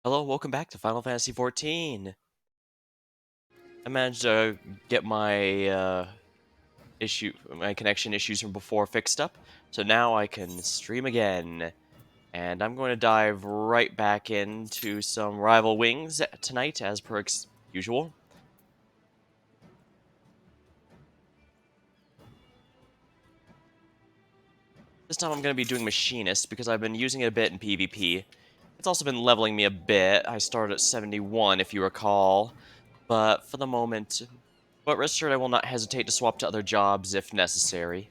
Hello, welcome back to Final Fantasy XIV. I managed to get my connection issues from before fixed up, so now I can stream again. And I'm going to dive right back into some Rival Wings tonight, as per usual. This time I'm going to be doing Machinist because I've been using it a bit in PvP. It's also been leveling me a bit. I started at 71, if you recall, but for the moment, rest assured I will not hesitate to swap to other jobs if necessary.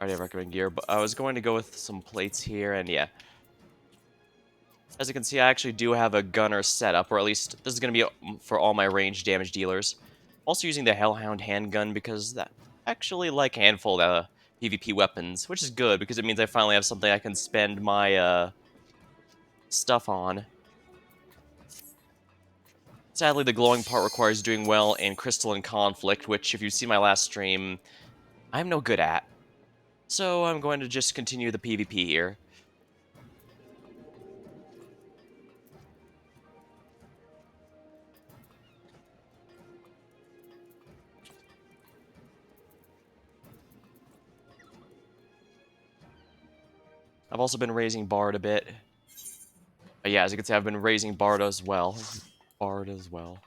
I already recommend gear, but I was going to go with some plates here, and yeah. As you can see, I actually do have a gunner setup, or at least this is going to be for all my range damage dealers. Also using the Hellhound handgun because I actually like handful PvP weapons, which is good because it means I finally have something I can spend my stuff on. Sadly, the glowing part requires doing well in Crystalline Conflict, which, if you see my last stream, I'm no good at. So I'm going to just continue the PvP here. I've also been raising Bard a bit. Yeah, as you can see, I've been raising Bard as well. Bard as well.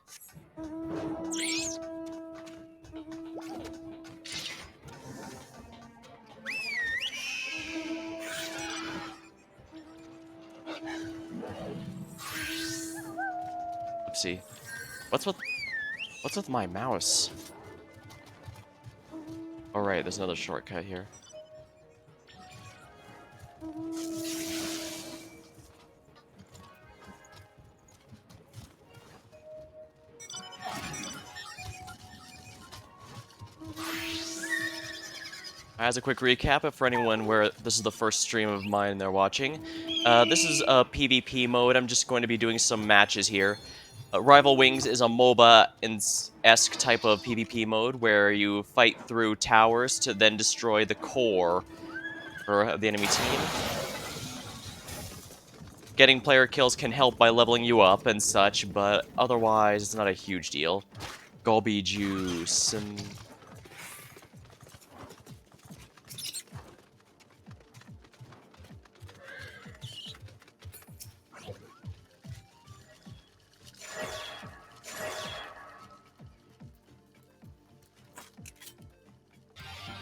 Oopsie. What's with my mouse? Oh right, there's another shortcut here. As a quick recap, for anyone where this is the first stream of mine they're watching, this is a PvP mode. I'm just going to be doing some matches here. Rival Wings is a MOBA-esque type of PvP mode where you fight through towers to then destroy the core for the enemy team. Getting player kills can help by leveling you up and such, but otherwise it's not a huge deal. Gulby juice and...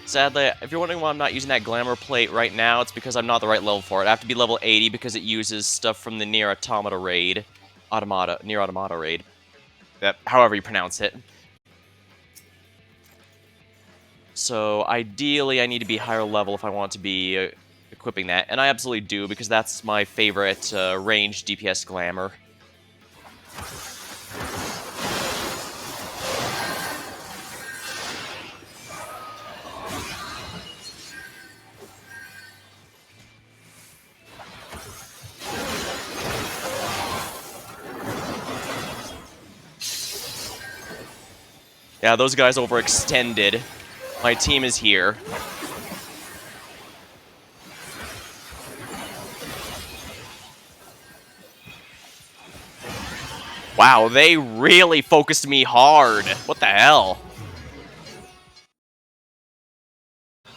Sadly, if you're wondering why I'm not using that glamour plate right now, it's because I'm not the right level for it. I have to be level 80 because it uses stuff from the Nier Automata raid. Nier Automata raid. That, however you pronounce it. So ideally, I need to be higher level if I want to be equipping that, and I absolutely do because that's my favorite range DPS glamour. Yeah, those guys overextended. My team is here. Wow, they really focused me hard. What the hell?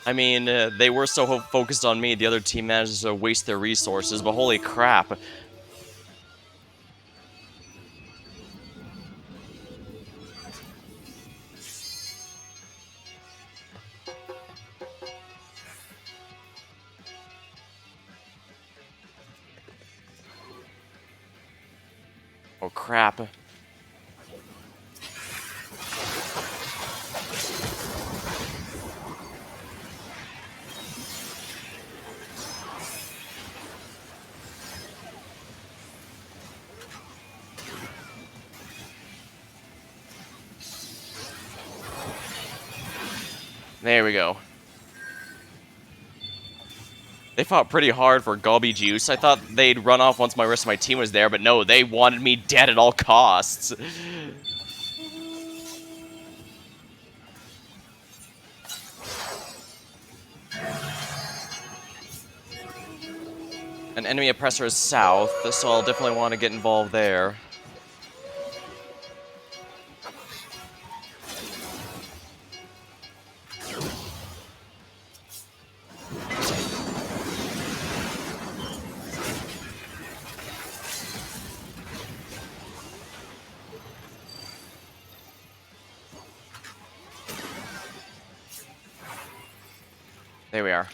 I mean, they were so focused on me, the other team managed to waste their resources, but holy crap. Oh crap. There we go. They fought pretty hard for Gulby Juice. I thought they'd run off once my rest of my team was there, but no, they wanted me dead at all costs. An enemy oppressor is south, so I'll definitely want to get involved there. There we are.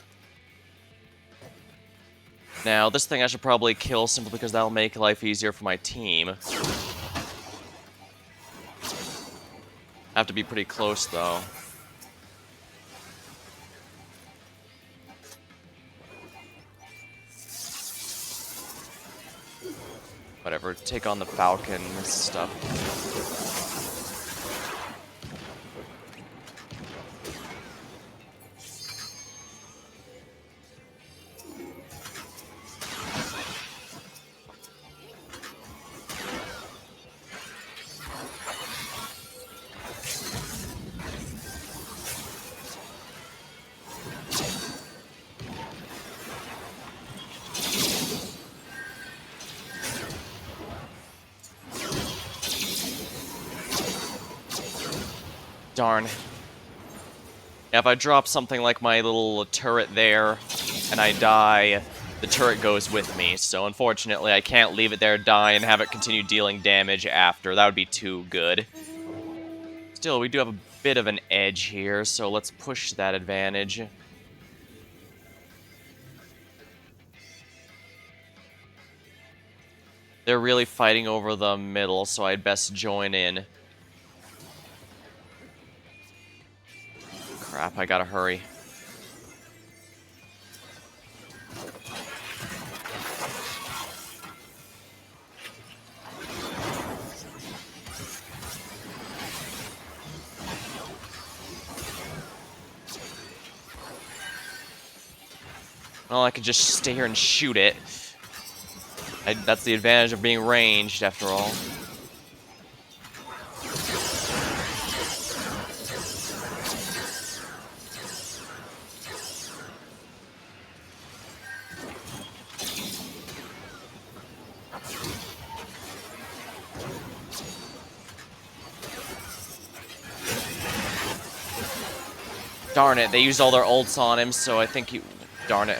Now, this thing I should probably kill simply because that'll make life easier for my team. I have to be pretty close, though. Whatever, take on the Falcon stuff. Darn. Yeah, if I drop something like my little turret there, and I die, the turret goes with me, so unfortunately I can't leave it there, die, and have it continue dealing damage after. That would be too good. Still, we do have a bit of an edge here, so let's push that advantage. They're really fighting over the middle, so I'd best join in. Crap, I gotta hurry. Well, I could just stay here and shoot it. That's the advantage of being ranged, after all. Darn it, they used all their ults on him, so I think he... Darn it.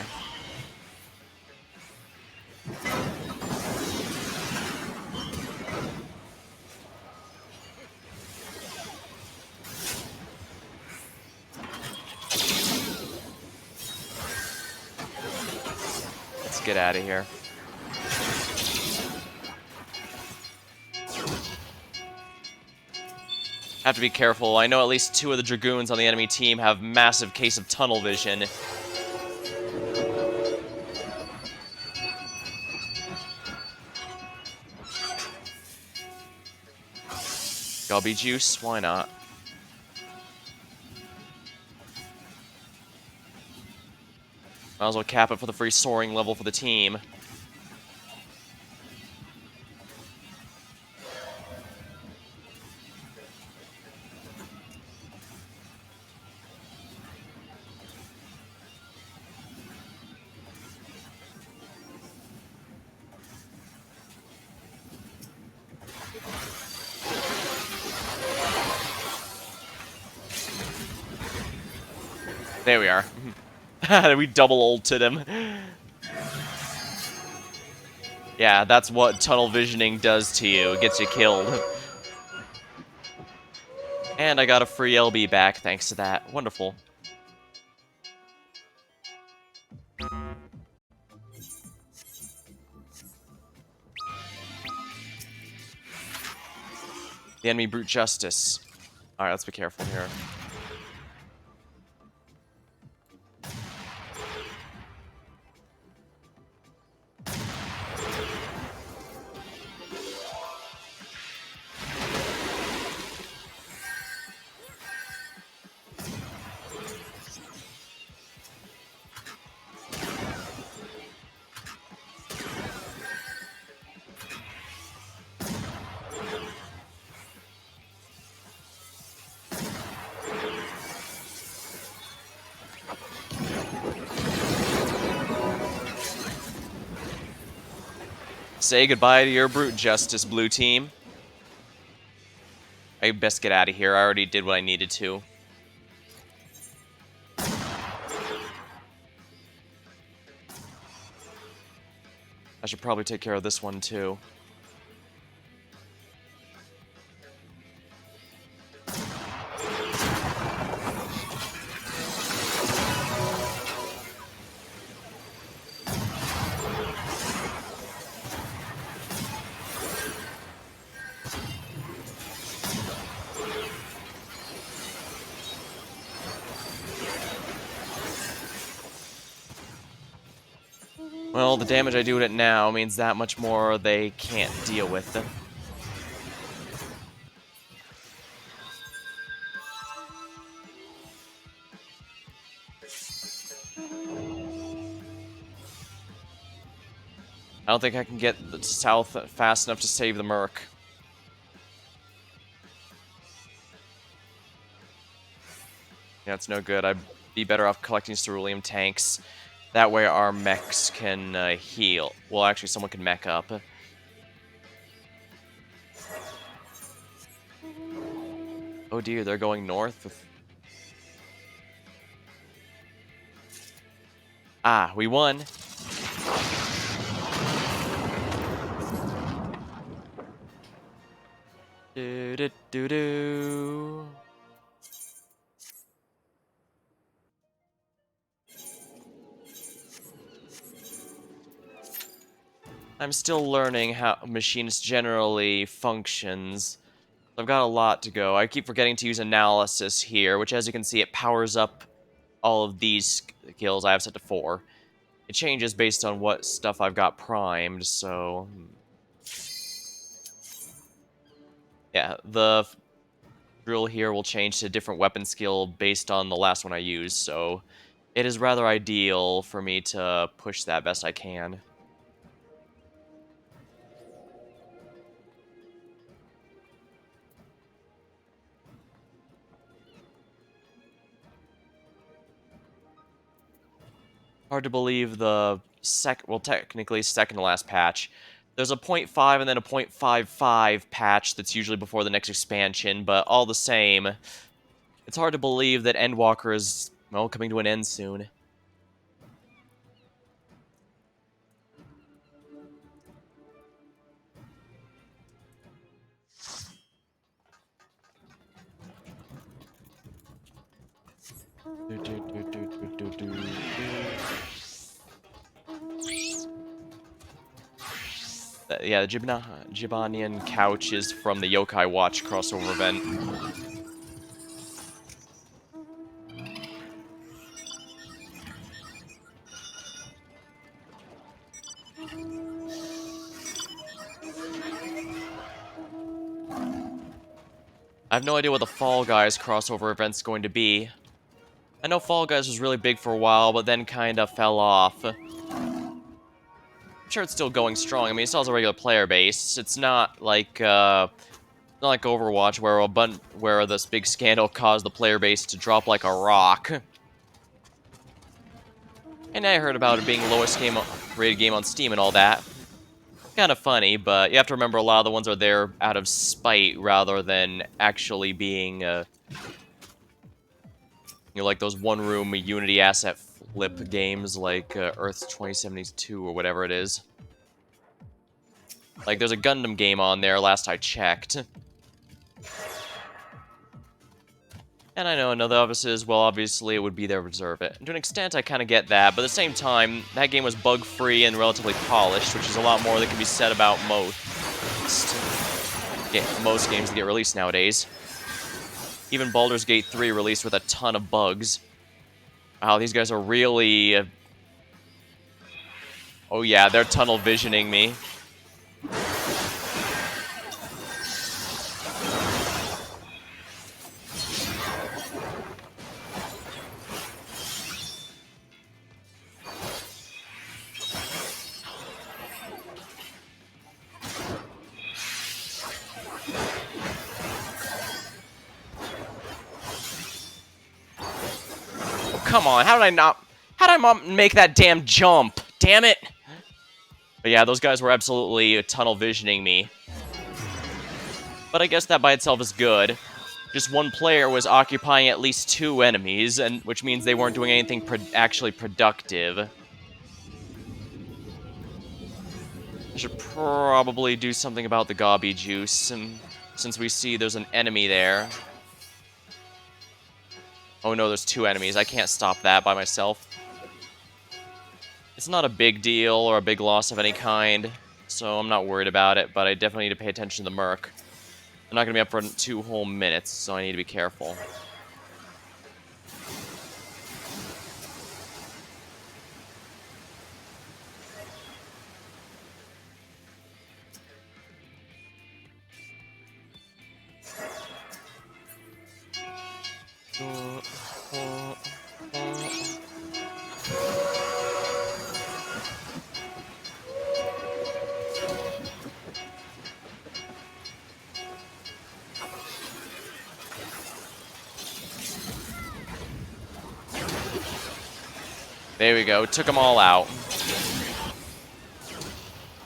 Let's get out of here. Have to be careful. I know at least 2 of the Dragoons on the enemy team have massive case of tunnel vision. Gubby juice? Why not? Might as well cap it for the free soaring level for the team. There we are. We double ulted him. Yeah, that's what tunnel visioning does to you. It gets you killed. And I got a free LB back thanks to that. Wonderful. The enemy brute justice. Alright, let's be careful here. Say goodbye to your brute justice, blue team. I best get out of here. I already did what I needed to. I should probably take care of this one, too. Well, the damage I do to it now means that much more they can't deal with. I don't think I can get south fast enough to save the Merc. Yeah, it's no good. I'd be better off collecting cerulean tanks. That way our mechs can heal. Well, actually, someone can mech up. Oh dear, they're going north with... Ah, we won. Do do do do. I'm still learning how machines generally functions. I've got a lot to go. I keep forgetting to use analysis here, which as you can see, it powers up all of these skills I have set to 4. It changes based on what stuff I've got primed, so... Yeah, the drill here will change to a different weapon skill based on the last one I used, so... It is rather ideal for me to push that best I can. Hard to believe the well, technically second to last patch. There's a 0.5 and then a 0.55 patch that's usually before the next expansion, but all the same, it's hard to believe that Endwalker is, well, coming to an end soon. Yeah, the Gibanian couch is from the Yokai Watch crossover event. I have no idea what the Fall Guys crossover event's going to be. I know Fall Guys was really big for a while, but then kinda fell off. I'm sure it's still going strong. I mean, it still has a regular player base. It's not like Overwatch, where this big scandal caused the player base to drop like a rock. And I heard about it being the lowest rated game on Steam and all that. Kind of funny, but you have to remember a lot of the ones are there out of spite rather than actually being, like those one-room Unity asset flip games like Earth 2072 or whatever it is. Like, there's a Gundam game on there last I checked. And I know another offices, well, obviously it would be there to reserve it. And to an extent, I kind of get that, but at the same time, that game was bug-free and relatively polished, which is a lot more that can be said about most games that get released nowadays. Even Baldur's Gate 3 released with a ton of bugs. Wow, these guys are really... Oh yeah, they're tunnel visioning me. Come on, how did I not make that damn jump? Damn it! But yeah, those guys were absolutely tunnel visioning me. But I guess that by itself is good. Just one player was occupying at least 2 enemies, and which means they weren't doing anything actually productive. I should probably do something about the gobby juice, and since we see there's an enemy there. Oh no, there's 2 enemies. I can't stop that by myself. It's not a big deal or a big loss of any kind, so I'm not worried about it, but I definitely need to pay attention to the Merc. I'm not going to be up for 2 whole minutes, so I need to be careful. There we go. Took them all out.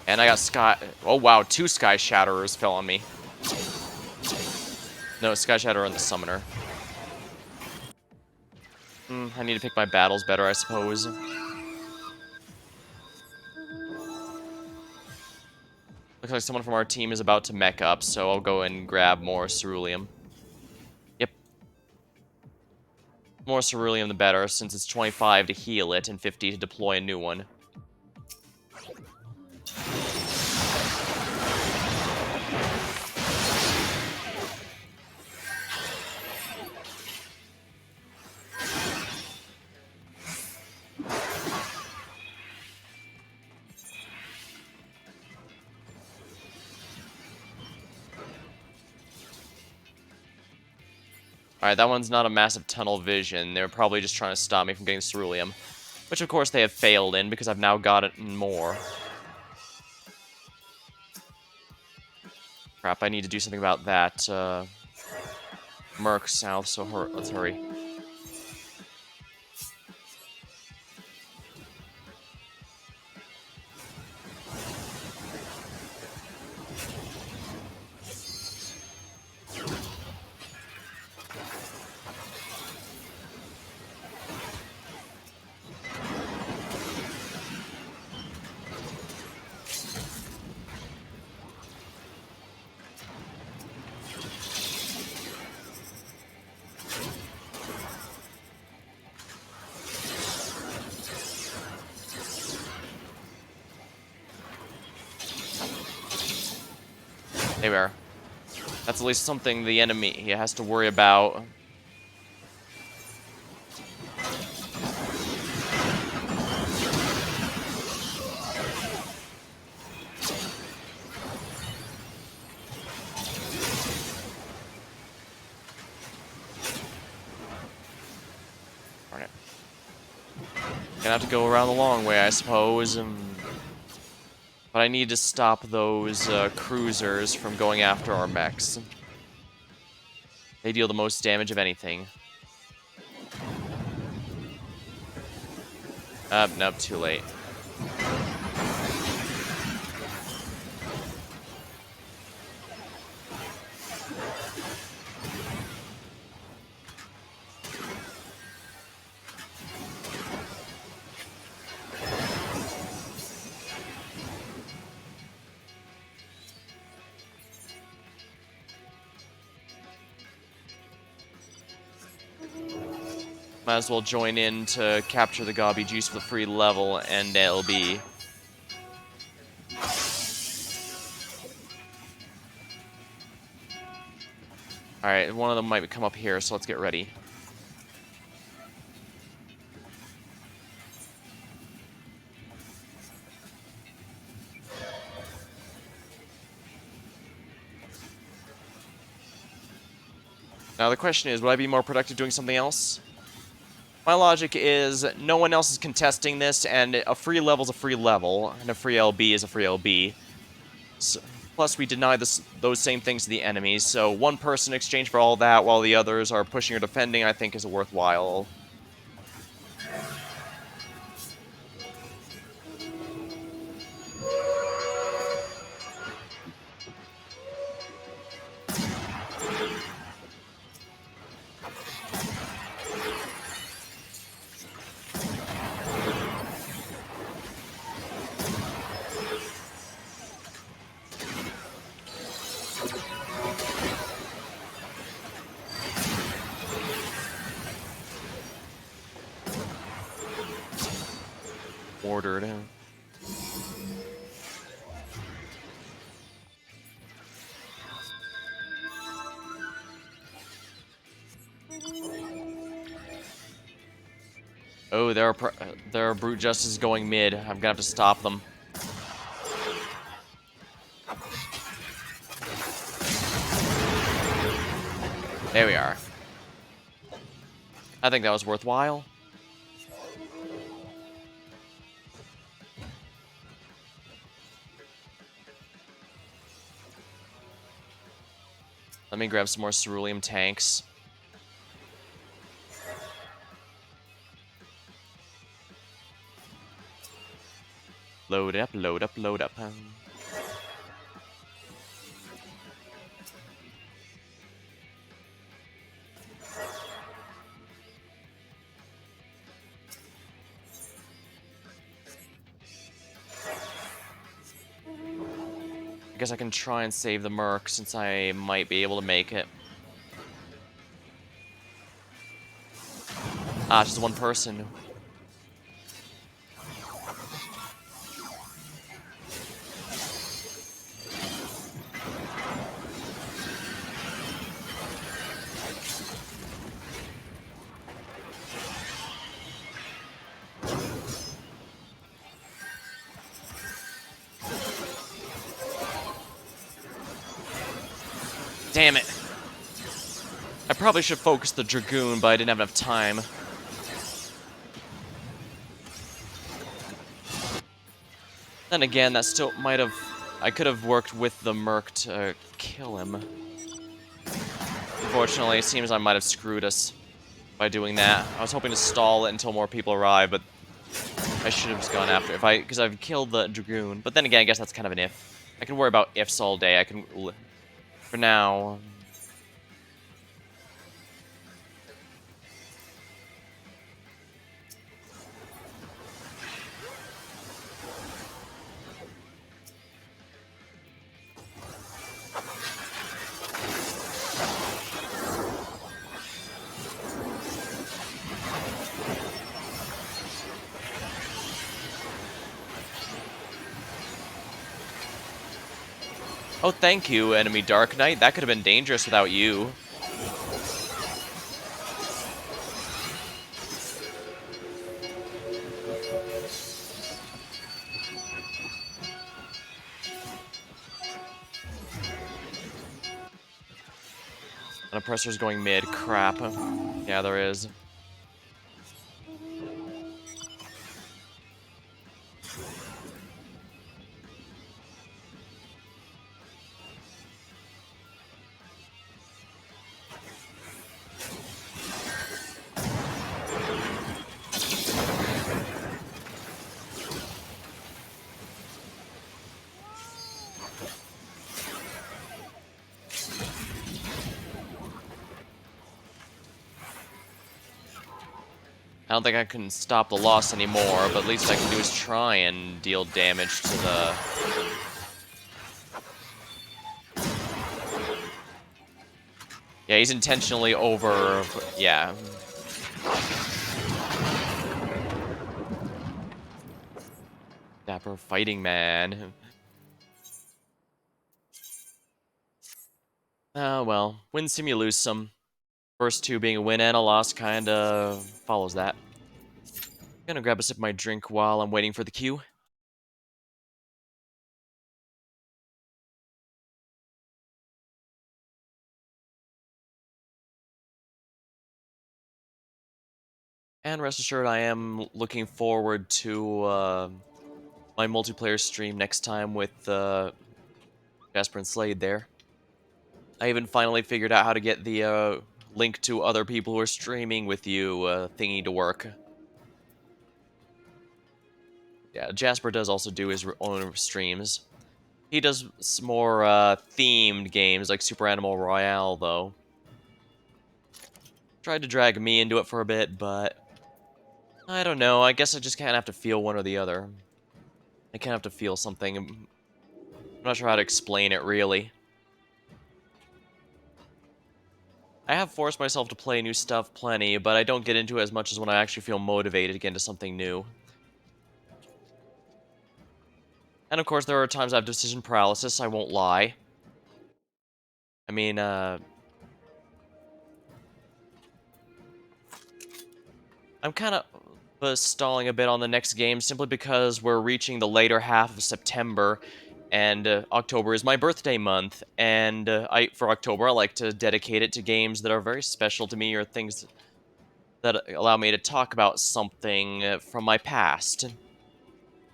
And I got Sky... Oh, wow. 2 Sky Shatterers fell on me. No, Sky Shatterer and the Summoner. I need to pick my battles better, I suppose. Looks like someone from our team is about to mech up, so I'll go and grab more Ceruleum. Yep. More Ceruleum the better, since it's 25 to heal it and 50 to deploy a new one. Alright, that one's not a massive tunnel vision. They're probably just trying to stop me from getting Ceruleum. Which, of course, they have failed in, because I've now got it more. Crap, I need to do something about that, Merc south, so let's hurry. There we are. That's at least something the enemy has to worry about. Darn it. Gonna have to go around the long way, I suppose. But I need to stop those cruisers from going after our mechs. They deal the most damage of anything. Nope, too late. Might as well join in to capture the gobby juice for the free level and LB. Alright, one of them might come up here, so let's get ready. Now the question is, would I be more productive doing something else? My logic is, no one else is contesting this, and a free level is a free level, and a free LB is a free LB. So, plus, we deny those same things to the enemies, so one person in exchange for all that, while the others are pushing or defending, I think is worthwhile. ordered. Oh, there are brute justices going mid. I'm gonna have to stop them. There we are. I think that was worthwhile. Let me grab some more cerulean tanks. Load up, load up, load up. I guess I can try and save the Merc since I might be able to make it. Ah, just one person. Damn it. I probably should focus the Dragoon, but I didn't have enough time. Then again, that still might have... I could have worked with the Merc to kill him. Unfortunately, it seems I might have screwed us by doing that. I was hoping to stall it until more people arrive, but I should have just gone after it. Because I've killed the Dragoon. But then again, I guess that's kind of an if. I can worry about ifs all day. I can... For now... Oh, thank you, enemy Dark Knight. That could have been dangerous without you. An oppressor's going mid. Crap. Yeah, there is. I don't think I can stop the loss anymore, but at least I can do is try and deal damage to the... Yeah, he's intentionally over... Yeah. Dapper fighting man. Ah, well. Win some, you lose some. First two being a win and a loss kinda follows that. Gonna grab a sip of my drink while I'm waiting for the queue. And rest assured, I am looking forward to my multiplayer stream next time with Jasper and Slade there. I even finally figured out how to get the link to other people who are streaming with you thingy to work. Yeah, Jasper does also do his own streams. He does some more themed games like Super Animal Royale, though. Tried to drag me into it for a bit, but I don't know. I guess I just can't have to feel one or the other. I can't have to feel something. I'm not sure how to explain it, really. I have forced myself to play new stuff plenty, but I don't get into it as much as when I actually feel motivated to get into something new. And of course, there are times I have decision paralysis, I won't lie. I mean, I'm kind of stalling a bit on the next game simply because we're reaching the later half of September, and October is my birthday month. And for October, I like to dedicate it to games that are very special to me or things that allow me to talk about something from my past.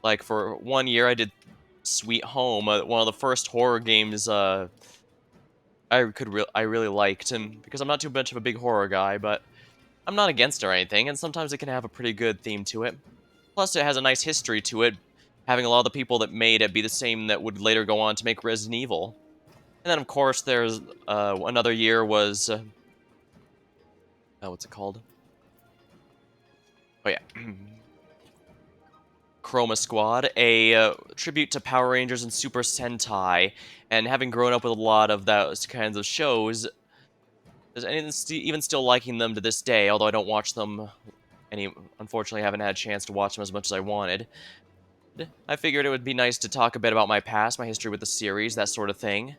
Like for one year, I did Sweet Home, one of the first horror games I really liked, and because I'm not too much of a big horror guy, but I'm not against it or anything, and sometimes it can have a pretty good theme to it. Plus, it has a nice history to it, having a lot of the people that made it be the same that would later go on to make Resident Evil. And then, of course, there's another year was what's it called? Oh yeah, Chroma Squad, a tribute to Power Rangers and Super Sentai. And having grown up with a lot of those kinds of shows, and even still liking them to this day, although I don't watch them unfortunately haven't had a chance to watch them as much as I wanted. I figured it would be nice to talk a bit about my past, my history with the series, that sort of thing.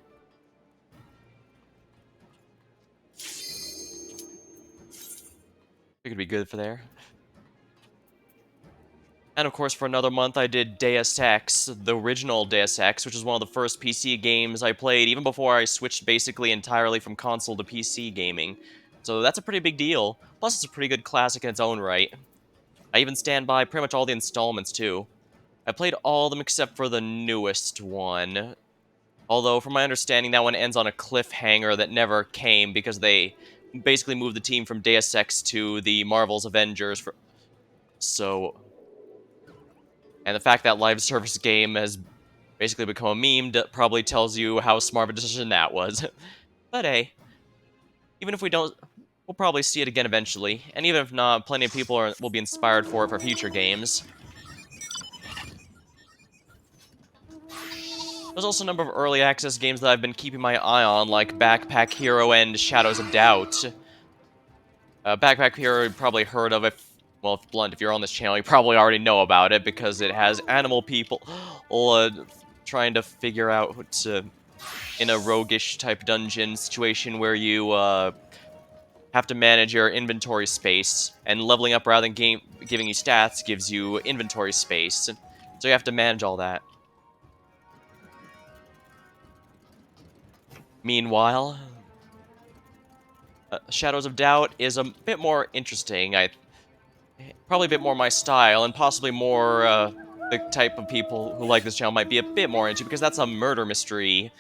It could be good for there. And of course, for another month, I did Deus Ex, the original Deus Ex, which is one of the first PC games I played, even before I switched basically entirely from console to PC gaming. So that's a pretty big deal. Plus, it's a pretty good classic in its own right. I even stand by pretty much all the installments, too. I played all of them except for the newest one. Although, from my understanding, that one ends on a cliffhanger that never came because they basically moved the team from Deus Ex to the Marvel's Avengers. So, and the fact that live service game has basically become a meme probably tells you how smart of a decision that was. But hey, even if we don't, we'll probably see it again eventually. And even if not, plenty of people will be inspired for it for future games. There's also a number of early access games that I've been keeping my eye on, like Backpack Hero and Shadows of Doubt. Backpack Hero you've probably heard of. Well, if Blunt, if you're on this channel, you probably already know about it because it has animal people trying to figure out what to, in a roguish type dungeon situation where you have to manage your inventory space, and leveling up rather than giving you stats gives you inventory space. So you have to manage all that. Meanwhile, Shadows of Doubt is a bit more interesting. Probably a bit more my style, and possibly more the type of people who like this channel might be a bit more into, because that's a murder mystery.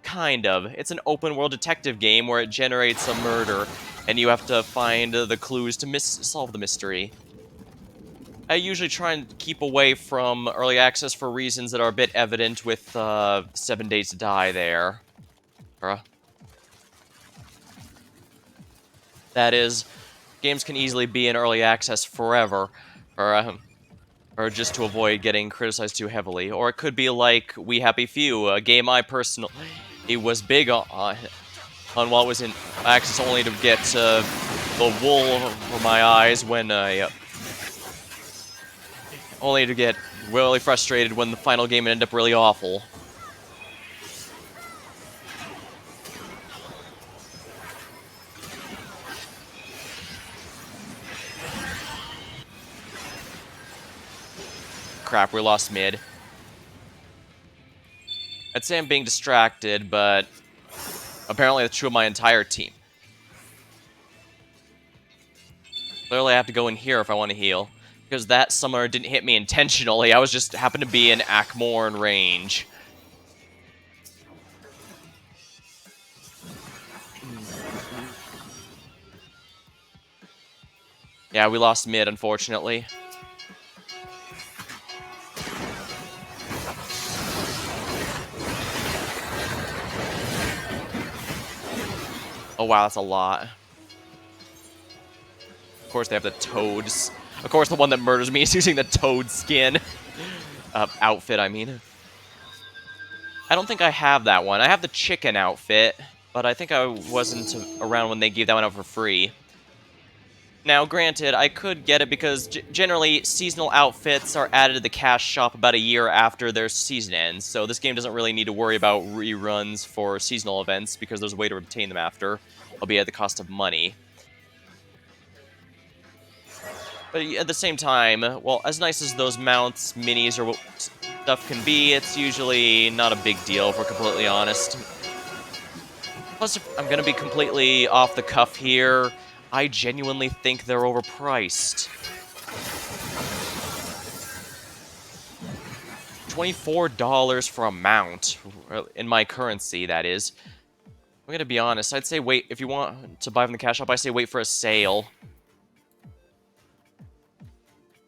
Kind of. It's an open-world detective game where it generates a murder, and you have to find the clues to solve the mystery. I usually try and keep away from early access for reasons that are a bit evident with 7 Days to Die there. That is, games can easily be in early access forever, or just to avoid getting criticized too heavily. Or it could be like We Happy Few, a game I personally was big on what was in access only to get the wool over my eyes when only to get really frustrated when the final game ended up really awful. Crap, we lost mid. I'd say I'm being distracted, but apparently that's true of my entire team. Clearly I have to go in here if I want to heal, because that summoner didn't hit me intentionally. I was just happened to be in Akmorn range. Yeah, we lost mid, unfortunately. Oh wow, that's a lot. Of course they have the toads. Of course the one that murders me is using the toad skin. Outfit, I mean. I don't think I have that one. I have the chicken outfit, but I think I wasn't around when they gave that one out for free. Now, granted, I could get it because generally seasonal outfits are added to the cash shop about a year after their season ends, so this game doesn't really need to worry about reruns for seasonal events because there's a way to obtain them after, albeit at the cost of money. But at the same time, well, as nice as those mounts, minis, or stuff can be, it's usually not a big deal, if we're completely honest. Plus, if I'm gonna be completely off the cuff here, I genuinely think they're overpriced. $24 for a mount, in my currency, that is. I'm gonna be honest, I'd say wait, if you want to buy from the cash shop, I say wait for a sale.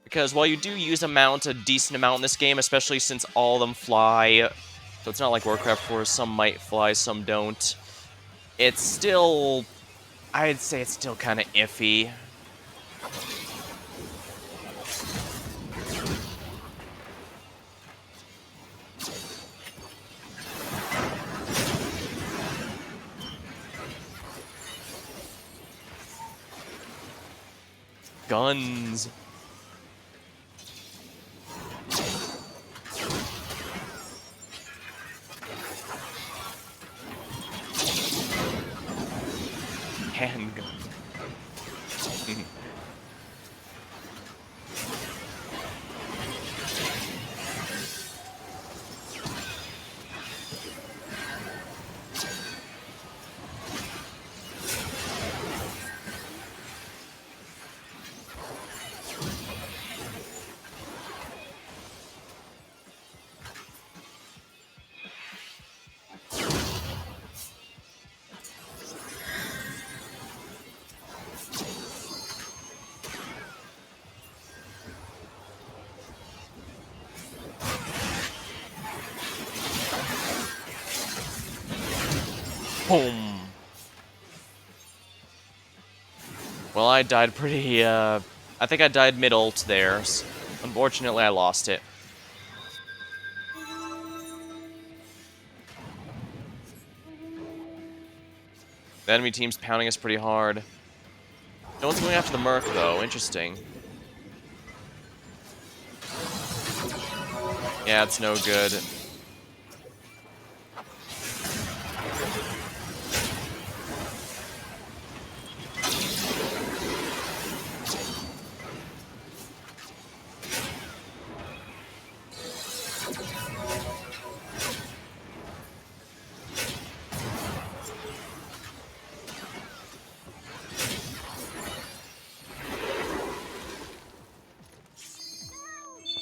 Because while you do use a decent amount in this game, especially since all of them fly, so it's not like Warcraft where some might fly, some don't, it's still, I'd say it's still kind of iffy. Guns. Handgun. Boom. Well, I died pretty, I think I died mid-ult there. Unfortunately, I lost it. The enemy team's pounding us pretty hard. No one's going after the Merc, though. Interesting. Yeah, it's no good.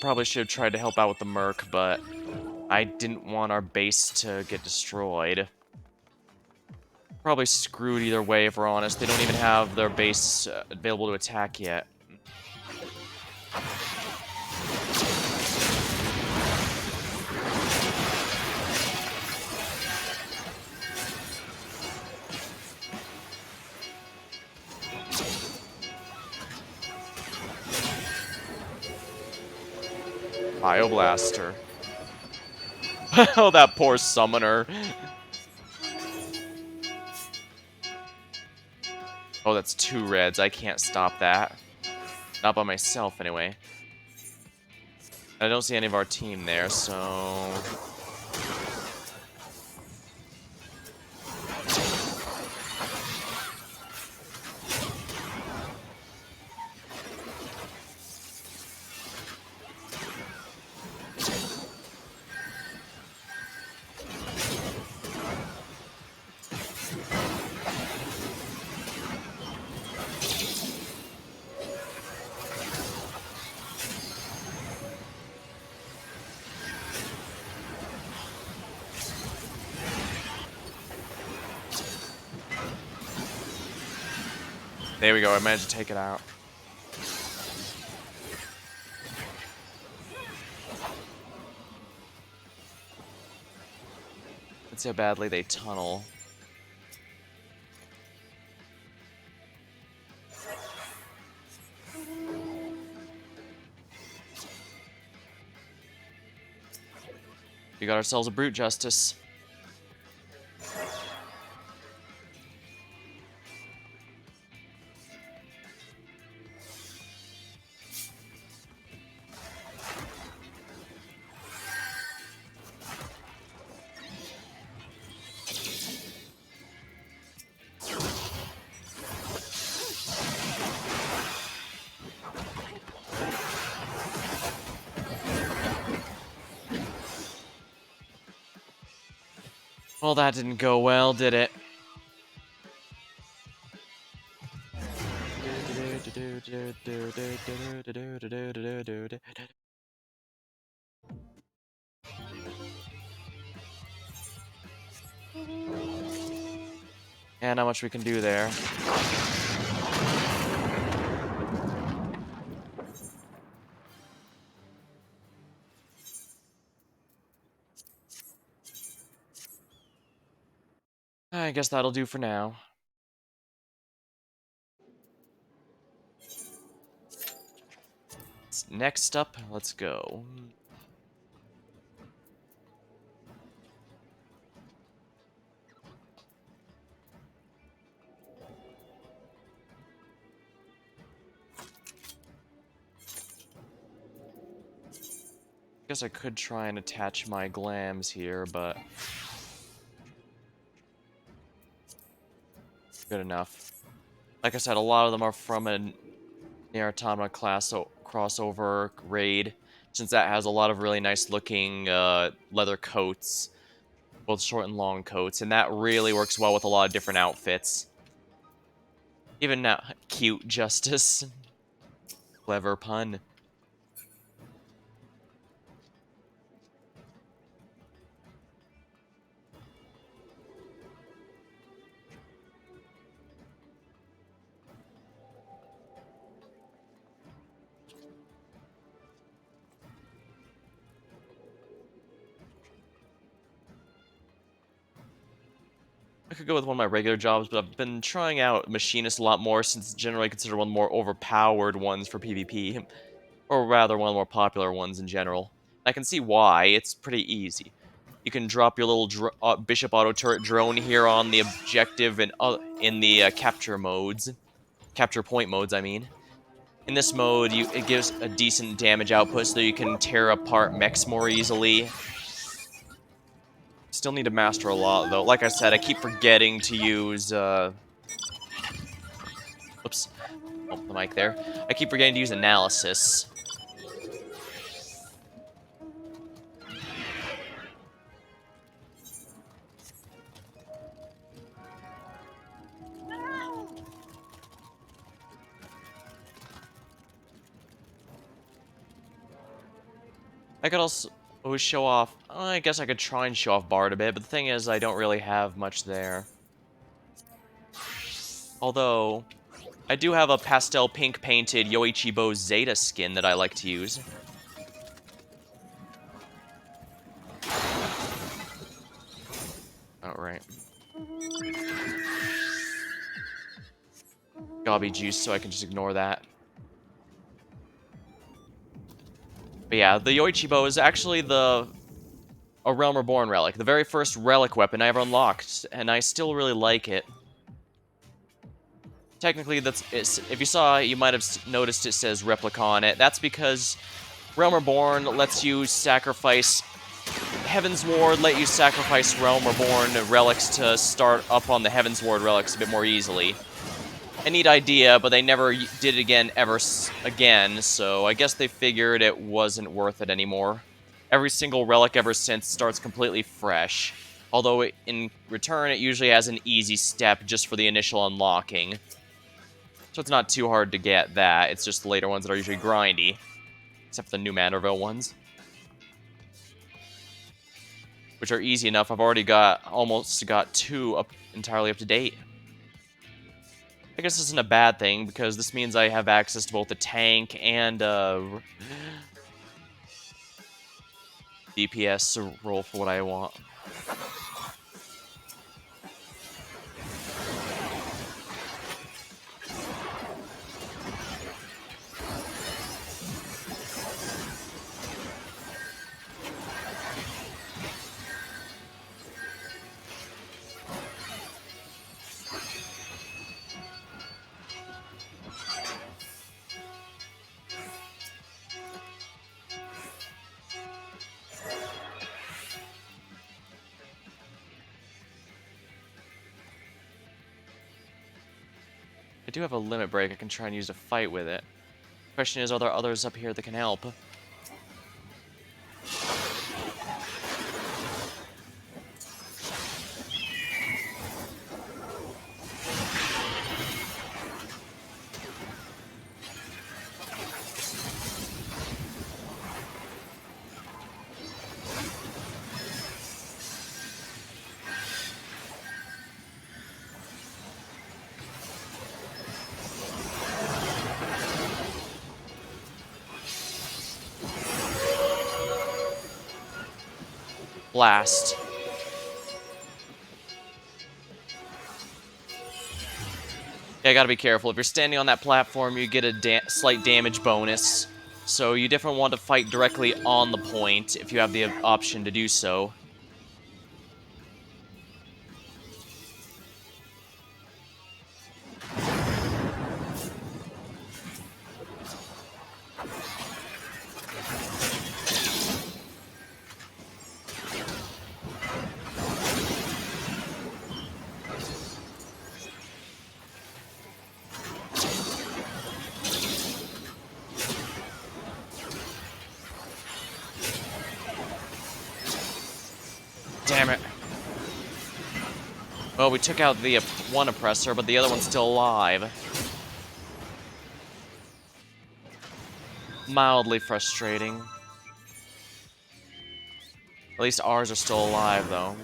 Probably should have tried to help out with the Merc, but I didn't want our base to get destroyed. Probably screwed either way, if we're honest. They don't even have their base available to attack yet. Bioblaster. Oh, that poor summoner. Oh, that's 2 reds. I can't stop that. Not by myself, anyway. I don't see any of our team there, so... There we go, I managed to take it out. Let's see how badly they tunnel. We got ourselves a Brute Justice. Well, that didn't go well, did it? And not much we can do there. I guess that'll do for now. Next up, let's go. Guess I could try and attach my glams here, but good enough. Like I said, a lot of them are from a Nier Automata class crossover raid, since that has a lot of really nice looking leather coats, both short and long coats, and that really works well with a lot of different outfits. Even now, cute Justice. Clever pun. I could go with one of my regular jobs, but I've been trying out Machinist a lot more since it's generally considered one of the more overpowered ones for PvP. Or rather, one of the more popular ones in general. I can see why, it's pretty easy. You can drop your little Bishop Auto Turret drone here on the objective and in the capture modes. Capture point modes, I mean. In this mode, it gives a decent damage output so you can tear apart mechs more easily. Still need to master a lot, though. Like I said, I keep forgetting to use, oops. Oh, the mic there. I keep forgetting to use analysis. I could also always show off... I guess I could try and show off Bard a bit, but the thing is, I don't really have much there. Although, I do have a pastel pink painted Yoichibo Zeta skin that I like to use. Alright. Gobby juice, so I can just ignore that. But yeah, the Yoichibo is actually a Realm Reborn relic. The very first relic weapon I ever unlocked, and I still really like it. Technically, if you saw, you might have noticed it says Replica on it. That's because Realm Reborn lets you sacrifice... Heaven's Ward let you sacrifice Realm Reborn relics to start up on the Heaven's Ward relics a bit more easily. A neat idea, but they never did it again again, so I guess they figured it wasn't worth it anymore. Every single relic ever since starts completely fresh, although in return it usually has an easy step just for the initial unlocking. So it's not too hard to get that, it's just the later ones that are usually grindy, except for the new Manderville ones, which are easy enough. I've already almost got 2 entirely up to date. I guess this isn't a bad thing, because this means I have access to both the tank and DPS roll for what I want. I do have a limit break I can try and use to fight with it. Question is, are there others up here that can help? blast. Yeah, I gotta be careful. If you're standing on that platform, you get a slight damage bonus. So you definitely want to fight directly on the point if you have the option to do so. Damn it. Well, we took out the one oppressor, but the other one's still alive. Mildly frustrating. At least ours are still alive, though.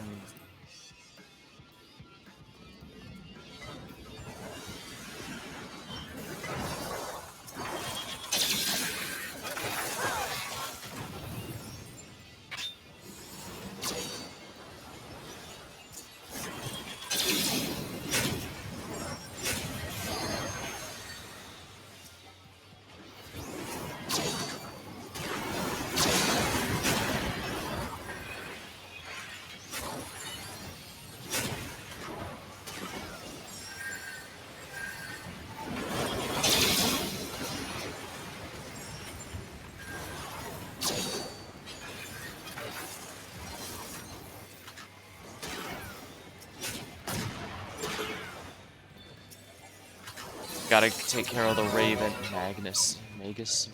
Gotta take care of the Raven. Magus.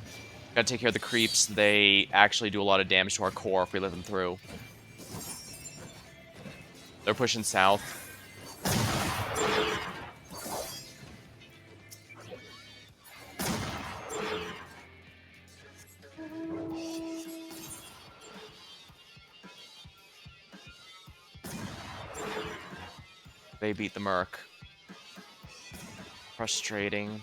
Gotta take care of the creeps. They actually do a lot of damage to our core if we let them through. They're pushing south. They beat the Merc. Frustrating.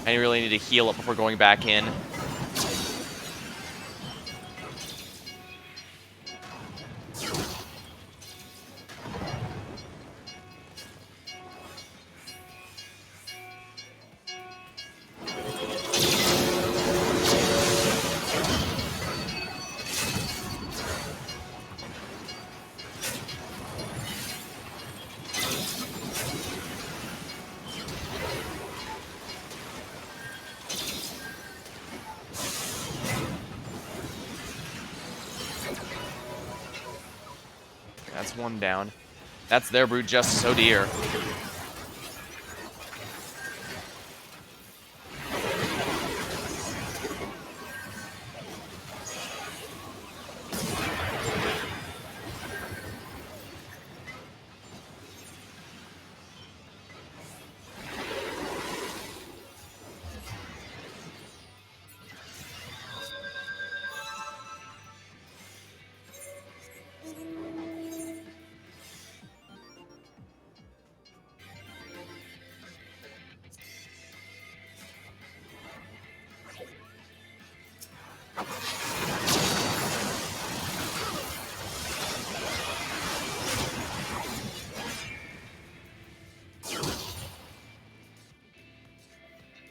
I really need to heal up before going back in. That's one down. That's their brute justice. Oh dear.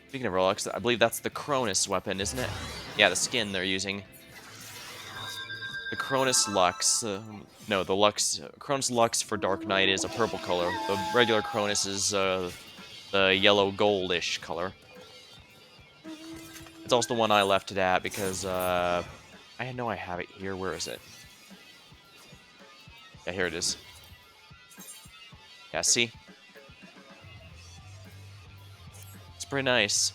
Speaking of relics, I believe that's the Cronus weapon, isn't it? Yeah, the skin they're using. The Cronus Lux. No, the Lux. Cronus Lux for Dark Knight is a purple color. The regular Cronus is the yellow goldish color. It's also the one I left it at because I know I have it here. Where is it? Yeah, here it is. Yeah, see? It's pretty nice.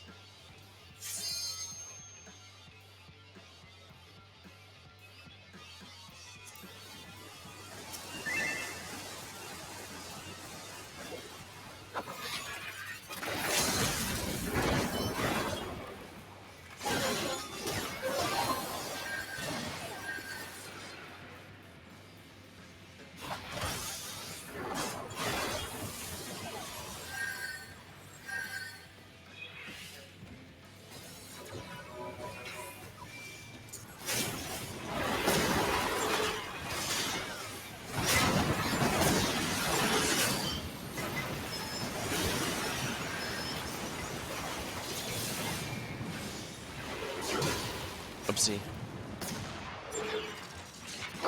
Oopsie.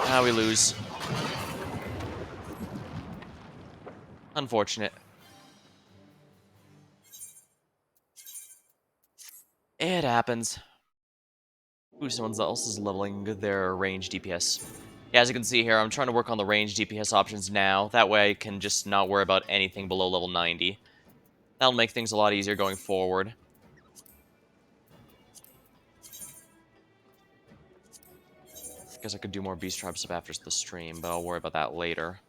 Now we lose. Unfortunate. It happens. Ooh, someone else is leveling their range DPS. Yeah, as you can see here, I'm trying to work on the range DPS options now. That way I can just not worry about anything below level 90. That'll make things a lot easier going forward. Guess I could do more Beast Tribe stuff after the stream, but I'll worry about that later.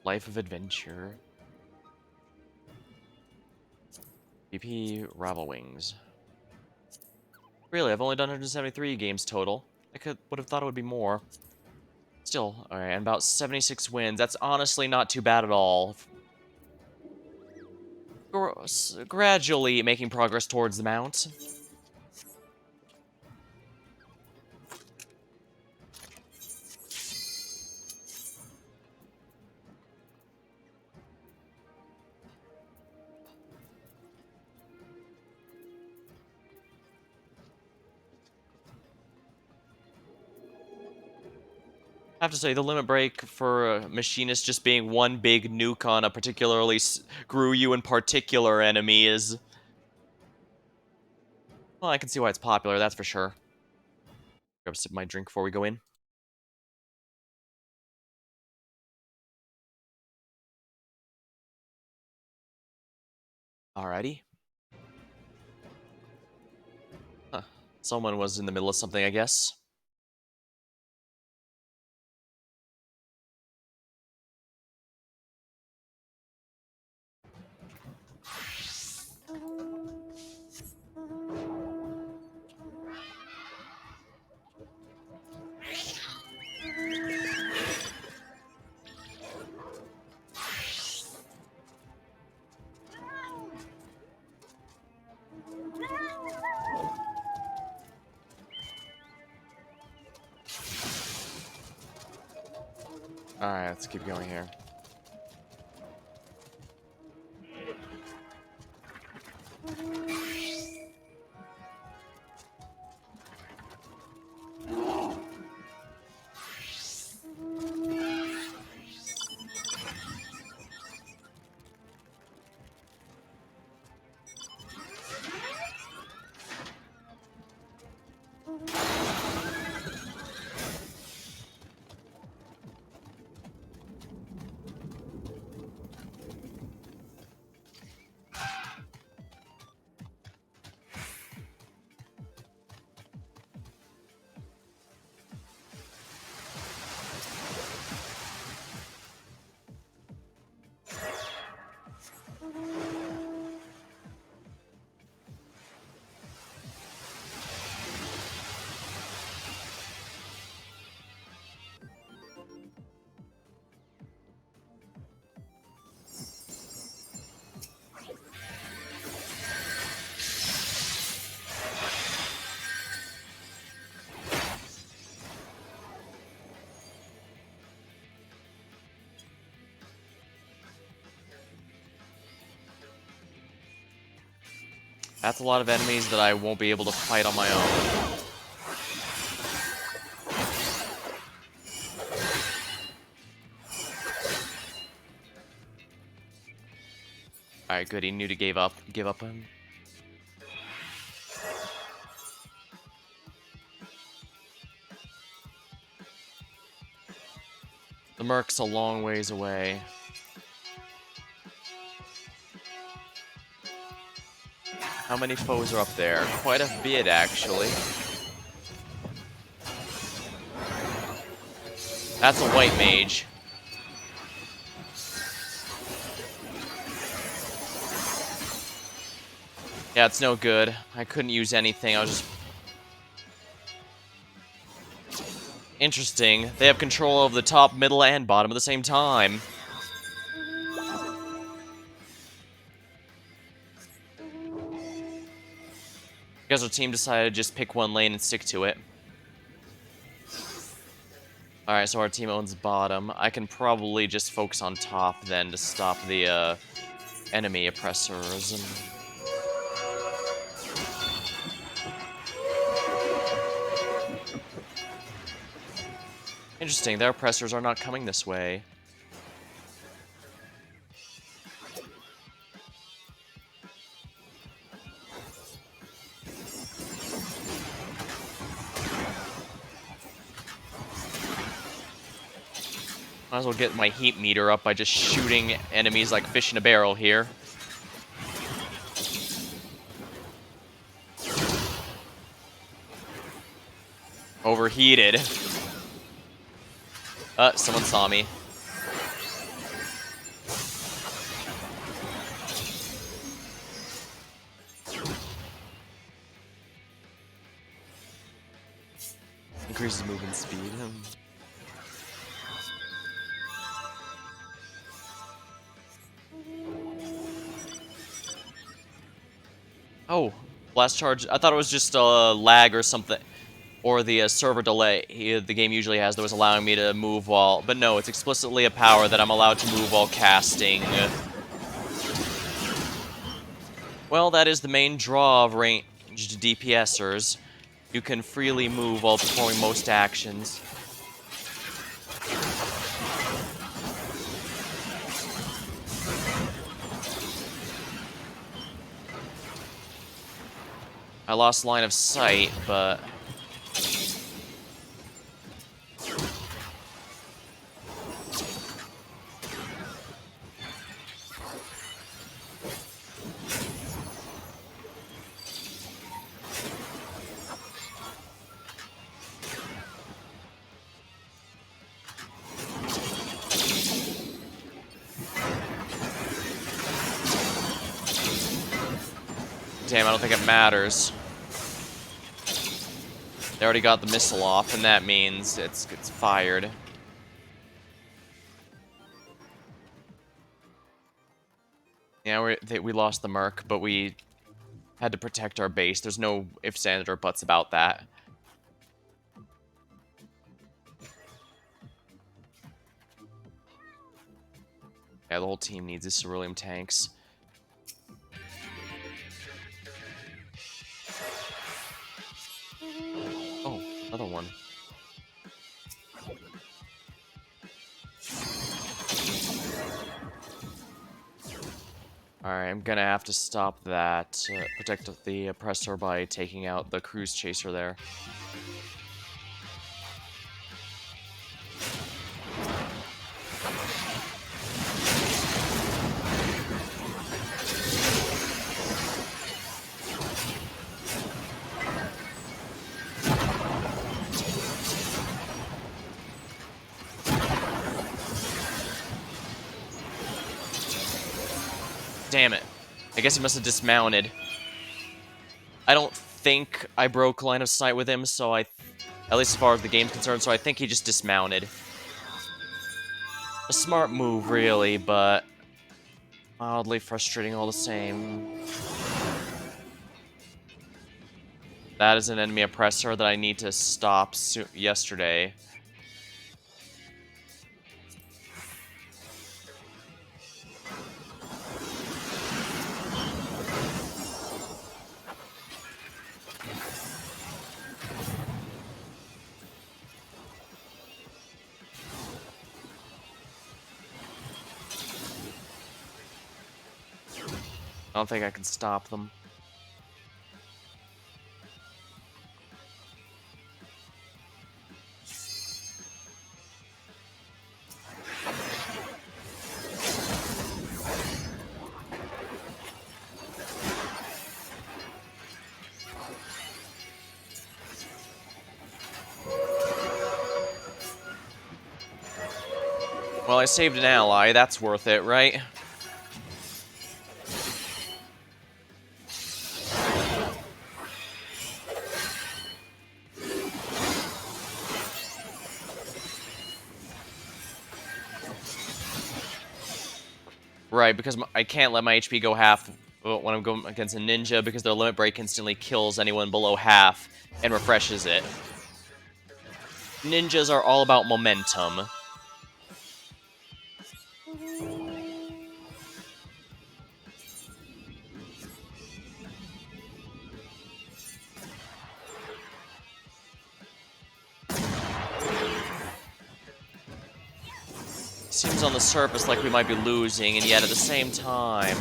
Life of Adventure. BP Ravel Wings. Really, I've only done 173 games total. Would have thought it would be more. Still, alright, and about 76 wins. That's honestly not too bad at all. Gradually making progress towards the mount. I have to say, the limit break for a machinist just being one big nuke on a particularly screw you in particular enemy is... Well, I can see why it's popular, that's for sure. Grab a sip of my drink before we go in. Alrighty. Huh. Someone was in the middle of something, I guess. Alright, let's keep going here. That's a lot of enemies that I won't be able to fight on my own. Alright, good, he knew to give up him. The Merc's a long ways away. How many foes are up there? Quite a bit, actually. That's a white mage. Yeah, it's no good. I couldn't use anything, I was just... Interesting. They have control of the top, middle, and bottom at the same time. Because our team decided to just pick one lane and stick to it. Alright, so our team owns bottom. I can probably just focus on top then to stop the enemy oppressors. Interesting, their oppressors are not coming this way. Might as well get my heat meter up by just shooting enemies like fish in a barrel here. Overheated. Someone saw me. Increases movement speed. Oh, blast charge. I thought it was just a lag or something. Or the server delay the game usually has that was allowing me to move while... But no, it's explicitly a power that I'm allowed to move while casting. Well, that is the main draw of ranged DPSers. You can freely move while performing most actions. I lost line of sight, but... Damn, I don't think it matters. They already got the missile off, and that means it's fired. Yeah, we lost the Merc, but we had to protect our base. There's no ifs, ands, or buts about that. Yeah, the whole team needs these ceruleum tanks. Oh, another one. Alright, I'm gonna have to stop that, protect the oppressor by taking out the cruise chaser there. Damn it. I guess he must have dismounted. I don't think I broke line of sight with him, so at least as far as the game's concerned, so I think he just dismounted. A smart move, really, but mildly frustrating all the same. That is an enemy oppressor that I need to stop yesterday. I don't think I can stop them. Well, I saved an ally, that's worth it, right? Right, because I can't let my HP go half when I'm going against a ninja because their limit break instantly kills anyone below half and refreshes it. Ninjas are all about momentum. Seems on the surface like we might be losing, and yet at the same time...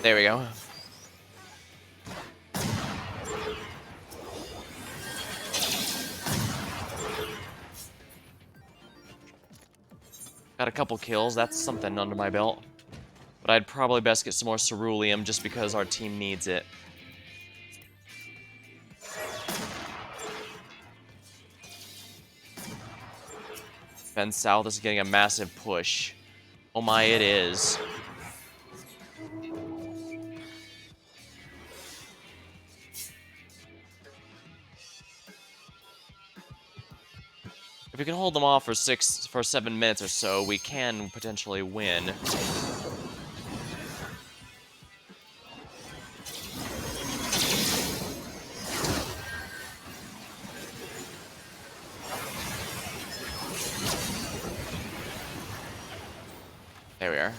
There we go. Got a couple kills, that's something under my belt. But I'd probably best get some more ceruleum just because our team needs it. Ben South is getting a massive push. Oh my, it is. If we can hold them off for 7 minutes or so, we can potentially win. There we are.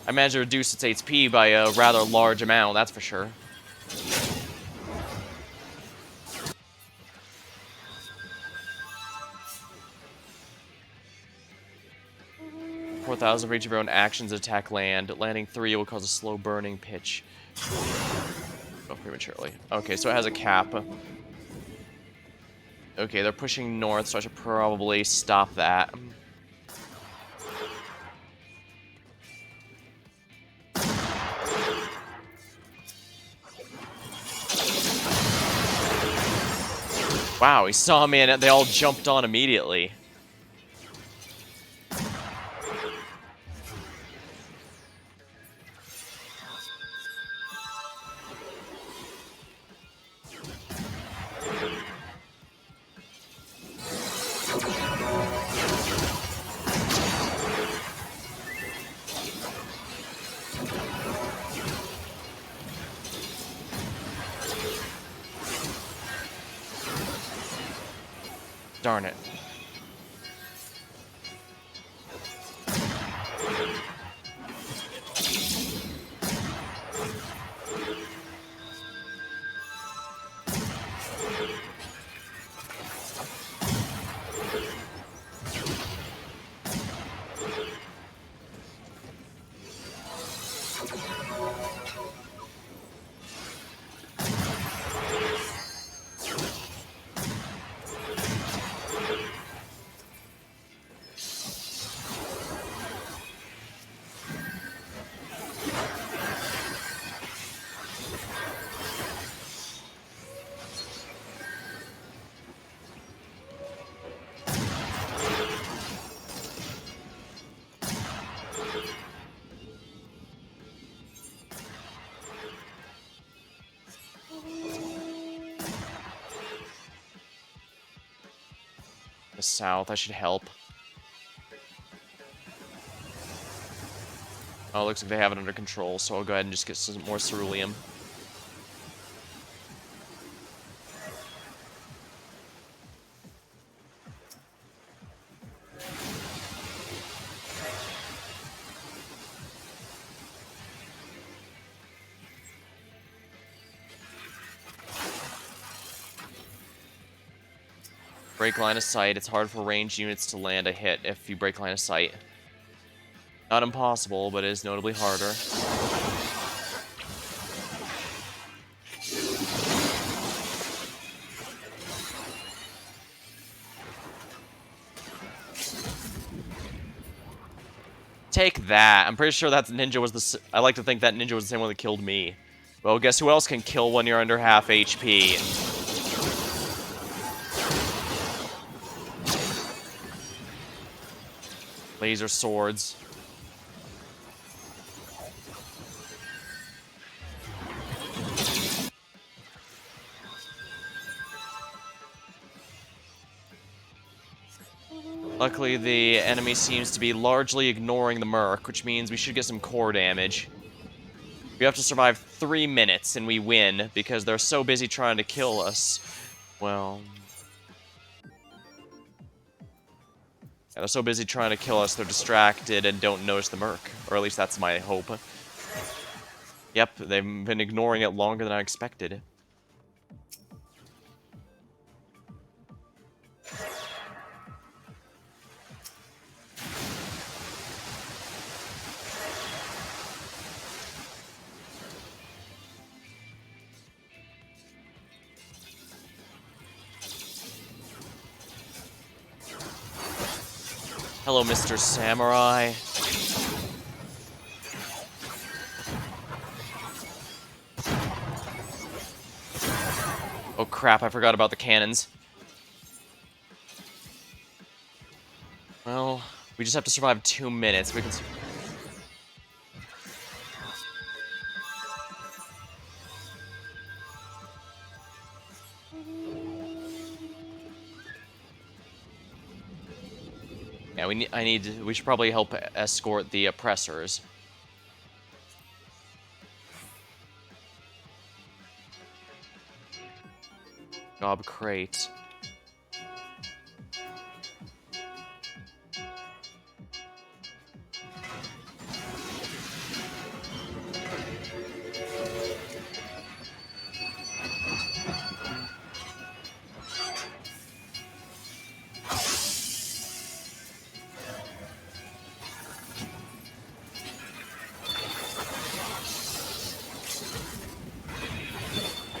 I managed to reduce its HP by a rather large amount, that's for sure. 4,000 for each of your own actions attack land. Landing 3 will cause a slow burning pitch. Oh, prematurely. Okay, so it has a cap. Okay, they're pushing north, so I should probably stop that. Wow, he saw me and they all jumped on immediately. Darn it. The south, I should help. Oh, looks like they have it under control, so I'll go ahead and just get some more ceruleum. Break line of sight. It's hard for ranged units to land a hit if you break line of sight. Not impossible, but it is notably harder. Take that. I'm pretty sure that ninja was the... I like to think that ninja was the same one that killed me. Well, guess who else can kill when you're under half HP? Laser swords. Luckily, the enemy seems to be largely ignoring the Merc, which means we should get some core damage. We have to survive 3 minutes and we win because they're so busy trying to kill us. Well... yeah, they're so busy trying to kill us, they're distracted and don't notice the Merc. Or at least that's my hope. Yep, they've been ignoring it longer than I expected. Hello, Mr. Samurai. Oh crap, I forgot about the cannons. Well, we just have to survive 2 minutes. We can... yeah, we should probably help escort the oppressors. Job crate.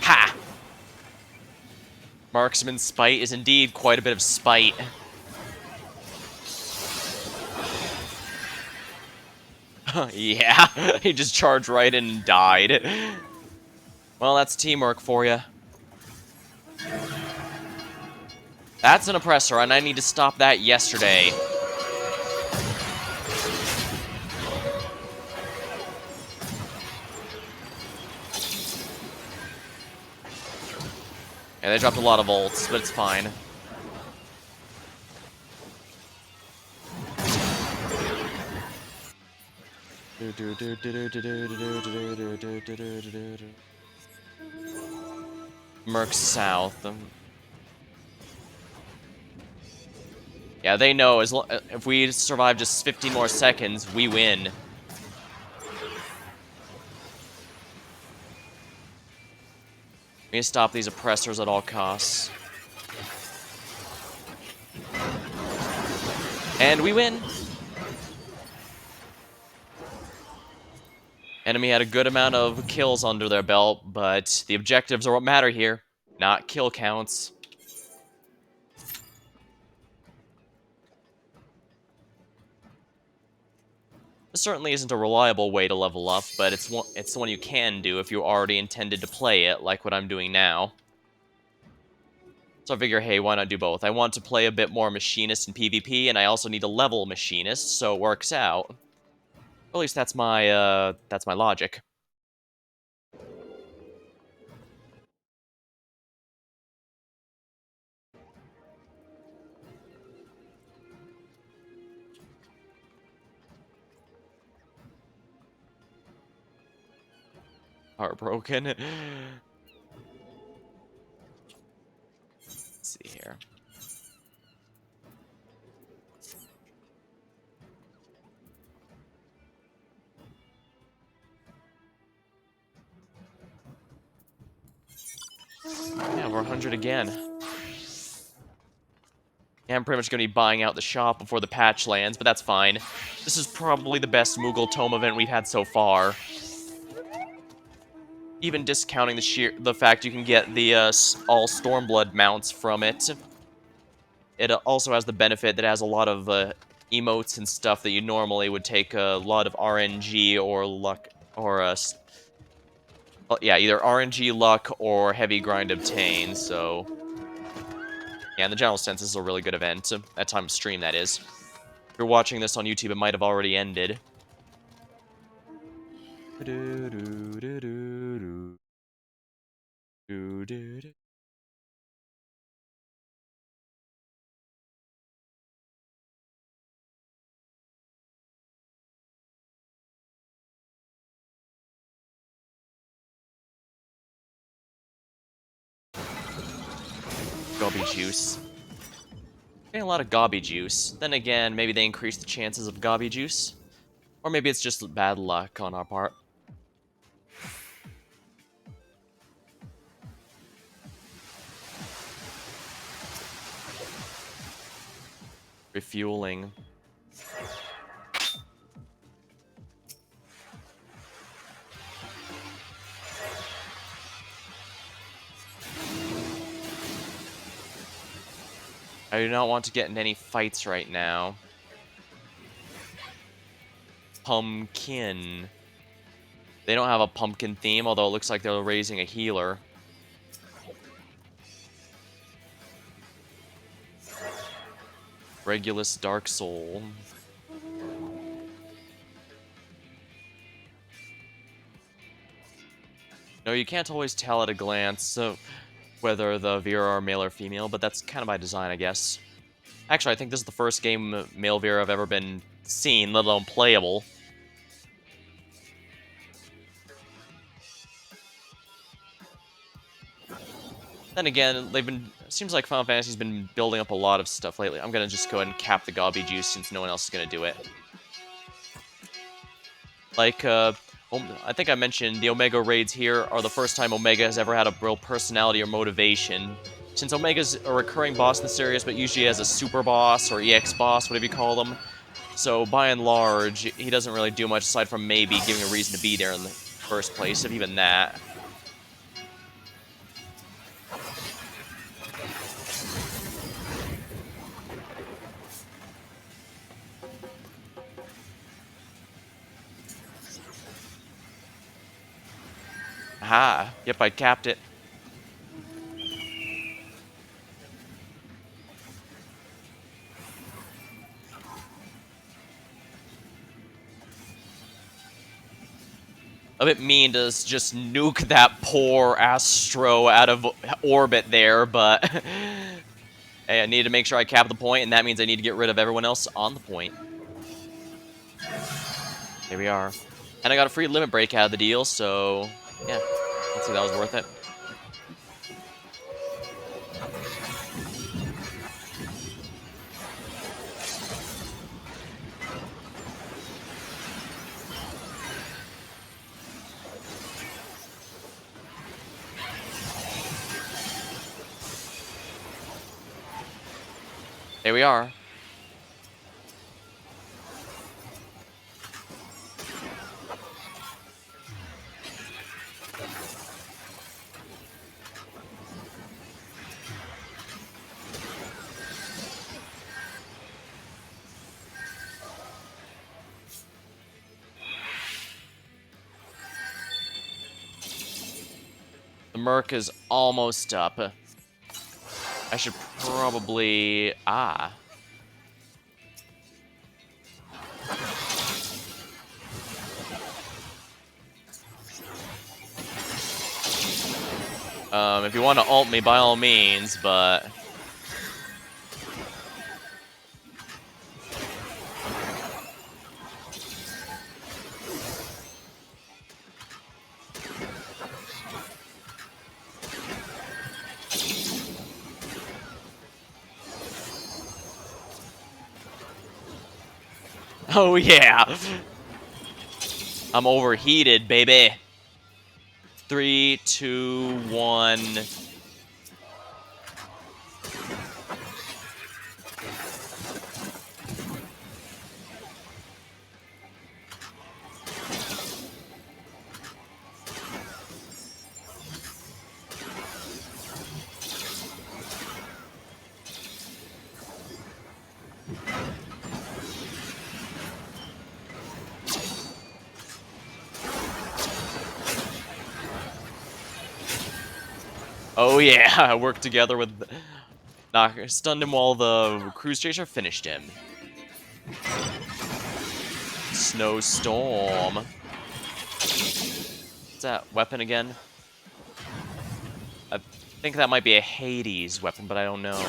Ha! Marksman's spite is indeed quite a bit of spite. Yeah, he just charged right in and died. Well, that's teamwork for you. That's an oppressor, and I need to stop that yesterday. Yeah, they dropped a lot of ults, but it's fine. Merc South. Yeah, they know if we survive just 15 more seconds, we win. We need to stop these oppressors at all costs. And we win! Enemy had a good amount of kills under their belt, but the objectives are what matter here, not kill counts. This certainly isn't a reliable way to level up, but it's the one you can do if you already intended to play it, like what I'm doing now. So I figure, hey, why not do both? I want to play a bit more Machinist in PvP, and I also need to level Machinist, so it works out. Or at least that's my logic. Heartbroken. Let's see here. Yeah, we're 100 again. Yeah, I'm pretty much going to be buying out the shop before the patch lands, but that's fine. This is probably the best Moogle Tome event we've had so far. Even discounting the fact you can get the all Stormblood mounts from it. It also has the benefit that it has a lot of emotes and stuff that you normally would take a lot of RNG or luck, or well, yeah, either RNG, luck, or heavy grind obtain, so... yeah, in the general sense, this is a really good event. At time of stream, that is. If you're watching this on YouTube, it might have already ended. Gobby juice. Getting a lot of gobby juice. Then again, maybe they increase the chances of gobby juice. Or maybe it's just bad luck on our part. Refueling. I do not want to get in any fights right now. Pumpkin. They don't have a pumpkin theme, although it looks like they're raising a healer. Regulus Dark Soul. No, you can't always tell at a glance whether the Vera are male or female, but that's kind of by design, I guess. Actually, I think this is the first game male Vera I've ever been seen, let alone playable. Then again, seems like Final Fantasy's been building up a lot of stuff lately. I'm gonna just go ahead and cap the Gobby Juice since no one else is gonna do it. Like, I think I mentioned the Omega raids here are the first time Omega has ever had a real personality or motivation. Since Omega's a recurring boss in the series, but usually as a super boss or EX boss, whatever you call them. So by and large, he doesn't really do much aside from maybe giving a reason to be there in the first place, if even that. Aha! Yep, I capped it. A bit mean to just nuke that poor Astro out of orbit there, but hey, I need to make sure I cap the point, and that means I need to get rid of everyone else on the point. Here we are. And I got a free limit break out of the deal, so yeah, let's see, that was worth it. There we are. The Merc is almost up. I should probably... if you want to ult me, by all means, but... Oh yeah! I'm overheated, baby! 3, 2, 1... Oh yeah, I worked together with... stunned him while the cruise chaser finished him. Snowstorm. What's that weapon again? I think that might be a Hades weapon, but I don't know.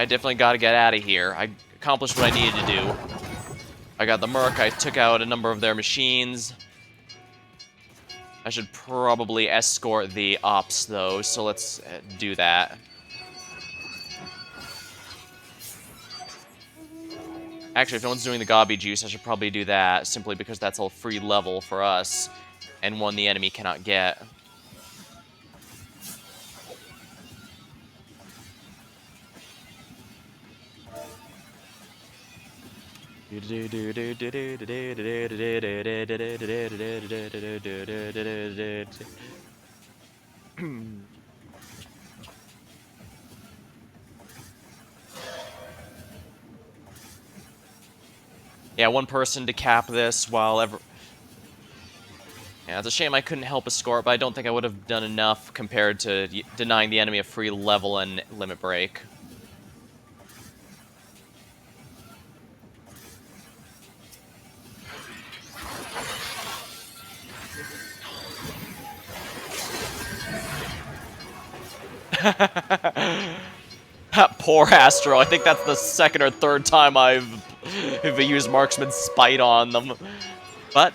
I definitely gotta get out of here. I accomplished what I needed to do. I got the Merc, I took out a number of their machines. I should probably escort the ops, though, so let's do that. Actually, if no one's doing the Gobby Juice, I should probably do that, simply because that's a free level for us, and one the enemy cannot get. Yeah, one person to cap this while ever... Yeah, it's a shame I couldn't help escort, but I don't think I would have done enough compared to denying the enemy a free level and limit break. That poor Astro. I think that's the second or third time I've used Marksman's Spite on them. But...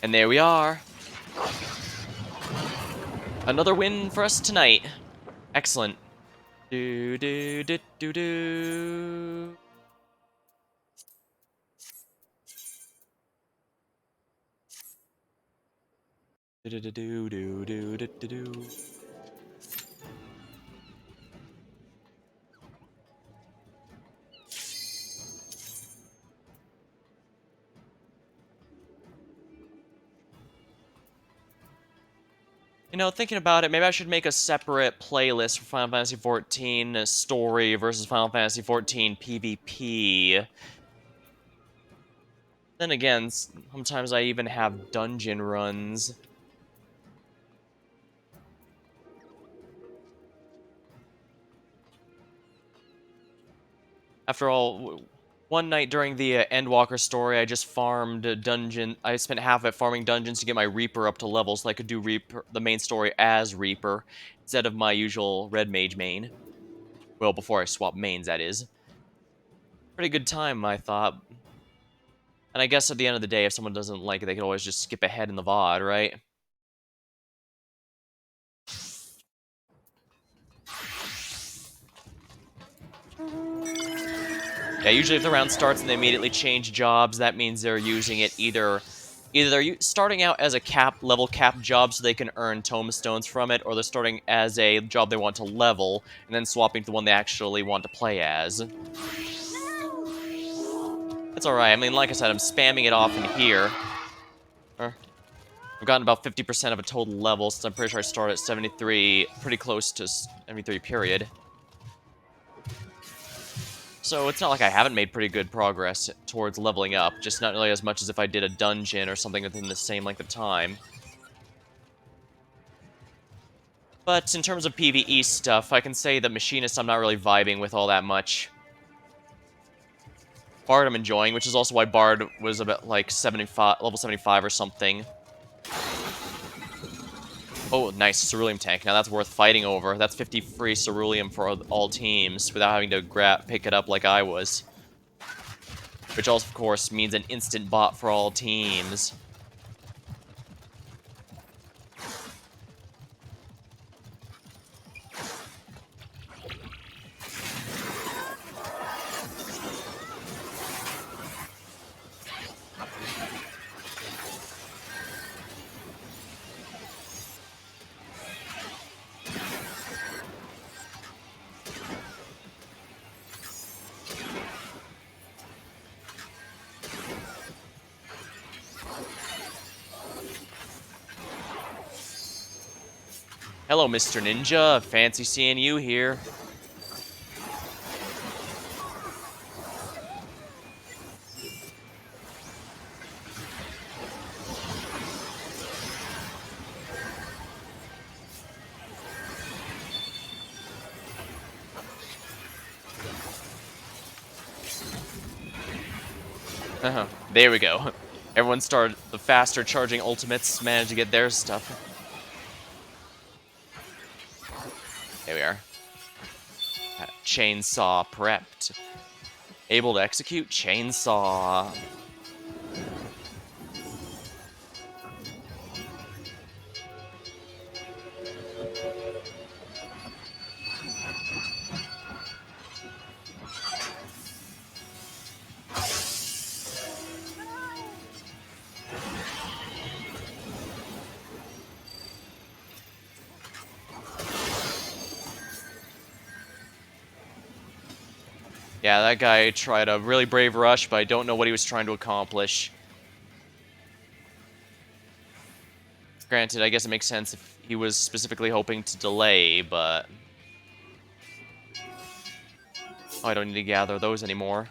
And there we are. Another win for us tonight. Excellent. Do do do do do. Do do do do do do do do. You know, thinking about it, maybe I should make a separate playlist for Final Fantasy XIV story versus Final Fantasy XIV PvP. Then again, sometimes I even have dungeon runs. After all, one night during the Endwalker story, I just farmed a dungeon. I spent half of it farming dungeons to get my Reaper up to level so I could do Reaper, the main story as Reaper, instead of my usual Red Mage main. Well, before I swap mains, that is. Pretty good time, I thought. And I guess at the end of the day, if someone doesn't like it, they can always just skip ahead in the VOD, right? Yeah, usually if the round starts and they immediately change jobs, that means they're using it either they're starting out as a level cap job so they can earn tomestones from it, or they're starting as a job they want to level, and then swapping to the one they actually want to play as. It's alright, I mean, like I said, I'm spamming it off in here. I've gotten about 50% of a total level, since I'm pretty sure I started at 73, pretty close to 73 period. So it's not like I haven't made pretty good progress towards leveling up, just not really as much as if I did a dungeon or something within the same length of time. But in terms of PvE stuff, I can say the Machinist I'm not really vibing with all that much. Bard I'm enjoying, which is also why Bard was about like 75, level 75 or something. Oh, nice, Cerulean tank. Now that's worth fighting over. That's 50 free Cerulean for all teams without having to pick it up like I was. Which also, of course, means an instant bot for all teams. Hello, Mr. Ninja. Fancy seeing you here. There we go. Everyone started... the faster charging ultimates manage to get their stuff. There we are. Chainsaw prepped. Able to execute chainsaw. Yeah, that guy tried a really brave rush, but I don't know what he was trying to accomplish. Granted, I guess it makes sense if he was specifically hoping to delay, but... Oh, I don't need to gather those anymore.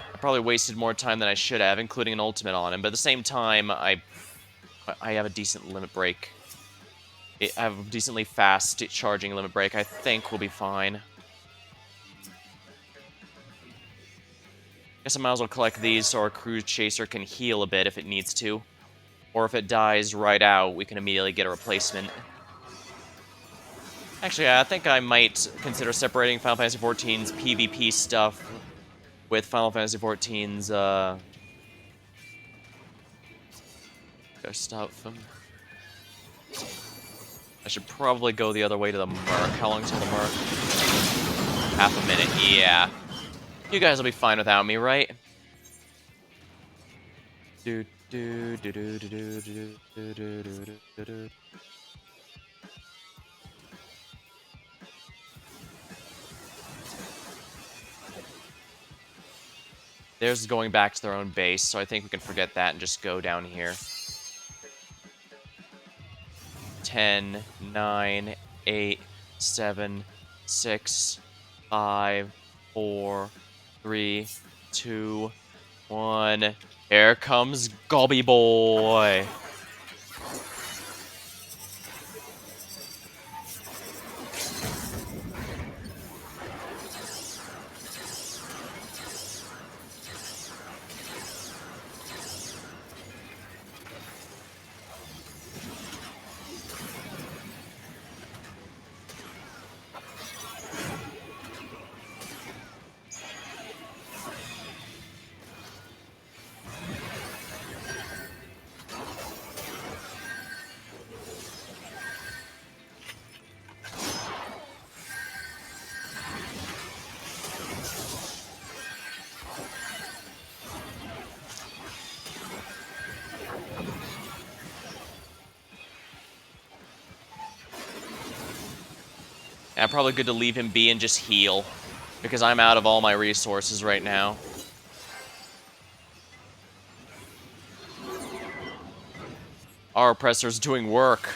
I probably wasted more time than I should have, including an ultimate on him, but at the same time, I have a decent limit break. I have a decently fast charging limit break. I think we'll be fine. Guess I might as well collect these so our cruise chaser can heal a bit if it needs to. Or if it dies right out, we can immediately get a replacement. Actually, I think I might consider separating Final Fantasy XIV's PvP stuff with Final Fantasy XIV's, their stuff. I should probably go the other way to the Merc. How long till the Merc? Half a minute, yeah. You guys will be fine without me, right? Do do do do do do do do do do do do. Theirs going back to their own base, so I think we can forget that and just go down here. 10, 9, 8, 7, 6, 5, 4, 3, 2, 1. Here comes Gobby Boy. Yeah, probably good to leave him be and just heal, because I'm out of all my resources right now. Our oppressor's doing work.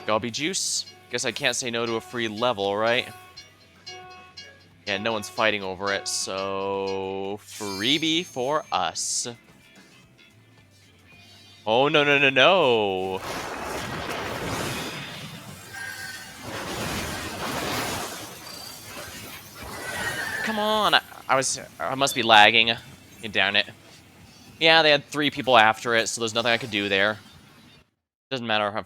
Gobby Juice? Guess I can't say no to a free level, right? Yeah, no one's fighting over it, so... freebie for us. Oh, no, no, no, no! Come on! I must be lagging. Darn it. Yeah, they had 3 people after it, so there's nothing I could do there. Doesn't matter how...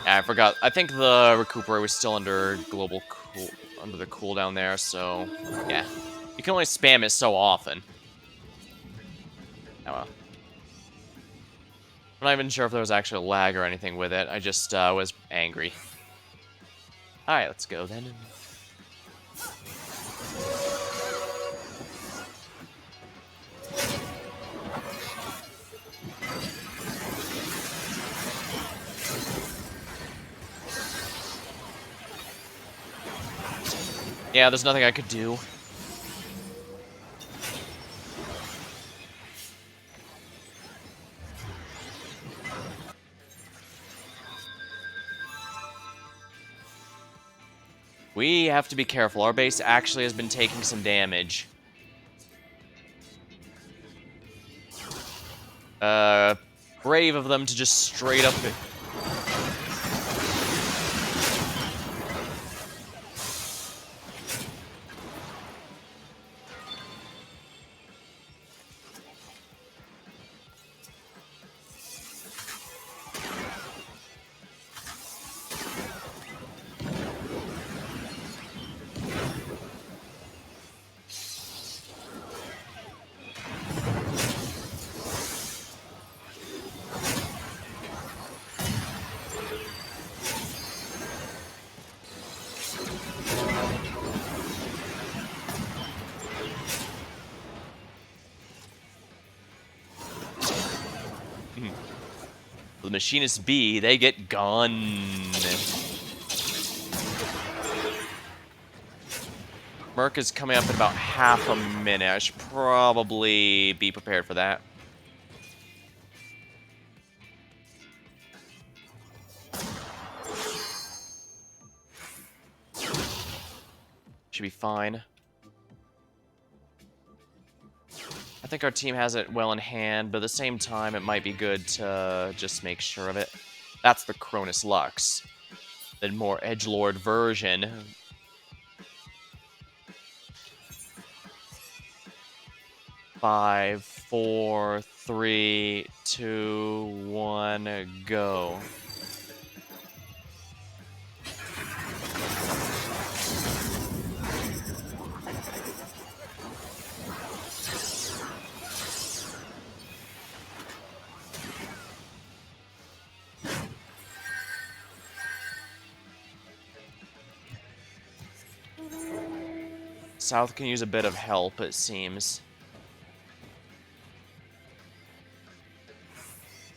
Yeah, I forgot. I think the Recuperate was still under under the cooldown there, so yeah. You can only spam it so often. Oh I'm not even sure if there was actually lag or anything with it. I just was angry. Alright, let's go then. Yeah, there's nothing I could do. We have to be careful. Our base actually has been taking some damage. Brave of them to just straight up... The Machinist B, they get gunned. Merc is coming up in about half a minute. I should probably be prepared for that. Should be fine. I think our team has it well in hand, but at the same time, it might be good to just make sure of it. That's the Cronus Lux. The more edgelord version. Five, four, three, two, one, go. South can use a bit of help, it seems.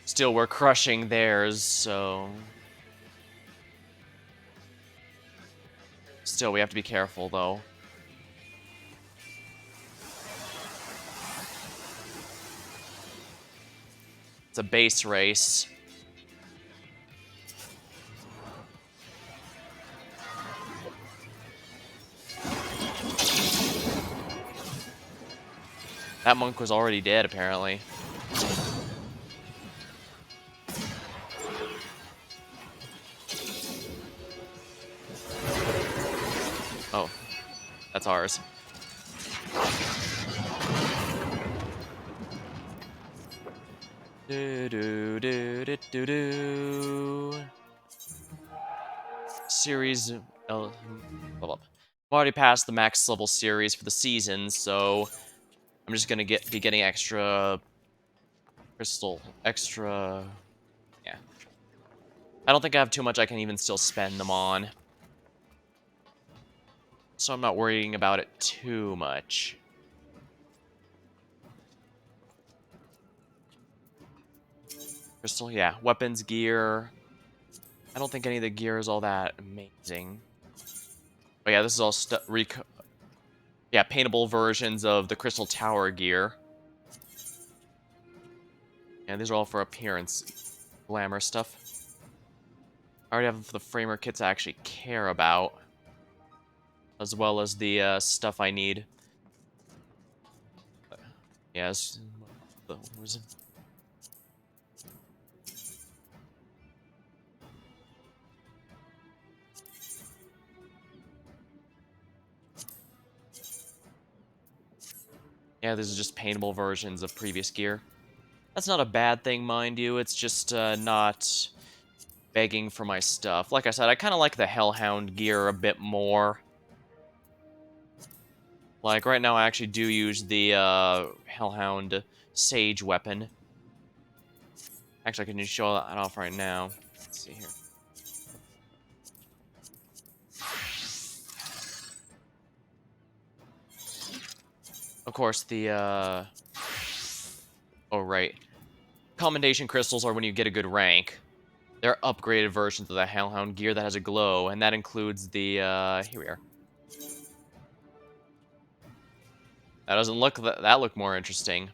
Still, we're crushing theirs, so... Still, we have to be careful, though. It's a base race. That monk was already dead, apparently. Oh, that's ours. Do do do do do do. Series. Oh, hold up. I've already passed the max level series for the season, so I'm just gonna be getting extra crystal, extra. Yeah. I don't think I have too much I can even still spend them on, so I'm not worrying about it too much. Crystal, yeah. Weapons, gear. I don't think any of the gear is all that amazing. But yeah, this is all yeah, paintable versions of the Crystal Tower gear. And these are all for appearance, glamour stuff. I already have the framer kits I actually care about, as well as the stuff I need. Yes. Yeah, these are just paintable versions of previous gear. That's not a bad thing, mind you. It's just not begging for my stuff. Like I said, I kind of like the Hellhound gear a bit more. Like, right now I actually do use the Hellhound Sage weapon. Actually, I can just show that off right now. Let's see here. Of course, the, oh, right. Commendation crystals are when you get a good rank. They're upgraded versions of the Hellhound gear that has a glow, and that includes the, here we are. That doesn't look, that looked more interesting.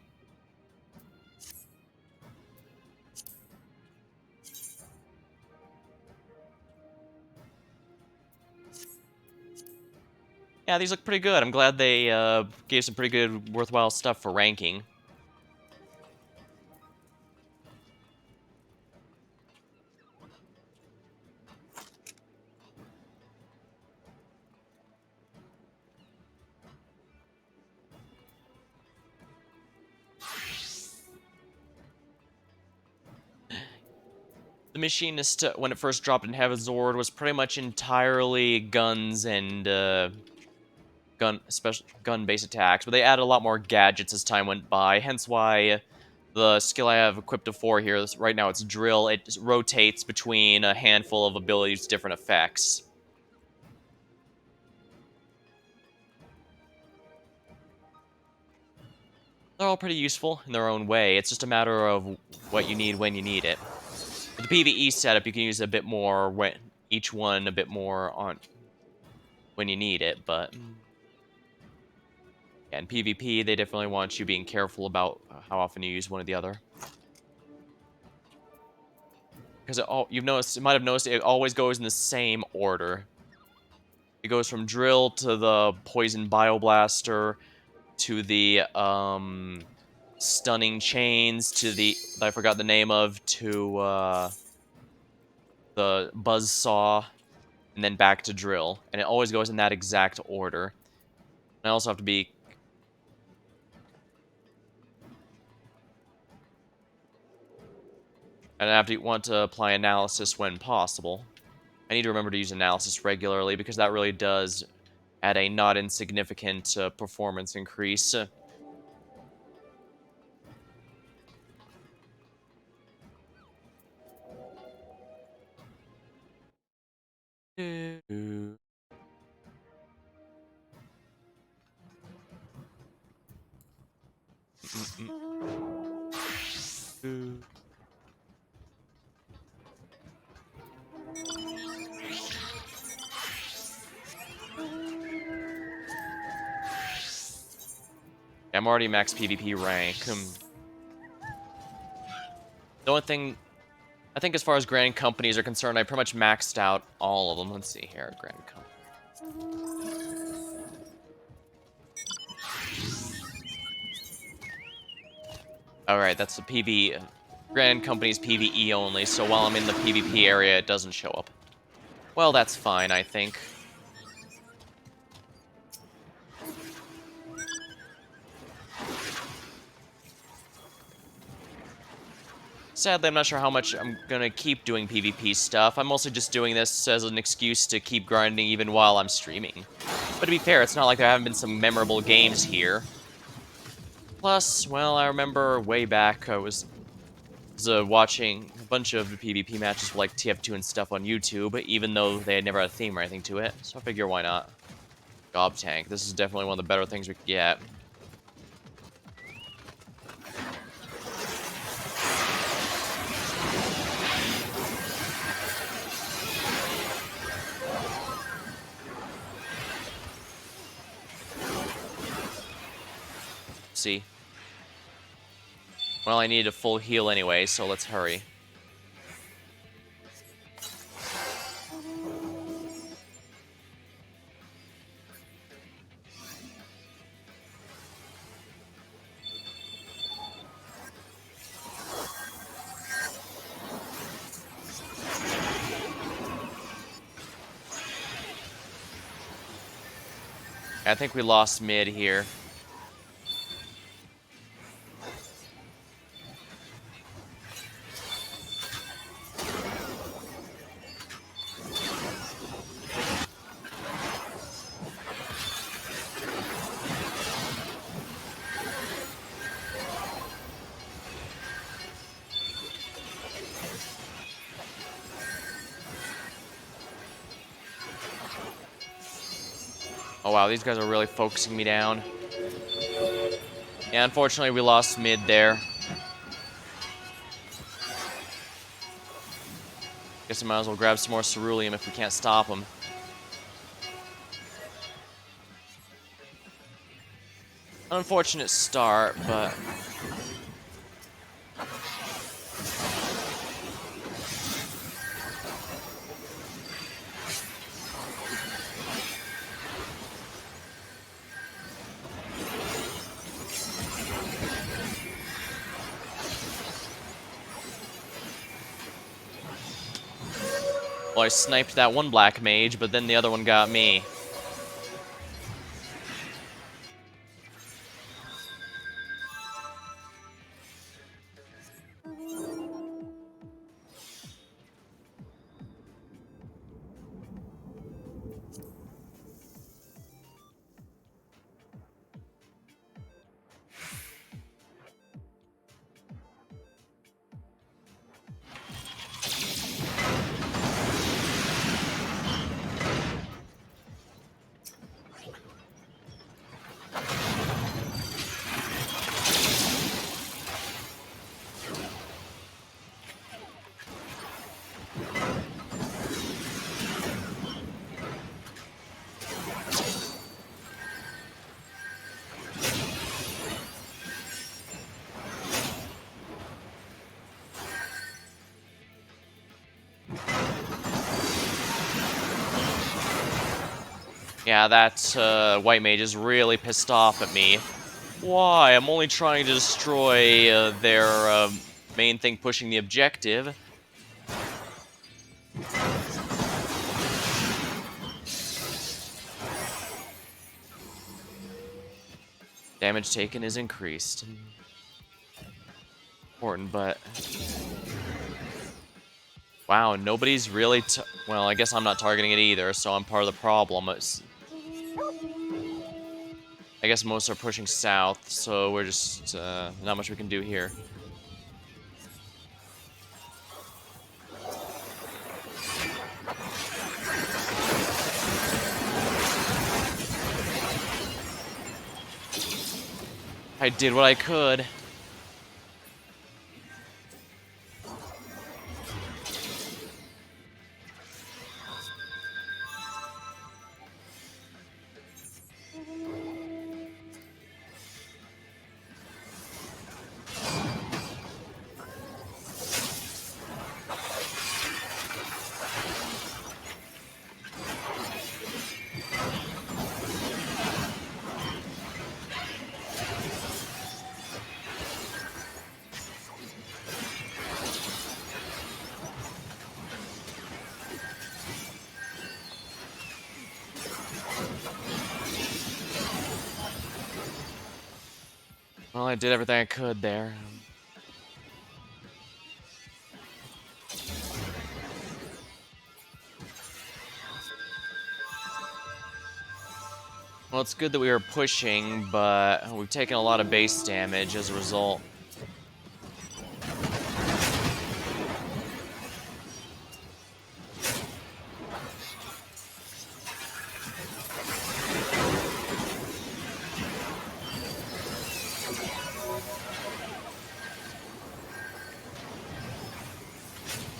Yeah, these look pretty good. I'm glad they, gave some pretty good, worthwhile stuff for ranking. The Machinist, when it first dropped in Heaven's Ward, was pretty much entirely guns and, gun-based attacks, but they added a lot more gadgets as time went by, hence why the skill I have equipped to 4 here, right now it's Drill, it rotates between a handful of abilities, different effects. They're all pretty useful in their own way, it's just a matter of what you need when you need it. With the PvE setup, you can use a bit more, when each one a bit more on when you need it, but... Yeah, in PvP, they definitely want you being careful about how often you use one or the other. Because you might have noticed, it always goes in the same order. It goes from Drill to the Poison Bioblaster, to the, Stunning Chains, to the, I forgot the name of, to, the Buzzsaw, and then back to Drill. And it always goes in that exact order. And I also have to be... And I have to want to apply Analysis when possible. I need to remember to use Analysis regularly, because that really does add a not insignificant performance increase. I'm already max PvP rank. The only thing, I think as far as Grand Companies are concerned, I pretty much maxed out all of them. Let's see here, Grand Company. Alright, that's the PvE. Grand Company's PvE only, so while I'm in the PvP area, it doesn't show up. Well, that's fine, I think. Sadly, I'm not sure how much I'm gonna keep doing PvP stuff. I'm mostly just doing this as an excuse to keep grinding even while I'm streaming. But to be fair, it's not like there haven't been some memorable games here. Plus, well, I remember way back I was watching a bunch of the PvP matches for like TF2 and stuff on YouTube, even though they had never had a theme or anything to it. So I figure why not? Gob Tank. This is definitely one of the better things we could get. See? Well, I need a full heal anyway, so let's hurry. I think we lost mid here. Oh wow, these guys are really focusing me down. Yeah, unfortunately we lost mid there. Guess I might as well grab some more ceruleum if we can't stop them. Unfortunate start, but... Well, I sniped that one black mage, but then the other one got me. Yeah, that white mage is really pissed off at me. Why? I'm only trying to destroy their main thing pushing the objective. Damage taken is increased. Important, but... Wow, nobody's really... Well, I guess I'm not targeting it either, so I'm part of the problem. I guess most are pushing south, so we're just... not much we can do here. I did what I could. Well, I did everything I could there. Well, it's good that we were pushing, but we've taken a lot of base damage as a result.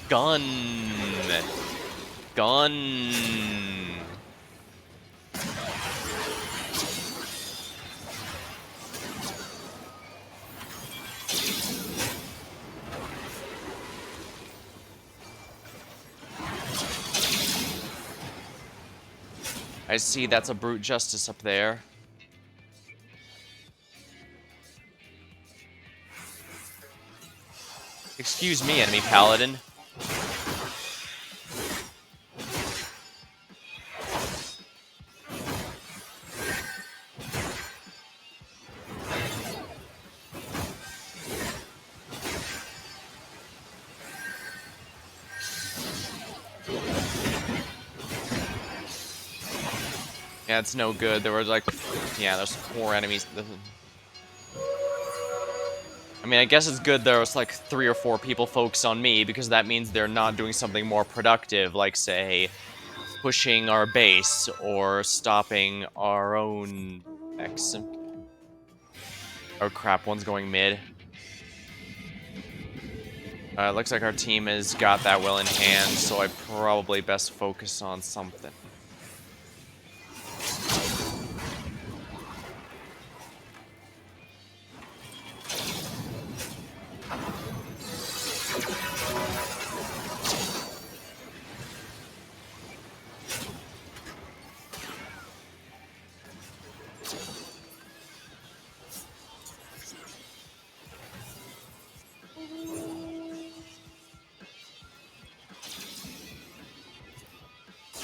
Gun! Gun! I see that's a brute justice up there. Excuse me, enemy paladin. Yeah, it's no good. There was like, yeah, there's 4 enemies. I mean, I guess it's good there was like 3 or 4 people focused on me, because that means they're not doing something more productive, like, say, pushing our base or stopping our own X. Oh crap, one's going mid. Looks like our team has got that well in hand, so I probably best focus on something.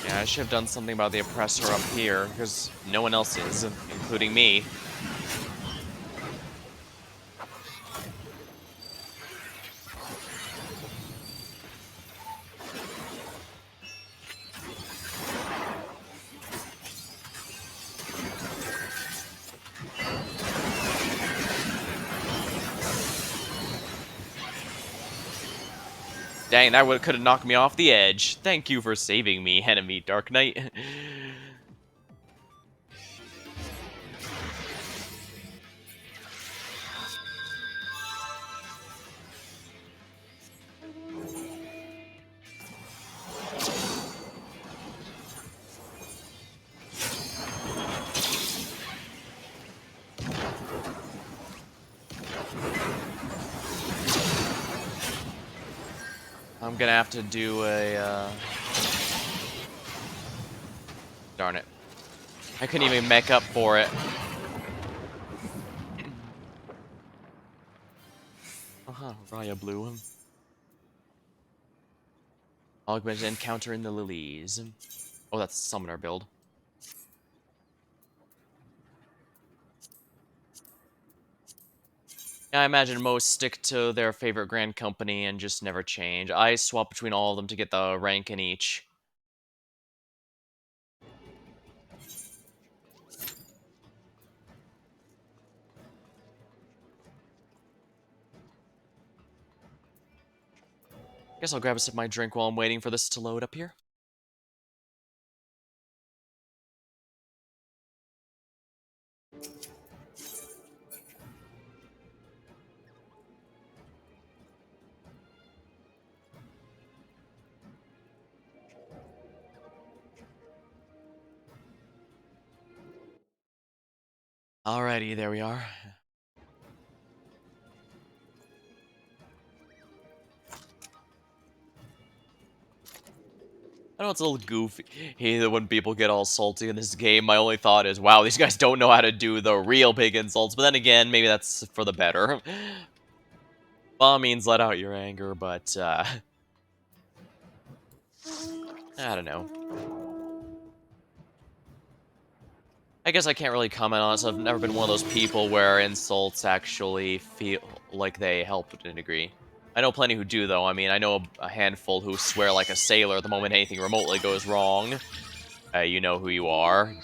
Yeah, I should have done something about the oppressor up here, because no one else is, including me. Dang, that could have knocked me off the edge. Thank you for saving me, enemy Dark Knight. I'm gonna have to do a, Darn it. I couldn't even mech up for it. Raya blew. Augmented encounter in the lilies. Oh, that's summoner build. Yeah, I imagine most stick to their favorite grand company and just never change. I swap between all of them to get the rank in each. Guess I'll grab a sip of my drink while I'm waiting for this to load up here. Alrighty, there we are. I know it's a little goofy when people get all salty in this game. My only thought is, wow, these guys don't know how to do the real big insults. But then again, maybe that's for the better. By all means, let out your anger, but, I don't know. I guess I can't really comment on it, so I've never been one of those people where insults actually feel like they help to a degree. I know plenty who do, though. I mean, I know a handful who swear like a sailor the moment anything remotely goes wrong. You know who you are.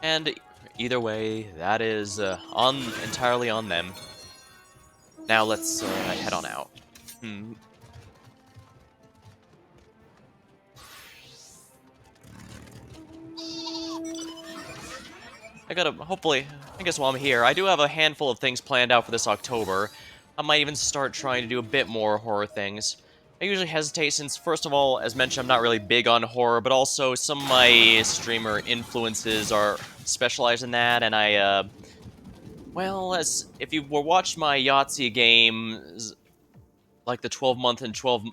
And either way, that is entirely on them. Now let's head on out. Hopefully, I guess while I'm here, I do have a handful of things planned out for this October. I might even start trying to do a bit more horror things. I usually hesitate since, first of all, as mentioned, I'm not really big on horror, but also some of my streamer influences are specialized in that, and well, as if you were watched my Yahtzee games, like the 12-month and 12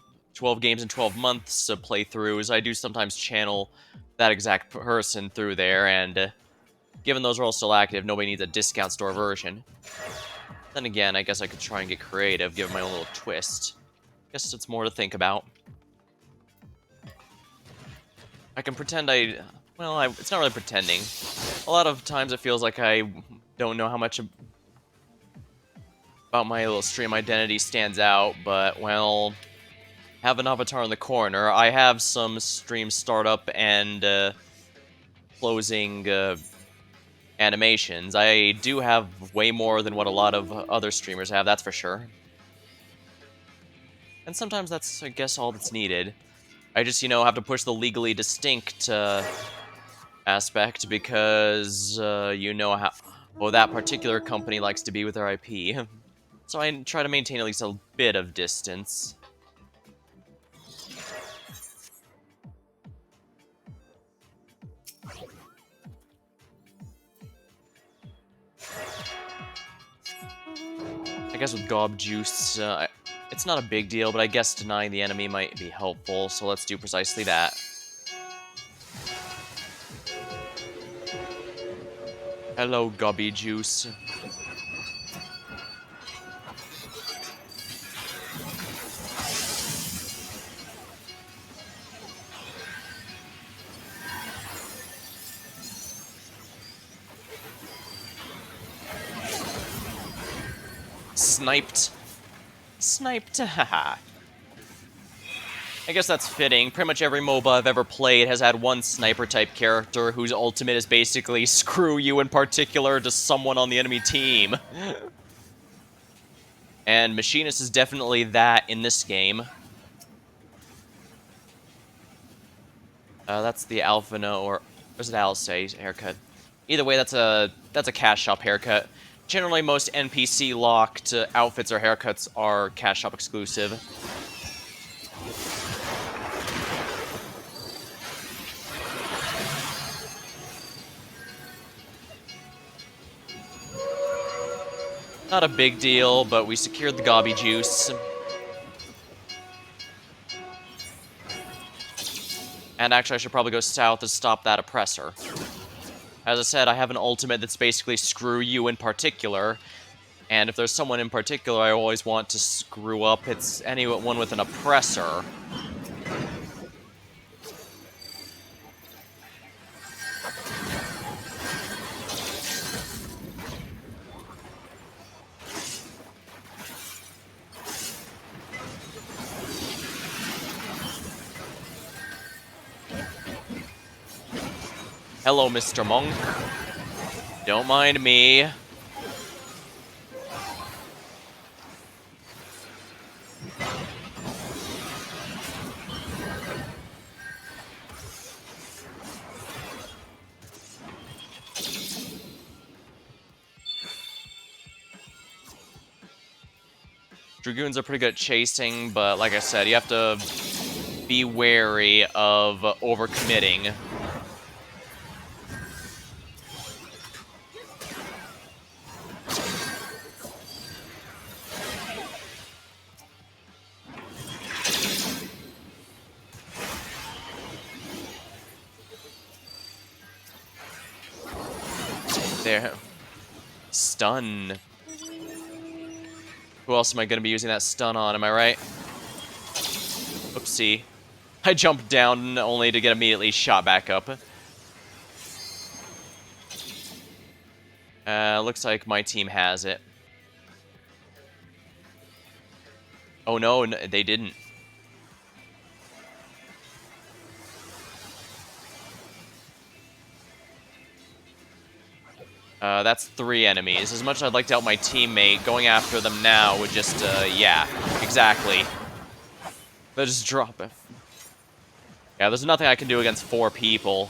games in 12 months playthroughs, I do sometimes channel that exact person through there, and given those are all still active, nobody needs a discount store version. Then again, I guess I could try and get creative, give my own little twist. Guess it's more to think about. I can pretend it's not really pretending. A lot of times it feels like I don't know how much about my little stream identity stands out, but, well, have an avatar in the corner. I have some stream startup and closing animations. I do have way more than what a lot of other streamers have, that's for sure. And sometimes that's, I guess, all that's needed. I just, have to push the legally distinct aspect because how well that particular company likes to be with their IP. So I try to maintain at least a bit of distance. I guess with Gob Juice, it's not a big deal, but I guess denying the enemy might be helpful, so let's do precisely that. Hello, Gobby Juice. Sniped. Sniped, haha. I guess that's fitting. Pretty much every MOBA I've ever played has had one sniper-type character whose ultimate is basically screw you in particular to someone on the enemy team. And Machinist is definitely that in this game. That's the Alphino, or is it Alice haircut? Either way, that's a cash shop haircut. Generally, most NPC-locked outfits or haircuts are cash shop exclusive. Not a big deal, but we secured the Gobby Juice. And actually, I should probably go south to stop that oppressor. As I said, I have an ultimate that's basically screw you in particular. And if there's someone in particular I always want to screw up, it's anyone with an oppressor. Hello, Mr. Monk. Don't mind me. Dragoons are pretty good at chasing, but like I said, you have to be wary of overcommitting. There. Stun. Who else am I going to be using that stun on, am I right? Oopsie. I jumped down only to get immediately shot back up. Looks like my team has it. Oh no, they didn't. That's 3 enemies. As much as I'd like to help my teammate, going after them now would just, yeah, exactly. They'll just drop it. Yeah, there's nothing I can do against 4 people.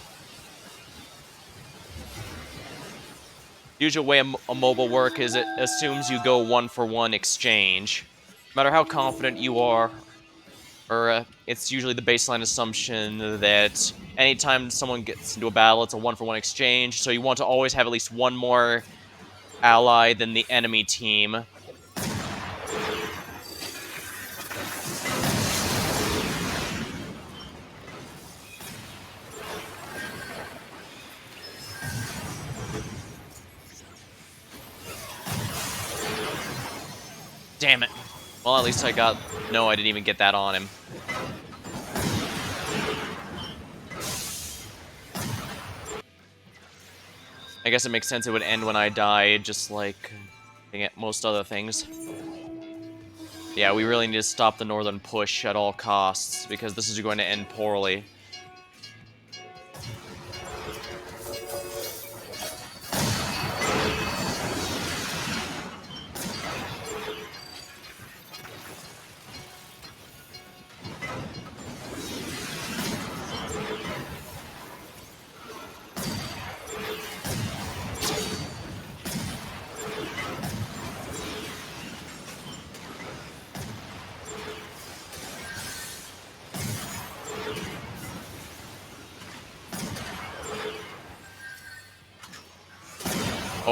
Usual way a mobile work is it assumes you go 1-for-1 exchange. No matter how confident you are, or it's usually the baseline assumption that anytime someone gets into a battle, it's a 1-for-1 exchange, so you want to always have at least one more ally than the enemy team. Damn it. Well, at least I got... No, I didn't even get that on him. I guess it makes sense it would end when I die, just like most other things. Yeah, we really need to stop the northern push at all costs, because this is going to end poorly.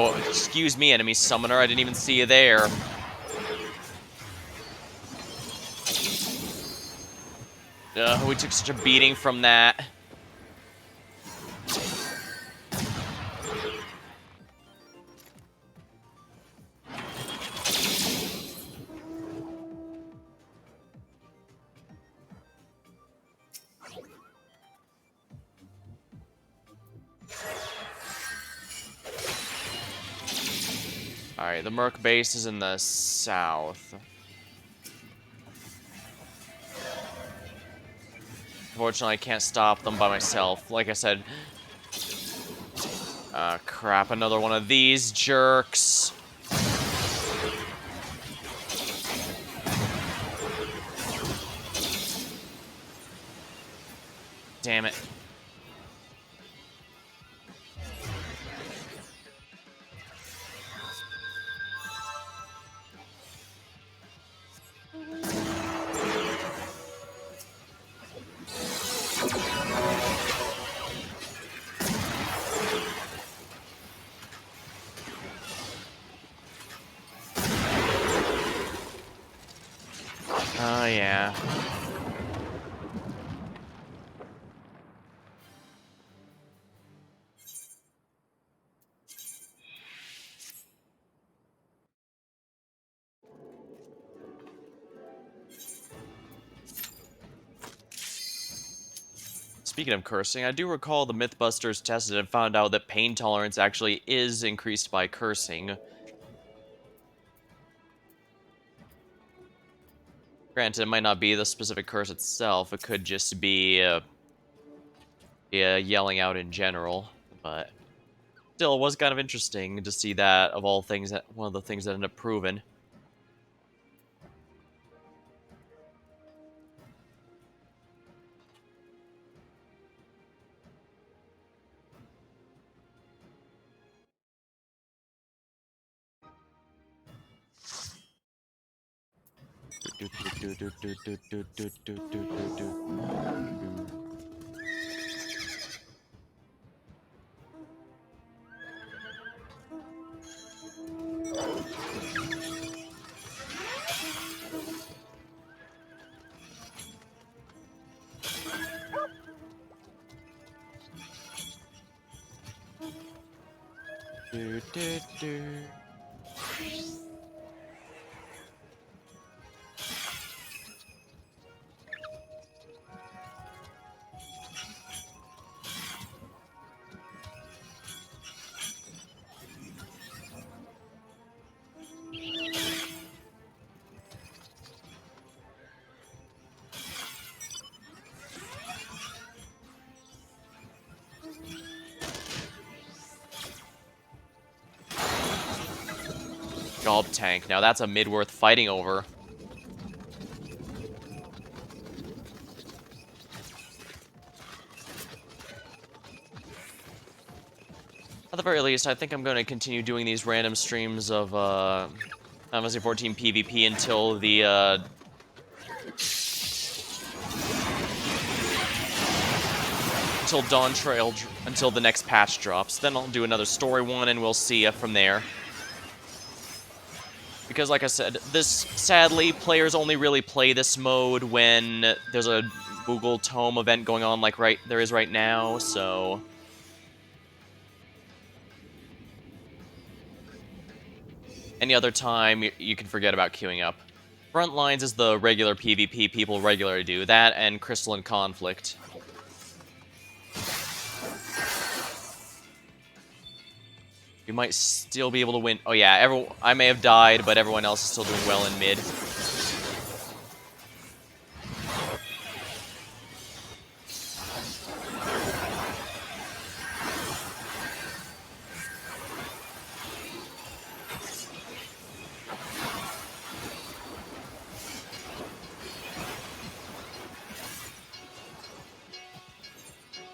Oh, excuse me, enemy summoner. I didn't even see you there. We took such a beating from that. Alright, the Merc base is in the south. Unfortunately, I can't stop them by myself. Like I said... crap, another one of these jerks. Damn it. Oh, yeah. Speaking of cursing, I do recall the Mythbusters tested and found out that pain tolerance actually is increased by cursing. Granted, it might not be the specific curse itself, it could just be yelling out in general, but still, it was kind of interesting to see that, of all things, that one of the things that ended up proven. Gulp tank. Now that's a mid worth fighting over. At the very least, I think I'm going to continue doing these random streams of Final Fantasy 14 PvP until the until Dawn Trail, until the next patch drops. Then I'll do another story one, and we'll see from there. Because, like I said, sadly, players only really play this mode when there's a Google Tome event going on, like there is right now. So, any other time, you can forget about queuing up. Frontlines is the regular PvP people regularly do. That and Crystalline Conflict. You might still be able to win. Oh yeah, I may have died, but everyone else is still doing well in mid.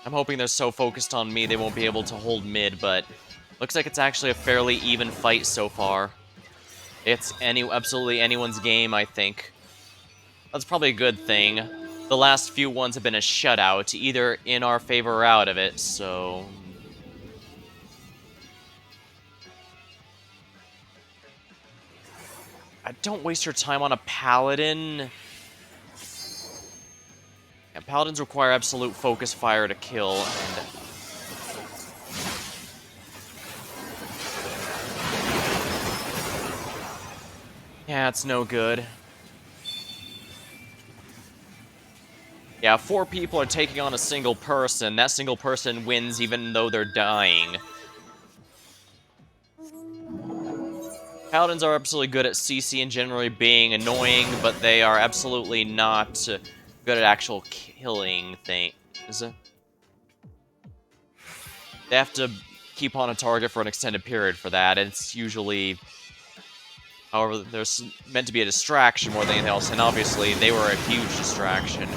I'm hoping they're so focused on me they won't be able to hold mid, but looks like it's actually a fairly even fight so far. It's absolutely anyone's game, I think. That's probably a good thing. The last few ones have been a shutout, either in our favor or out of it, so... Don't waste your time on a paladin. Yeah, paladins require absolute focus fire to kill, and yeah, it's no good. Yeah, 4 people are taking on a single person. That single person wins even though they're dying. Paladins are absolutely good at CC and generally being annoying, but they are absolutely not good at actual killing things. They have to keep on a target for an extended period for that. It's usually... However, there's meant to be a distraction more than anything else, and obviously they were a huge distraction.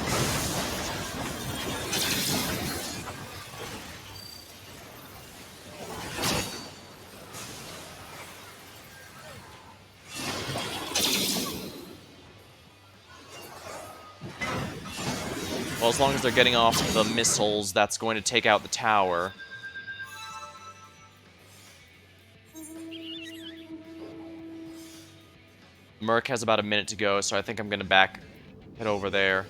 Well, as long as they're getting off the missiles, that's going to take out the tower. Merc has about a minute to go, so I think I'm going to head over there.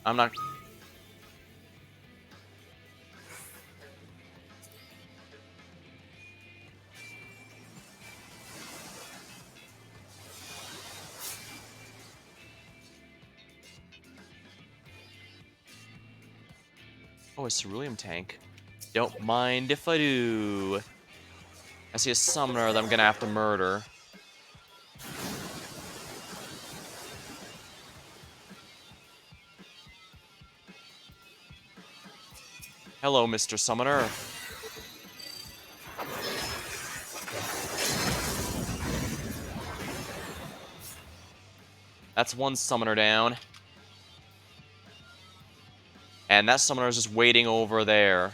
I'm not... Oh, a cerulean tank. Don't mind if I do. I see a summoner that I'm going to have to murder. Hello, Mr. Summoner. That's one summoner down. And that summoner is just waiting over there.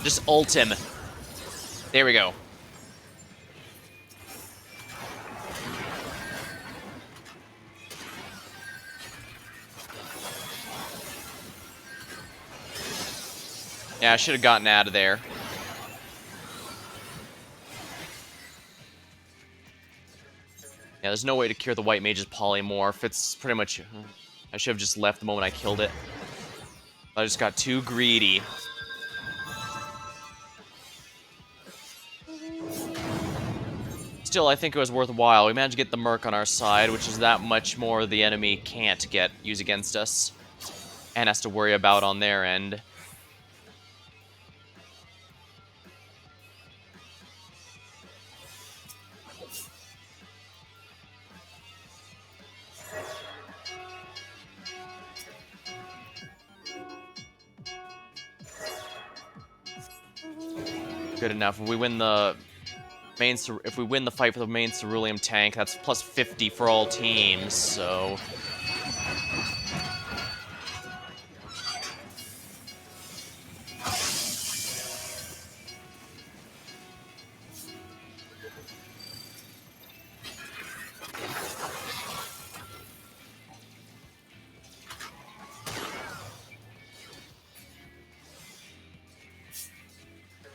Just ult him. There we go. Yeah, I should have gotten out of there. Yeah, there's no way to cure the white mage's polymorph. It's pretty much... I should have just left the moment I killed it. I just got too greedy. Still, I think it was worthwhile. We managed to get the Merc on our side, which is that much more the enemy can't use against us. And has to worry about on their end. Good enough. If we win the fight for the main cerulean tank, that's plus 50 for all teams, so...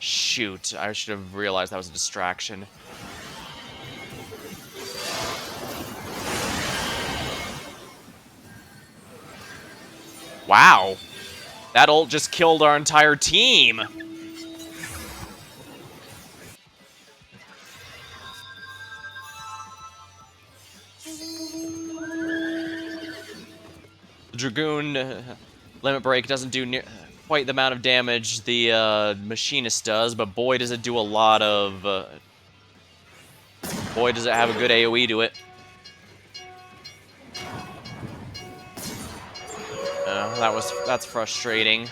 Shoot, I should have realized that was a distraction. Wow. That ult just killed our entire team. The Dragoon limit break doesn't do quite the amount of damage the Machinist does, but boy does it do a lot of... boy does it have a good AoE to it. That's frustrating.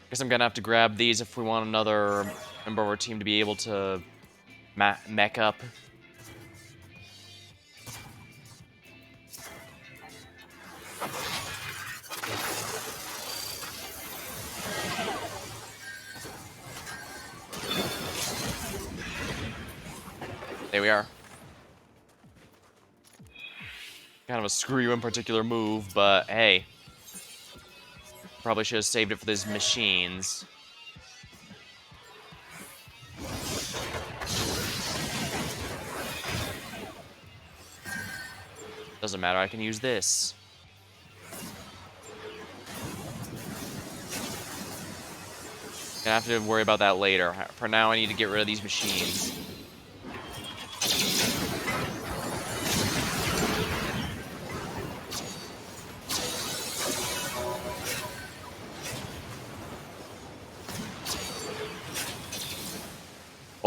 Guess I'm gonna have to grab these if we want another member of our team to be able to mech up. we are. Kind of a screw you in particular move, but hey. Probably should have saved it for these machines. Doesn't matter, I can use this. Gonna have to worry about that later. For now, I need to get rid of these machines.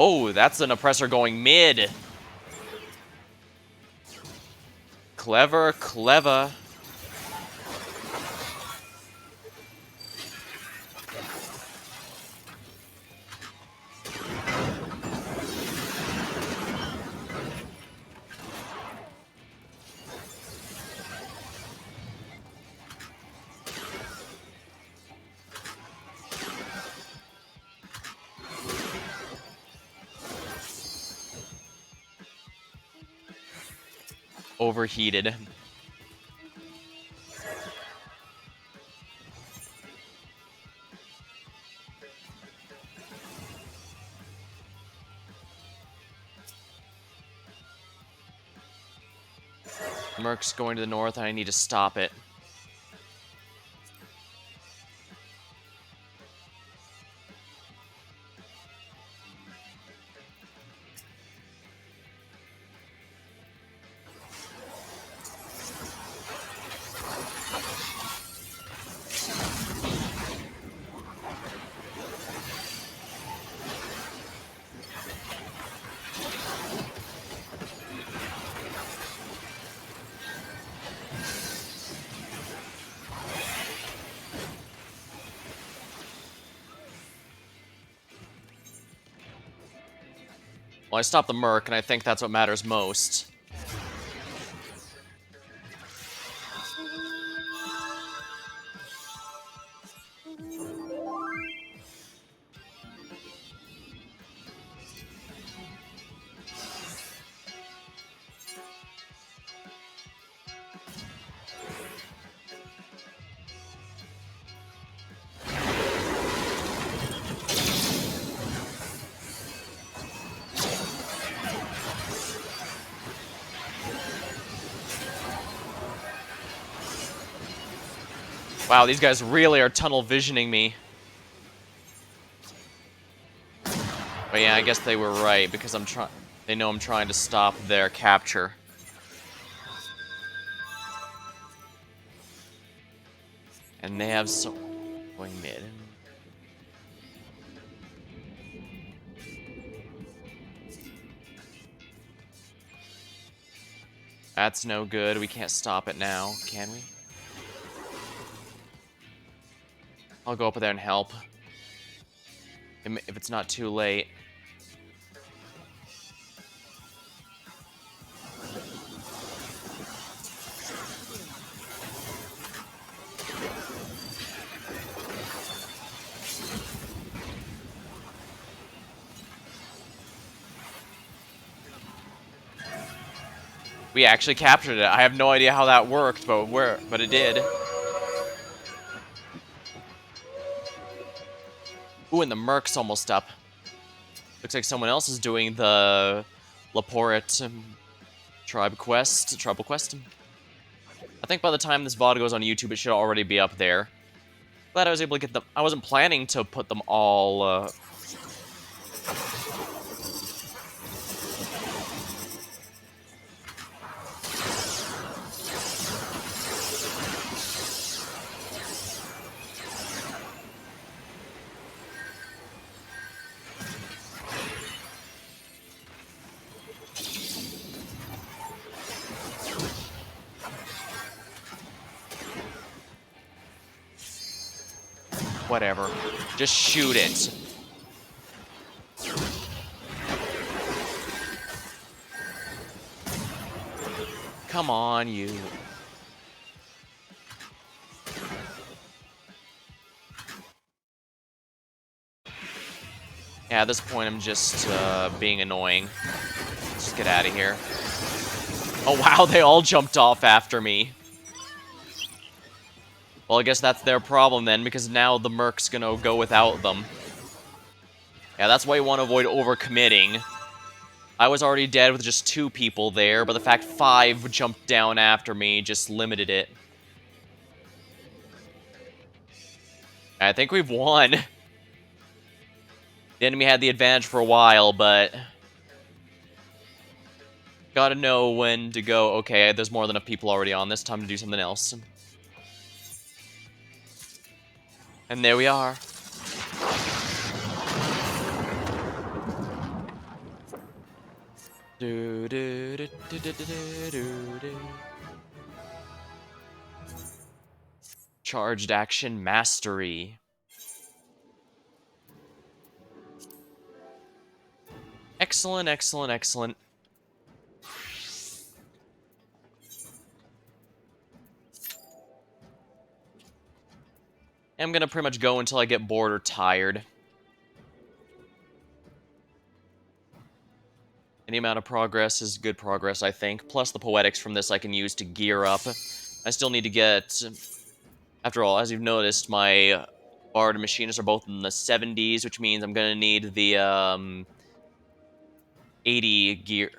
Oh, that's an oppressor going mid. Clever, clever. Overheated. Merc's going to the north, and I need to stop it. Well, I stopped the Merc, and I think that's what matters most. Wow, these guys really are tunnel visioning me. But yeah, I guess they were right, because they know I'm trying to stop their capture. And they have some going mid. That's no good. We can't stop it now, can we? I'll go up there and help. If it's not too late. We actually captured it. I have no idea how that worked, but it did. Ooh, and the Merc's almost up. Looks like someone else is doing the Laporit tribal quest. I think by the time this VOD goes on YouTube, it should already be up there. Glad I was able to get them. I wasn't planning to put them all. Whatever. Just shoot it. Come on, you. Yeah, at this point, I'm just being annoying. Let's just get out of here. Oh wow, they all jumped off after me. Well, I guess that's their problem then, because now the Merc's gonna go without them. Yeah, that's why you want to avoid overcommitting. I was already dead with just 2 people there, but the fact 5 jumped down after me just limited it. I think we've won. The enemy had the advantage for a while, but gotta know when to go. Okay, there's more than enough people already on this. Time to do something else. And there we are. Charged action mastery. Excellent, excellent, excellent. I'm gonna pretty much go until I get bored or tired. Any amount of progress is good progress, I think. Plus the poetics from this I can use to gear up. I still need to get... After all, as you've noticed, my Bard and Machinist are both in the 70s, which means I'm gonna need the 80 gear...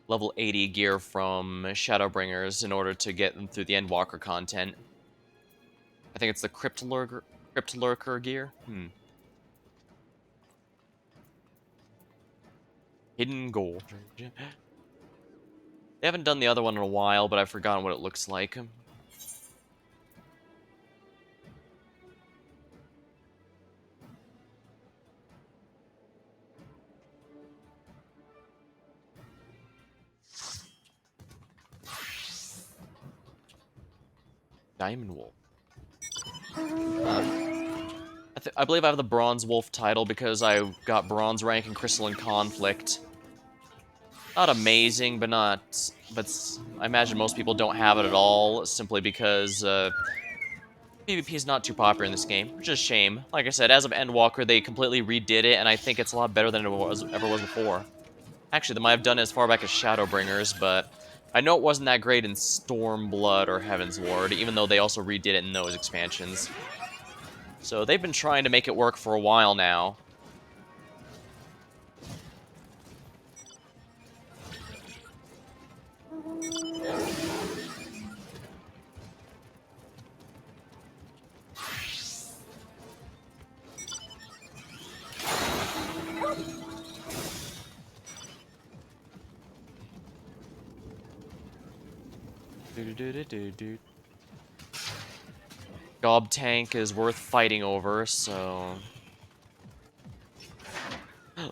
Level 80 gear from Shadowbringers in order to get them through the Endwalker content. I think it's the Crypt Lurker gear? Hidden gold. They haven't done the other one in a while, but I've forgotten what it looks like. Diamond Wolf. I believe I have the Bronze Wolf title because I got Bronze rank in Crystalline Conflict. Not amazing, but not... But I imagine most people don't have it at all, simply because PvP is not too popular in this game, which is a shame. Like I said, as of Endwalker, they completely redid it, and I think it's a lot better than it ever was before. Actually, they might have done it as far back as Shadowbringers, but I know it wasn't that great in Stormblood or Heaven's Ward, even though they also redid it in those expansions. So they've been trying to make it work for a while now. Gob tank is worth fighting over, so...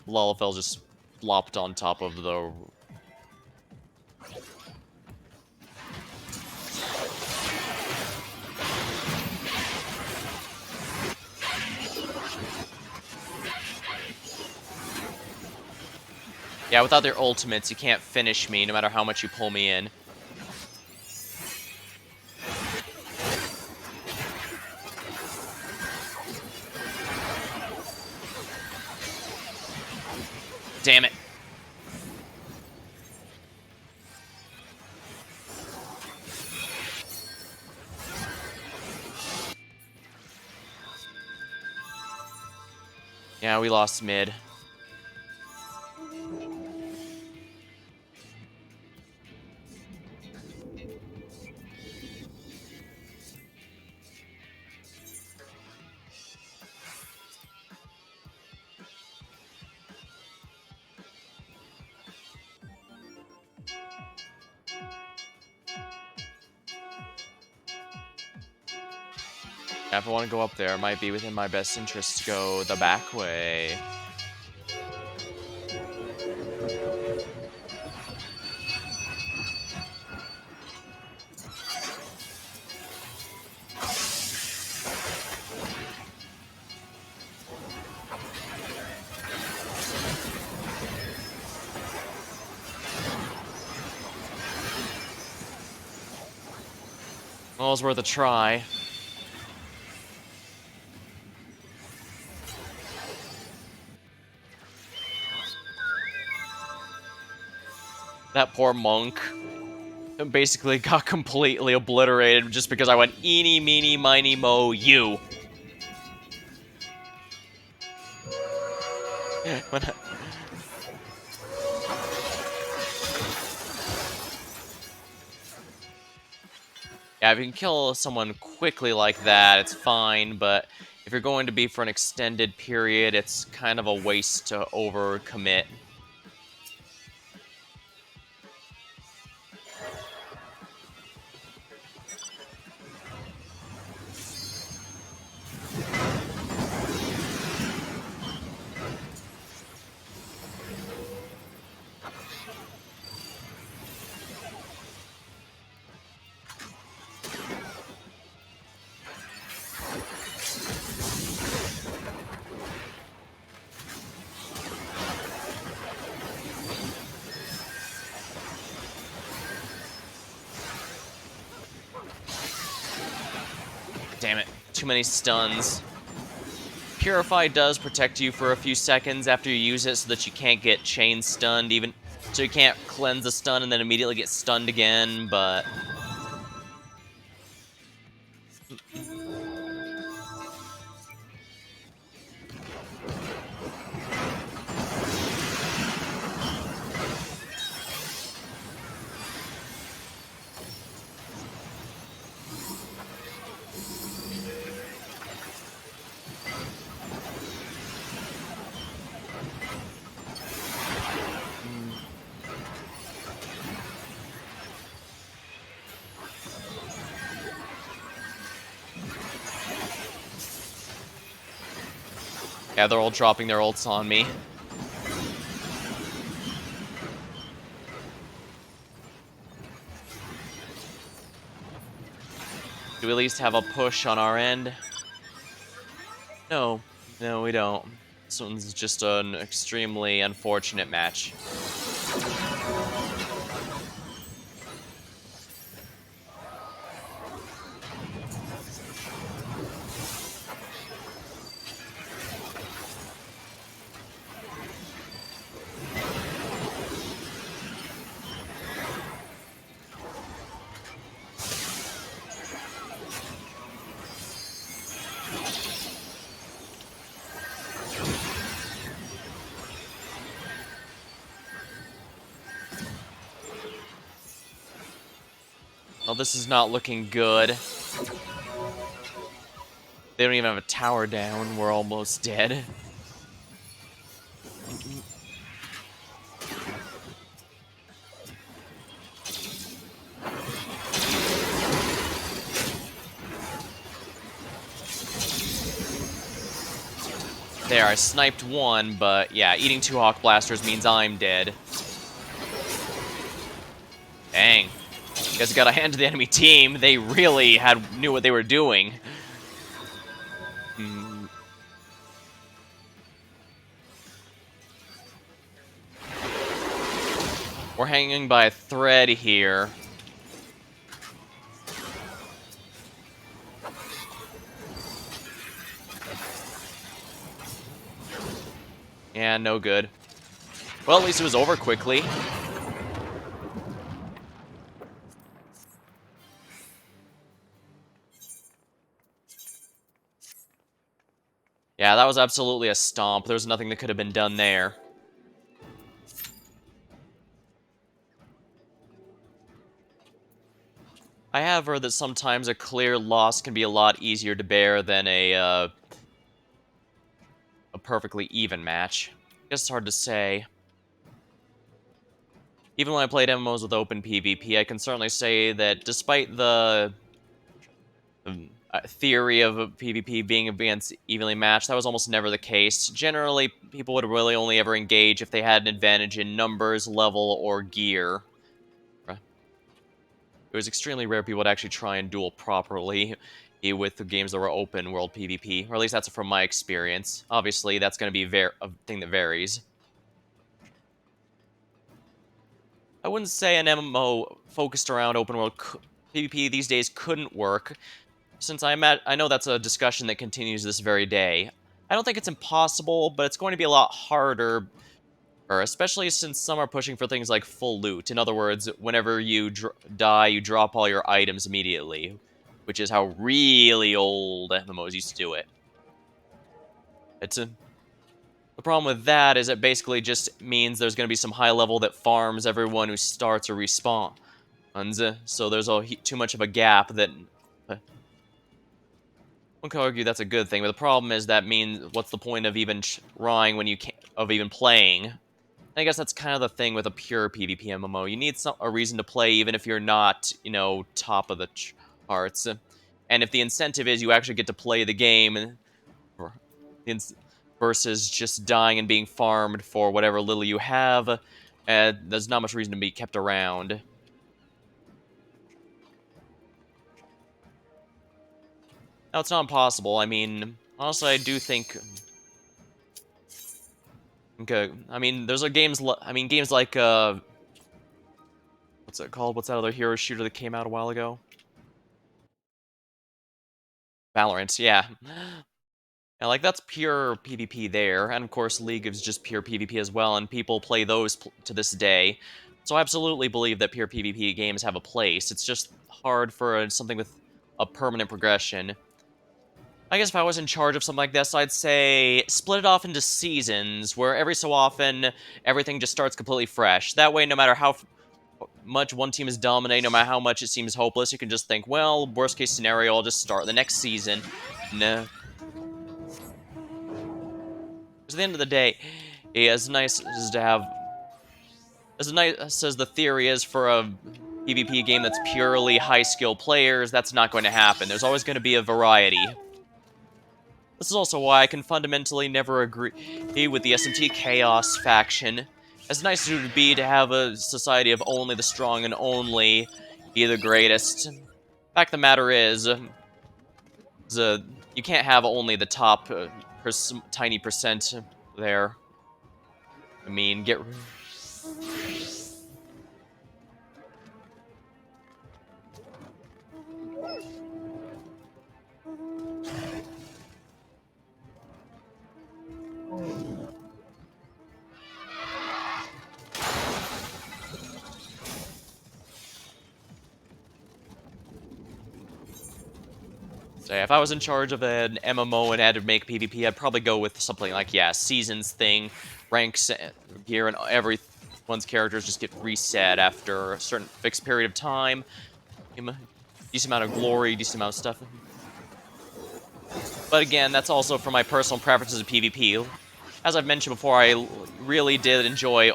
Lalafell just flopped on top of the... Yeah, without their ultimates, you can't finish me, no matter how much you pull me in. Damn it. Yeah, we lost mid. Yeah, if I want to go up there, it might be within my best interest to go the back way. Well, it was worth a try. That poor monk basically got completely obliterated just because I went eeny, meeny, miny, mo, you. When I- Yeah, if you can kill someone quickly like that, it's fine, but if you're going to be for an extended period, it's kind of a waste to overcommit. Damn it, too many stuns. Purify does protect you for a few seconds after you use it so that you can't get chain stunned, even so you can't cleanse a stun and then immediately get stunned again, but yeah, they're all dropping their ults on me. Do we at least have a push on our end? No, no, we don't. This one's just an extremely unfortunate match. Well, this is not looking good. They don't even have a tower down. We're almost dead. There, I sniped one, but yeah, eating two Hawk Blasters means I'm dead. Dang. You guys got a hand to the enemy team. They really knew what they were doing. Hmm. We're hanging by a thread here. Yeah, no good. Well, at least it was over quickly. Yeah, that was absolutely a stomp. There was nothing that could have been done there. I have heard that sometimes a clear loss can be a lot easier to bear than a perfectly even match. I guess it's hard to say. Even when I played MMOs with open PvP, I can certainly say that despite the theory of a PvP being against evenly matched, that was almost never the case. Generally, people would really only ever engage if they had an advantage in numbers, level, or gear. It was extremely rare people would actually try and duel properly with the games that were open world PvP, or at least that's from my experience. Obviously, that's going to be a thing that varies. I wouldn't say an MMO focused around open world PvP these days couldn't work, since I know that's a discussion that continues this very day. I don't think it's impossible, but it's going to be a lot harder, especially since some are pushing for things like full loot. In other words, whenever you die, you drop all your items immediately, which is how really old MMOs used to do it. The problem with that is it basically just means there's going to be some high level that farms everyone who starts or respawns, so there's too much of a gap that... One could argue that's a good thing, but the problem is that means what's the point of even trying when you can't, of even playing? I guess that's kind of the thing with a pure PvP MMO. You need a reason to play even if you're not, top of the charts. And if the incentive is you actually get to play the game versus just dying and being farmed for whatever little you have, there's not much reason to be kept around. Now, it's not impossible. I mean, honestly, I do think... Okay, I mean, there's games like, what's it called? What's that other hero shooter that came out a while ago? Valorant, yeah. Yeah, like, that's pure PvP there, and of course League is just pure PvP as well, and people play those to this day. So I absolutely believe that pure PvP games have a place. It's just hard for something with a permanent progression. I guess if I was in charge of something like this, I'd say split it off into seasons, where every so often everything just starts completely fresh. That way, no matter how much one team is dominating, no matter how much it seems hopeless, you can just think, well, worst case scenario, I'll just start the next season. No. Because at the end of the day, as nice as to have... As nice as the theory is for a PvP game that's purely high-skill players, that's not going to happen. There's always going to be a variety. This is also why I can fundamentally never agree with the SMT Chaos faction. As nice as it would be to have a society of only the strong and only be the greatest. Fact of the matter is, you can't have only the top tiny percent there. I mean, get... So if I was in charge of an MMO and had to make PvP, I'd probably go with something like, yeah, seasons thing, ranks, gear, and everyone's characters just get reset after a certain fixed period of time. Decent amount of glory, decent amount of stuff. But again, that's also for my personal preferences of PvP. As I've mentioned before, I really did enjoy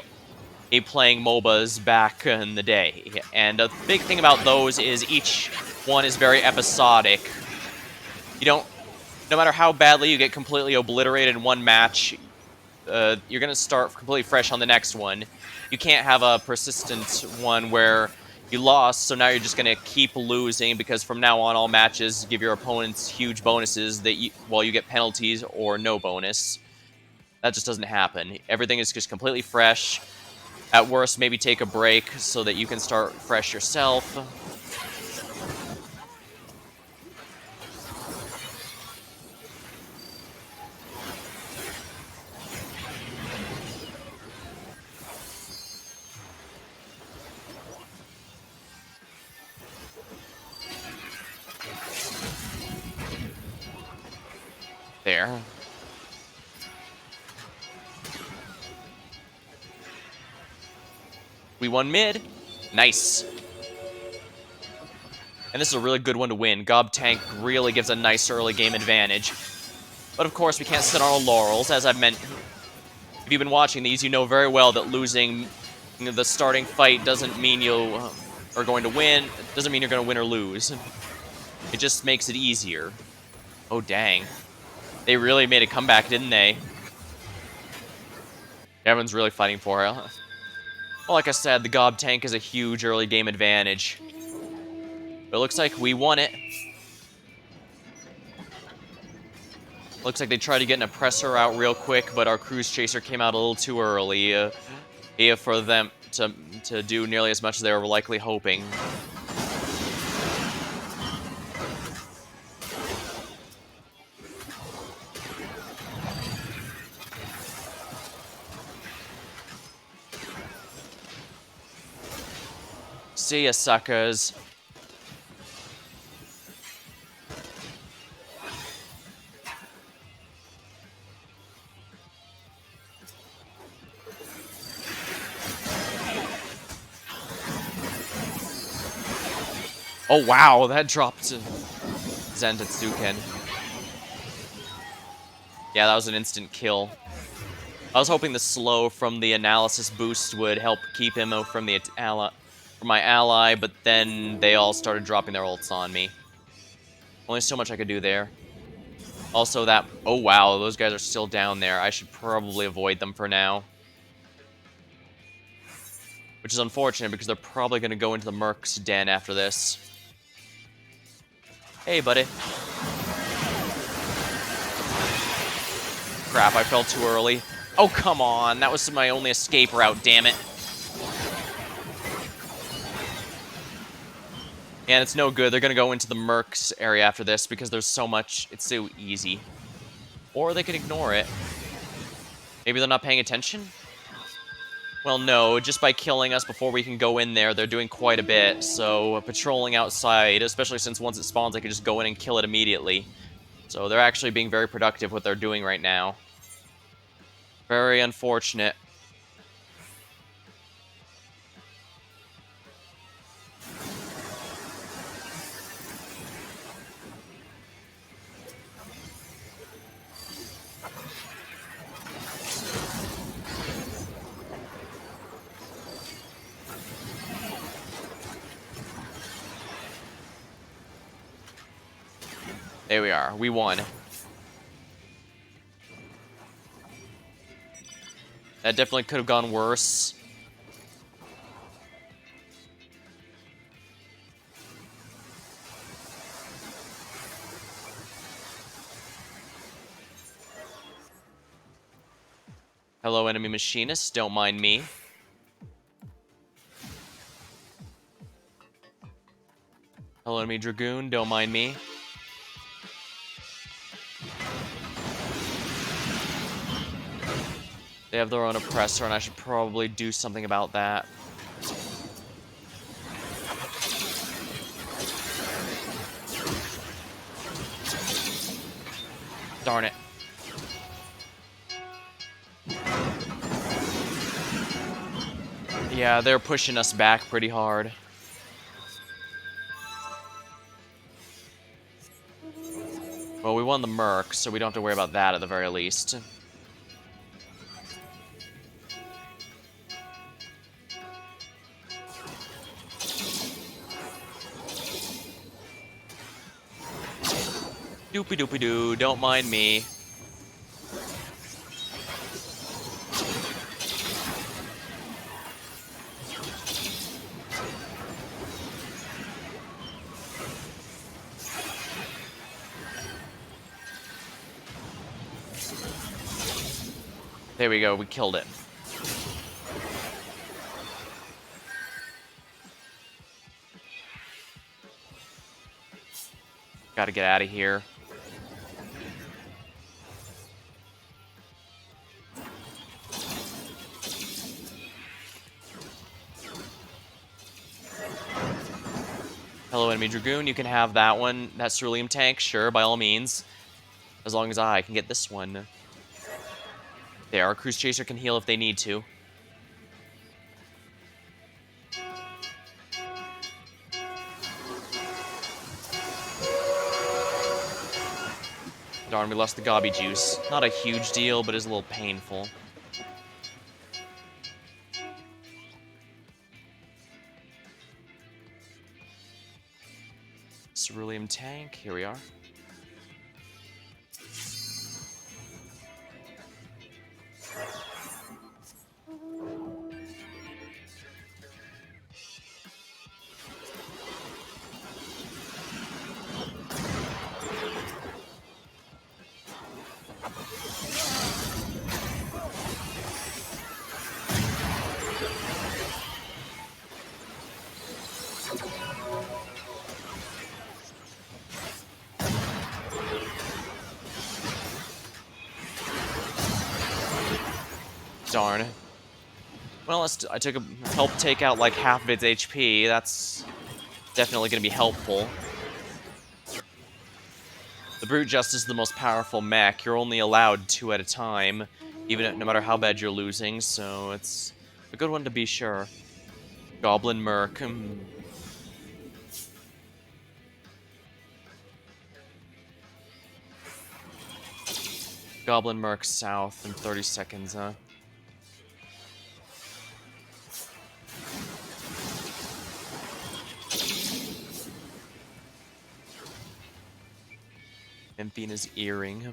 playing MOBAs back in the day. And a big thing about those is each one is very episodic. No matter how badly you get completely obliterated in one match, you're going to start completely fresh on the next one. You can't have a persistent one where you lost, so now you're just going to keep losing, because from now on, all matches give your opponents huge bonuses while you get penalties or no bonus. That just doesn't happen. Everything is just completely fresh. At worst, maybe take a break so that you can start fresh yourself. There. We won mid. Nice. And this is a really good one to win. Gob Tank really gives a nice early game advantage. But of course, we can't sit on our laurels, as I've mentioned. If you've been watching these, you know very well that losing the starting fight doesn't mean you are going to win. It doesn't mean you're going to win or lose. It just makes it easier. Oh, dang. They really made a comeback, didn't they? Everyone's really fighting for it. Well, like I said, the Gob Tank is a huge early game advantage. But it looks like we won it. Looks like they tried to get an oppressor out real quick, but our cruise chaser came out a little too early for them to do nearly as much as they were likely hoping. See ya, suckers. Oh wow, that dropped Zentetsuken. Yeah, that was an instant kill. I was hoping the slow from the analysis boost would help keep him from my ally, but then they all started dropping their ults on me. Only so much I could do there. Also that... Oh wow, those guys are still down there. I should probably avoid them for now. Which is unfortunate because they're probably going to go into the Merc's den after this. Hey, buddy. Crap, I fell too early. Oh, come on. That was my only escape route, damn it. And it's no good. They're going to go into the Merc's area after this because there's so much... It's so easy. Or they can ignore it. Maybe they're not paying attention? Well, no. Just by killing us before we can go in there, they're doing quite a bit. So, patrolling outside, especially since once it spawns, they can just go in and kill it immediately. So, they're actually being very productive what they're doing right now. Very unfortunate. There we are. We won. That definitely could have gone worse. Hello, enemy machinist. Don't mind me. Hello, enemy dragoon. Don't mind me. They have their own oppressor, and I should probably do something about that. Darn it. Yeah, they're pushing us back pretty hard. Well, we won the Merc, so we don't have to worry about that at the very least. Doopy-doopy-doo, don't mind me. There we go, we killed it. Gotta get out of here. Hello, enemy dragoon. You can have that one. That cerulean tank, sure, by all means. As long as I can get this one. There, our cruise chaser can heal if they need to. Darn, we lost the gobby juice. Not a huge deal, but it's a little painful. Cerulean tank, here we are. Darn. Well, I took help take out like half of its HP. That's definitely going to be helpful. The Brute Justice is the most powerful mech. You're only allowed 2 at a time, no matter how bad you're losing, so it's a good one to be sure. Goblin Merc. Goblin Merc south in 30 seconds, huh? Amphena's Earring.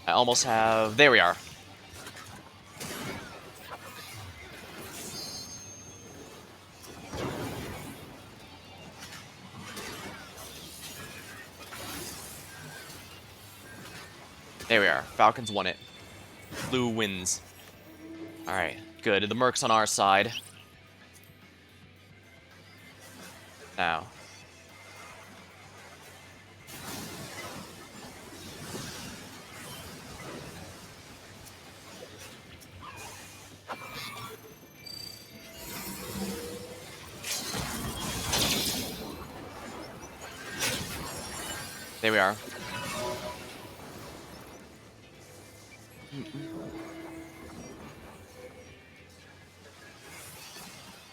I almost have... There we are. There we are. Falcons won it. Blue wins. Alright, good. The Merc's on our side. Now. There we are.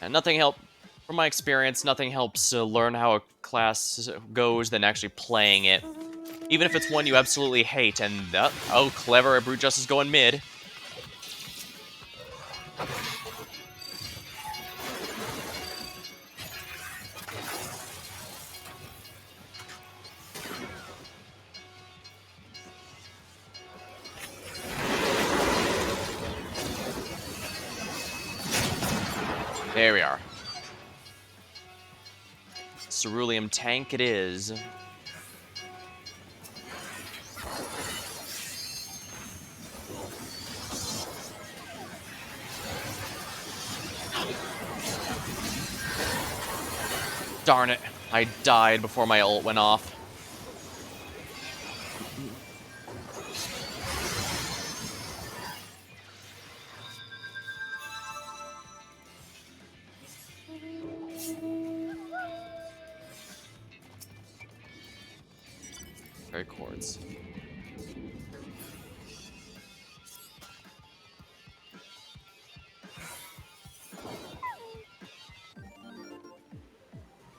And nothing helps, from my experience, nothing helps learn how a class goes than actually playing it. Even if it's one you absolutely hate, and oh, clever, Brute Justice going mid. There we are. Cerulean tank it is. Darn it. I died before my ult went off. Very chords.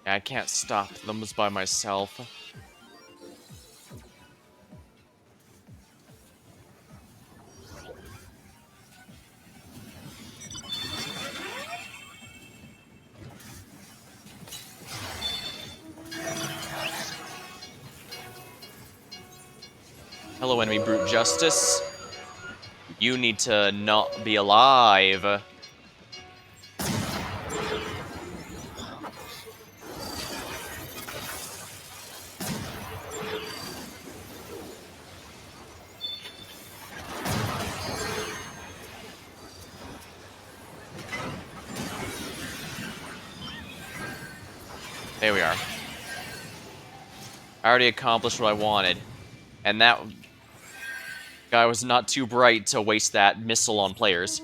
I can't stop them by myself. Hello, enemy Brute Justice. You need to not be alive. There we are. I already accomplished what I wanted. And that guy was not too bright to waste that missile on players.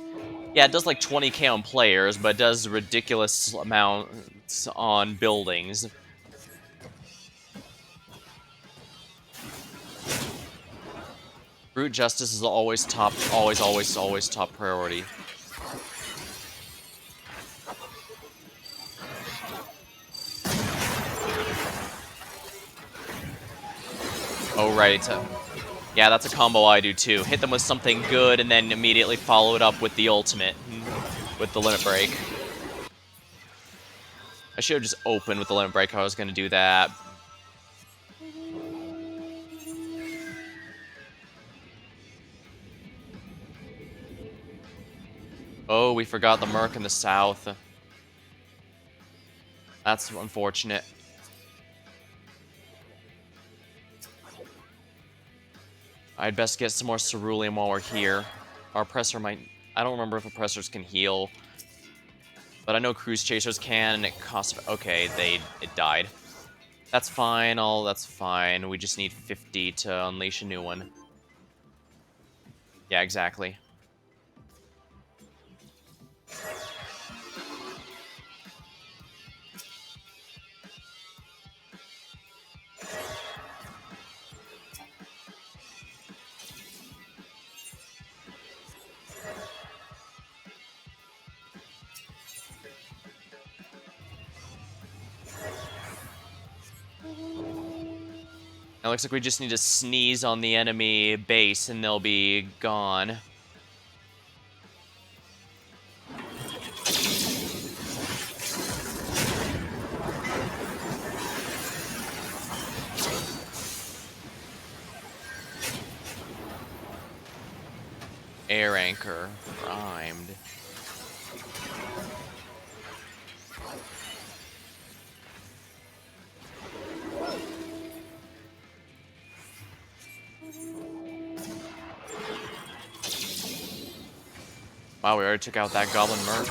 Yeah, it does like 20k on players, but it does ridiculous amounts on buildings. Brute Justice is always top, always top priority. Oh, right. Yeah, that's a combo I do too. Hit them with something good and then immediately follow it up with the ultimate. With the limit break. I should have just opened with the limit break. I was going to do that. Oh, we forgot the Merc in the south. That's unfortunate. I'd best get some more cerulean while we're here. Our oppressor might... I don't remember if oppressors can heal. But I know cruise chasers can, and it costs... Okay, it died. That's fine, that's fine. We just need 50 to unleash a new one. Yeah, exactly. It looks like we just need to sneeze on the enemy base and they'll be gone. Air anchor primed. Wow, we already took out that goblin merc.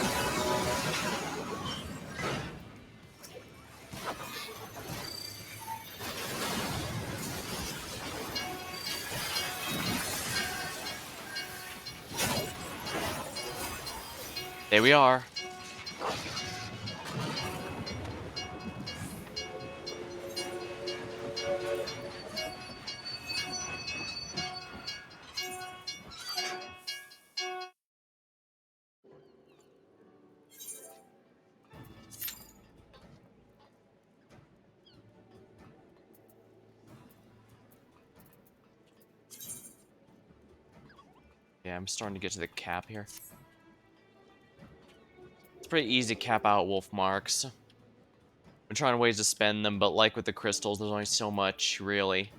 There we are. Yeah, I'm starting to get to the cap here. It's pretty easy to cap out wolf marks. I'm trying ways to spend them, but like with the crystals, there's only so much, really.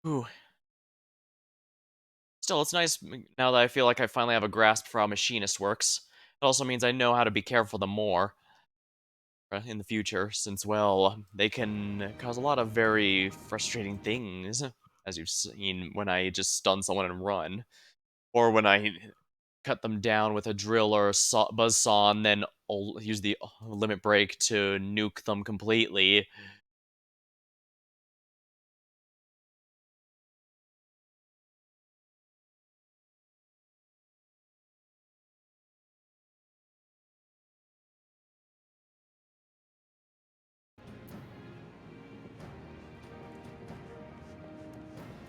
Ooh. Still, it's nice now that I feel like I finally have a grasp for how machinist works. It also means I know how to be careful the more in the future, since, well, they can cause a lot of very frustrating things, as you've seen when I just stun someone and run, or when I cut them down with a drill or a buzzsaw and then I'll use the limit break to nuke them completely.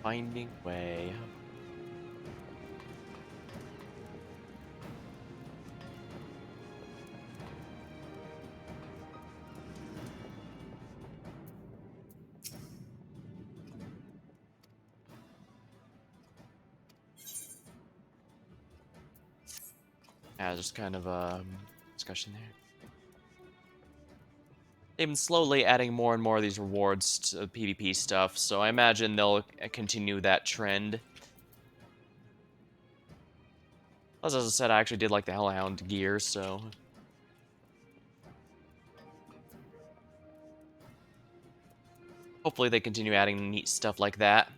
Finding way. Yeah, just kind of a discussion there. They've been slowly adding more and more of these rewards to PvP stuff, so I imagine they'll continue that trend. As I said, I actually did like the Hellhound gear, so... Hopefully they continue adding neat stuff like that.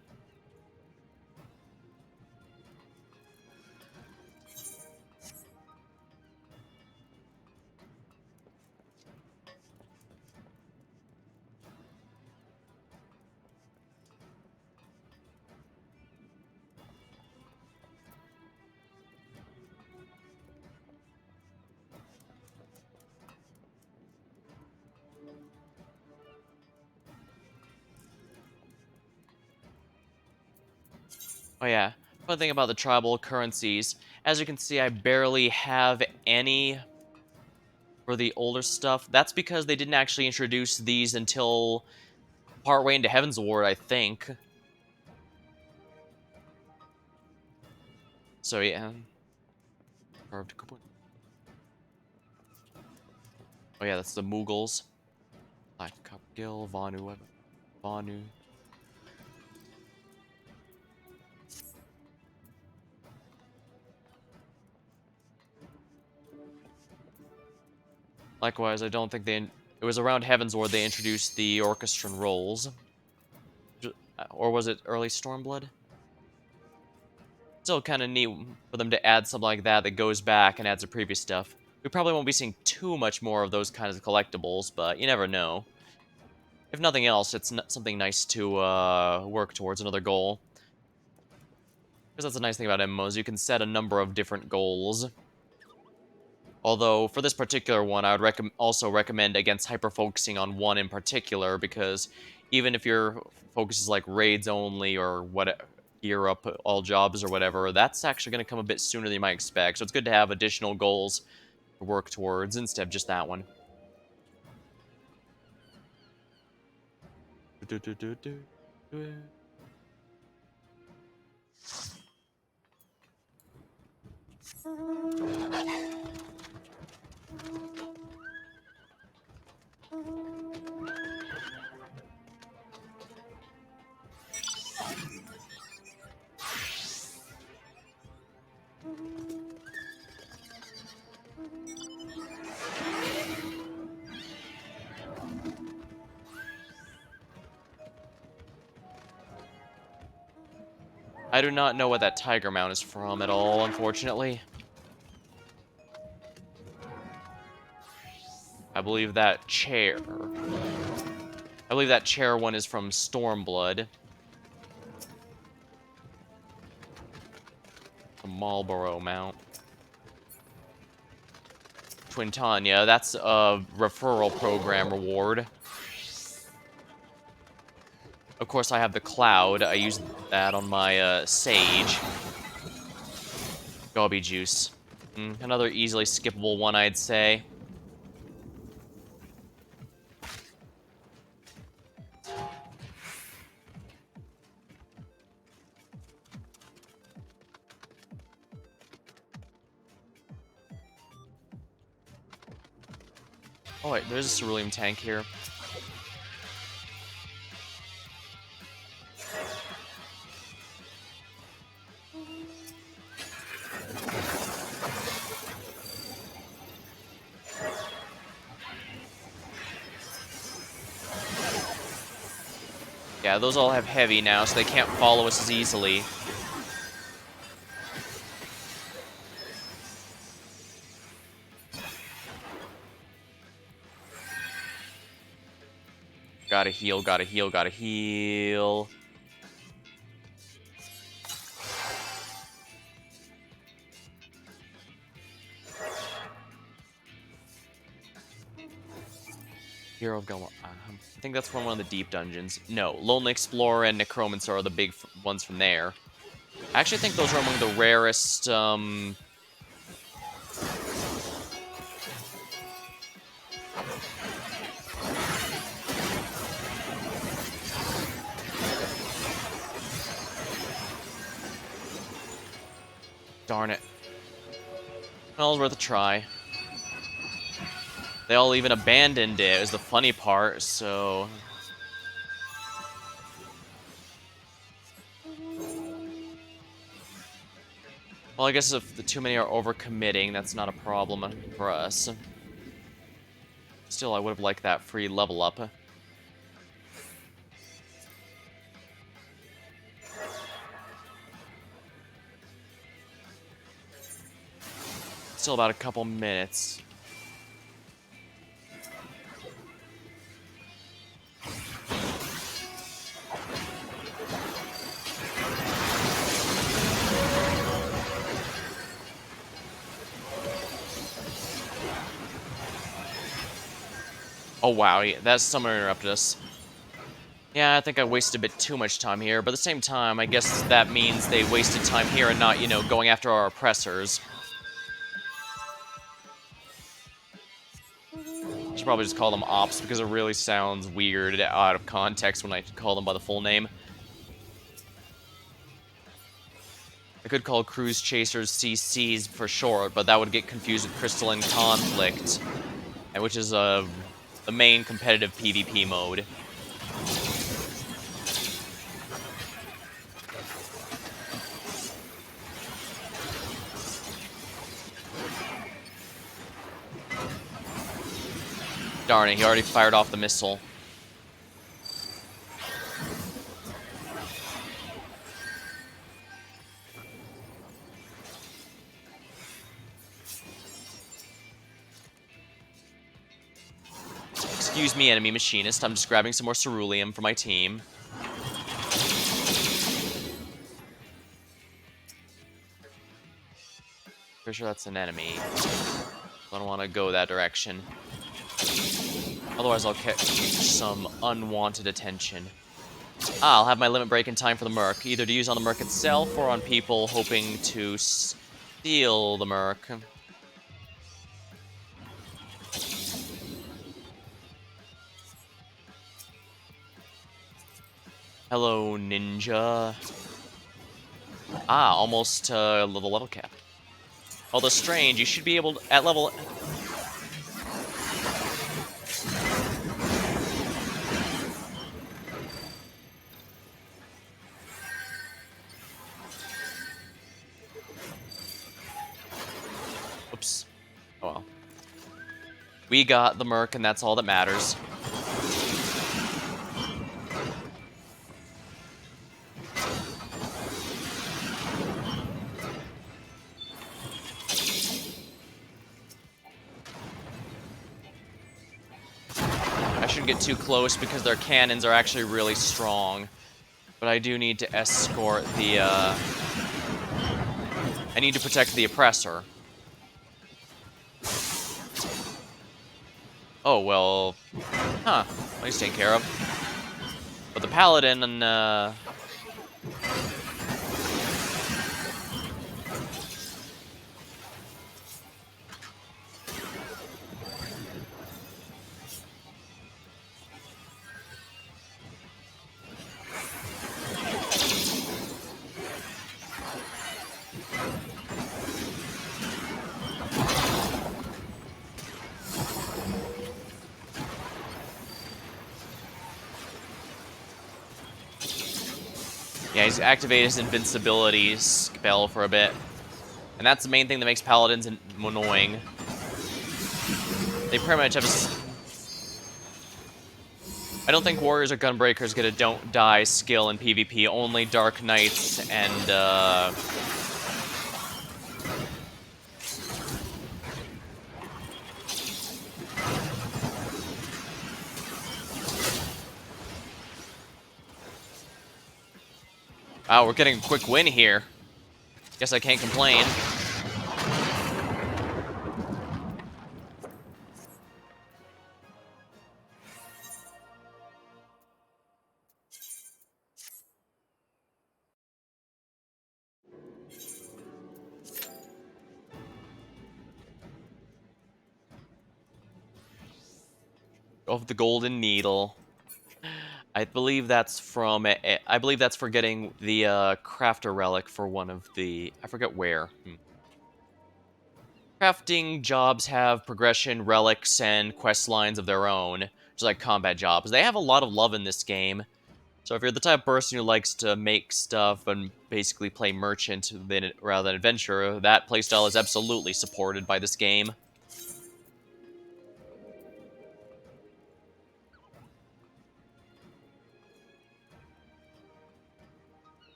Oh yeah, fun thing about the tribal currencies, as you can see, I barely have any for the older stuff. That's because they didn't actually introduce these until partway into Heaven's Ward, I think. So yeah. Carved coupon. Oh yeah, that's the Mughals. Black Cup Gill, Vanu. Likewise, I don't think they It was around Heavensward they introduced the orchestran rolls. Or was it early Stormblood? Still kind of neat for them to add something like that that goes back and adds the previous stuff. We probably won't be seeing too much more of those kinds of collectibles, but you never know. If nothing else, it's something nice to work towards, another goal. Because that's the nice thing about MMOs, you can set a number of different goals. Although, for this particular one, I would also recommend against hyper-focusing on one in particular, because even if your focus is like raids only, or what, gear up all jobs or whatever, that's actually going to come a bit sooner than you might expect, so it's good to have additional goals to work towards instead of just that one. I do not know what that tiger mount is from at all, unfortunately. I believe that chair one is from Stormblood. The Marlboro mount. Twintania, that's a referral program reward. Of course, I have the Cloud. I use that on my Sage. Gobby Juice. Another easily skippable one, I'd say. Oh wait, there's a cerulean tank here. Yeah, those all have heavy now, so they can't follow us as easily. Gotta heal, gotta heal, gotta heal. Hero of Goma. I think that's from one of the deep dungeons. No, Lonely Explorer and Necromancer are the big ones from there. I actually think those are among the rarest, Darn it. Well, it was worth a try. They all even abandoned it, is the funny part, so... Well, I guess if the too many are overcommitting, that's not a problem for us. Still, I would have liked that free level up. Still about a couple minutes. Oh wow, yeah, that summoner interrupted us. Yeah, I think I wasted a bit too much time here, but at the same time, I guess that means they wasted time here and not, you know, going after our oppressors. I should probably just call them ops because it really sounds weird out of context when I call them by the full name. I could call Cruise Chasers CCs for short, but that would get confused with Crystalline Conflict, which is the main competitive PvP mode. Darn it, he already fired off the missile. Excuse me, enemy machinist. I'm just grabbing some more ceruleum for my team. Pretty sure that's an enemy. I don't want to go that direction. Otherwise, I'll catch some unwanted attention. I'll have my limit break in time for the Merc, either to use on the Merc itself or on people hoping to steal the Merc. Hello, ninja. Almost level cap. Although strange, you should be able to, at level... Oops. Oh well. We got the Merc, and that's all that matters. I shouldn't get too close because their cannons are actually really strong. But I do need to escort the, I need to protect the oppressor. Oh, well... Huh. Nice taken care of. But the paladin and, yeah, he's activated his invincibility spell for a bit. And that's the main thing that makes paladins annoying. They pretty much have a... I don't think warriors or gunbreakers get a don't die skill in PvP, only Dark Knights and, Wow, we're getting a quick win here. Guess I can't complain. Of the Golden Needle. I believe that's from... I believe that's for getting the crafter relic for one of the... I forget where. Crafting jobs have progression, relics, and quest lines of their own, just like combat jobs. They have a lot of love in this game. So if you're the type of person who likes to make stuff and basically play merchant rather than adventurer, that playstyle is absolutely supported by this game.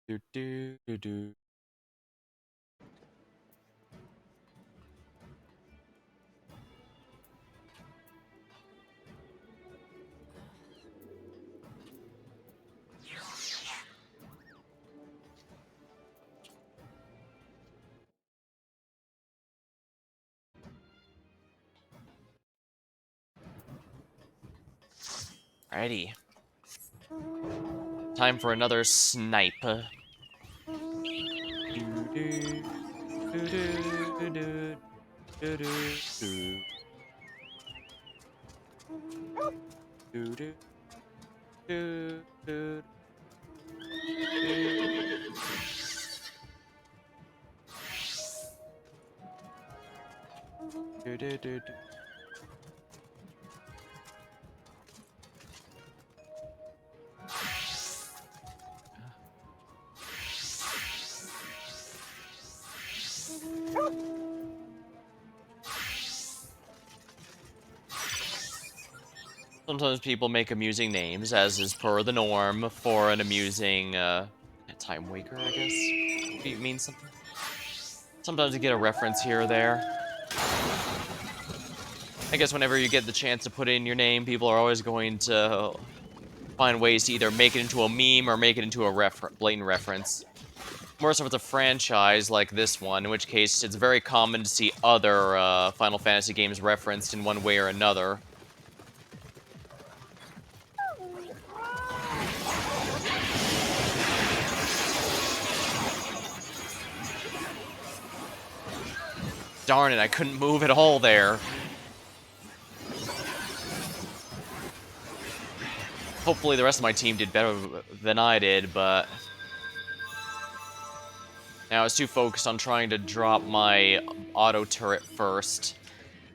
Do, do, do, do. Alrighty. Time for another snipe. Sometimes people make amusing names, as is per the norm, for an amusing, time waker, I guess? It means something. Sometimes you get a reference here or there. I guess whenever you get the chance to put in your name, people are always going to find ways to either make it into a meme or make it into a blatant reference. More so if it's a franchise like this one, in which case it's very common to see other Final Fantasy games referenced in one way or another. Darn it, I couldn't move at all there. Hopefully the rest of my team did better than I did, but now I was too focused on trying to drop my auto turret first.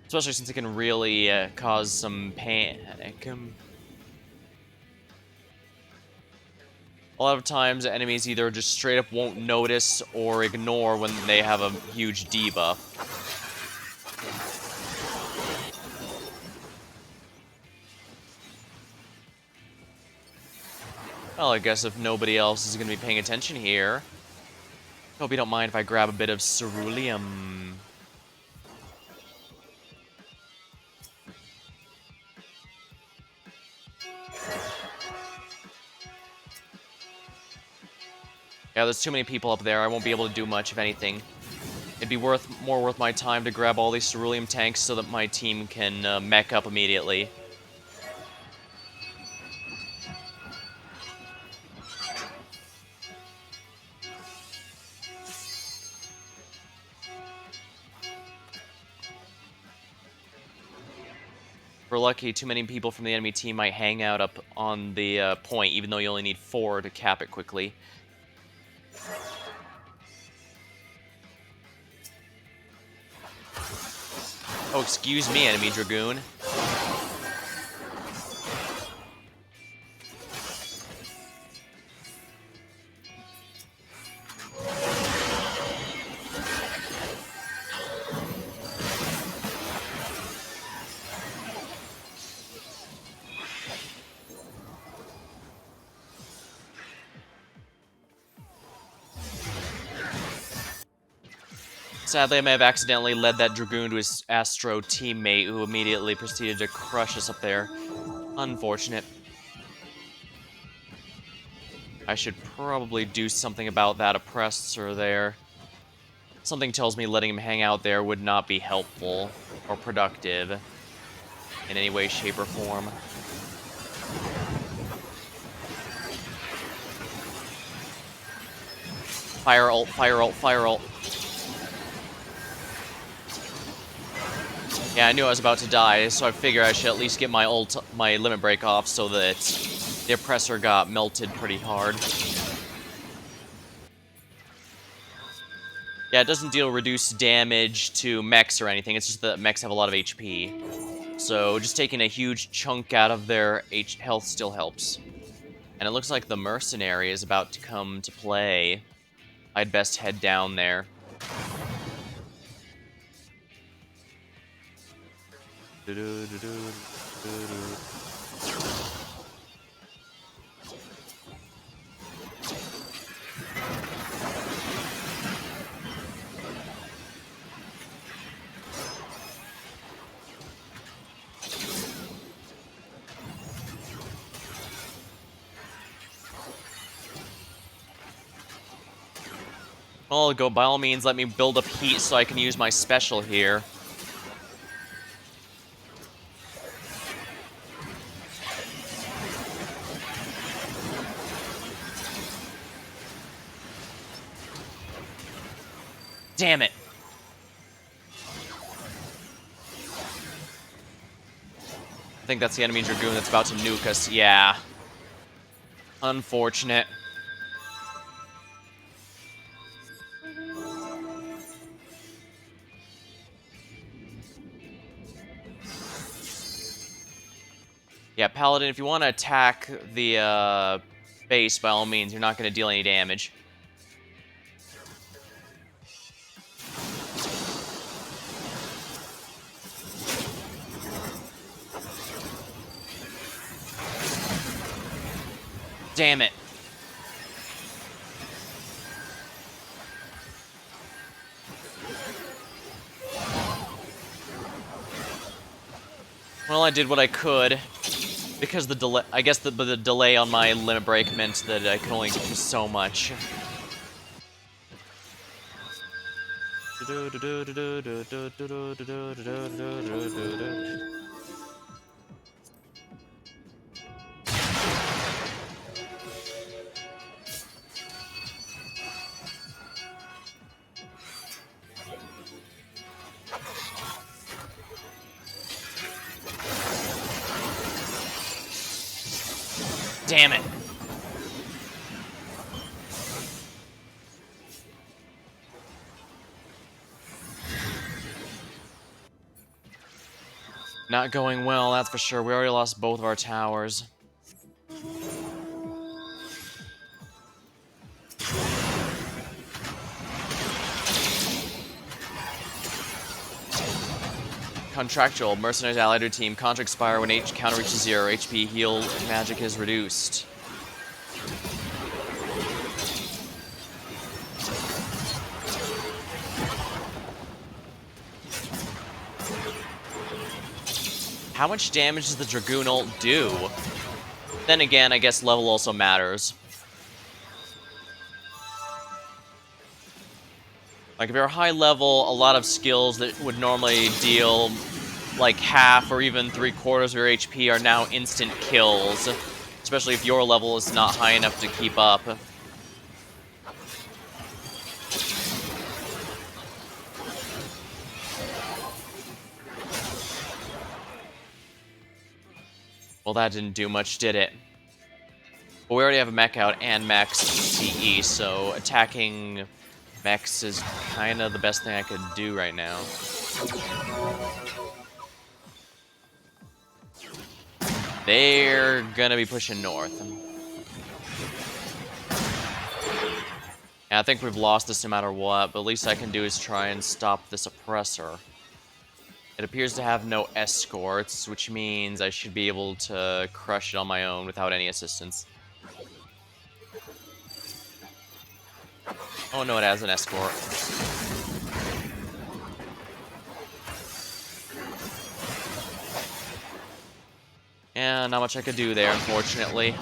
Especially since it can really cause some panic. A lot of times enemies either just straight up won't notice or ignore when they have a huge debuff. Well, I guess if nobody else is going to be paying attention here, hope you don't mind if I grab a bit of ceruleum. Yeah, there's too many people up there. I won't be able to do much, if anything. It'd be more worth my time to grab all these ceruleum tanks so that my team can mech up immediately. If we're lucky, too many people from the enemy team might hang out up on the point, even though you only need 4 to cap it quickly. Oh, excuse me, enemy Dragoon. Sadly, I may have accidentally led that Dragoon to his Astro teammate, who immediately proceeded to crush us up there. Unfortunate. I should probably do something about that oppressor there. Something tells me letting him hang out there would not be helpful or productive in any way, shape, or form. Fire ult, fire ult, fire ult. Yeah, I knew I was about to die, so I figured I should at least get my limit break off so that the oppressor got melted pretty hard. Yeah, it doesn't deal reduced damage to mechs or anything, it's just that mechs have a lot of HP. So just taking a huge chunk out of their health still helps. And it looks like the mercenary is about to come to play. I'd best head down there. Well, go by all means, let me build up heat so I can use my special here. Damn it! I think that's the enemy Dragoon that's about to nuke us. Yeah. Unfortunate. Yeah, Paladin, if you want to attack the base, by all means, you're not going to deal any damage. Damn it. Well, I did what I could. Because the delay, I guess the delay on my limit break meant that I could only do so much. Damn it. Not going well, that's for sure. We already lost both of our towers. Contractual. Mercenaries allied to team. Contract expire when H counter reaches 0. HP heal magic is reduced. How much damage does the Dragoon ult do? Then again, I guess level also matters. Like, if you're high level, a lot of skills that would normally deal like half or even 3/4 of your HP are now instant kills. Especially if your level is not high enough to keep up. Well, that didn't do much, did it? But we already have a mech out and max CE, so attacking mechs is kind of the best thing I could do right now. They're gonna be pushing north. And I think we've lost this no matter what, but the least I can do is try and stop this oppressor. It appears to have no escorts, which means I should be able to crush it on my own without any assistance. Oh no, it has an escort. Yeah, not much I could do there, unfortunately.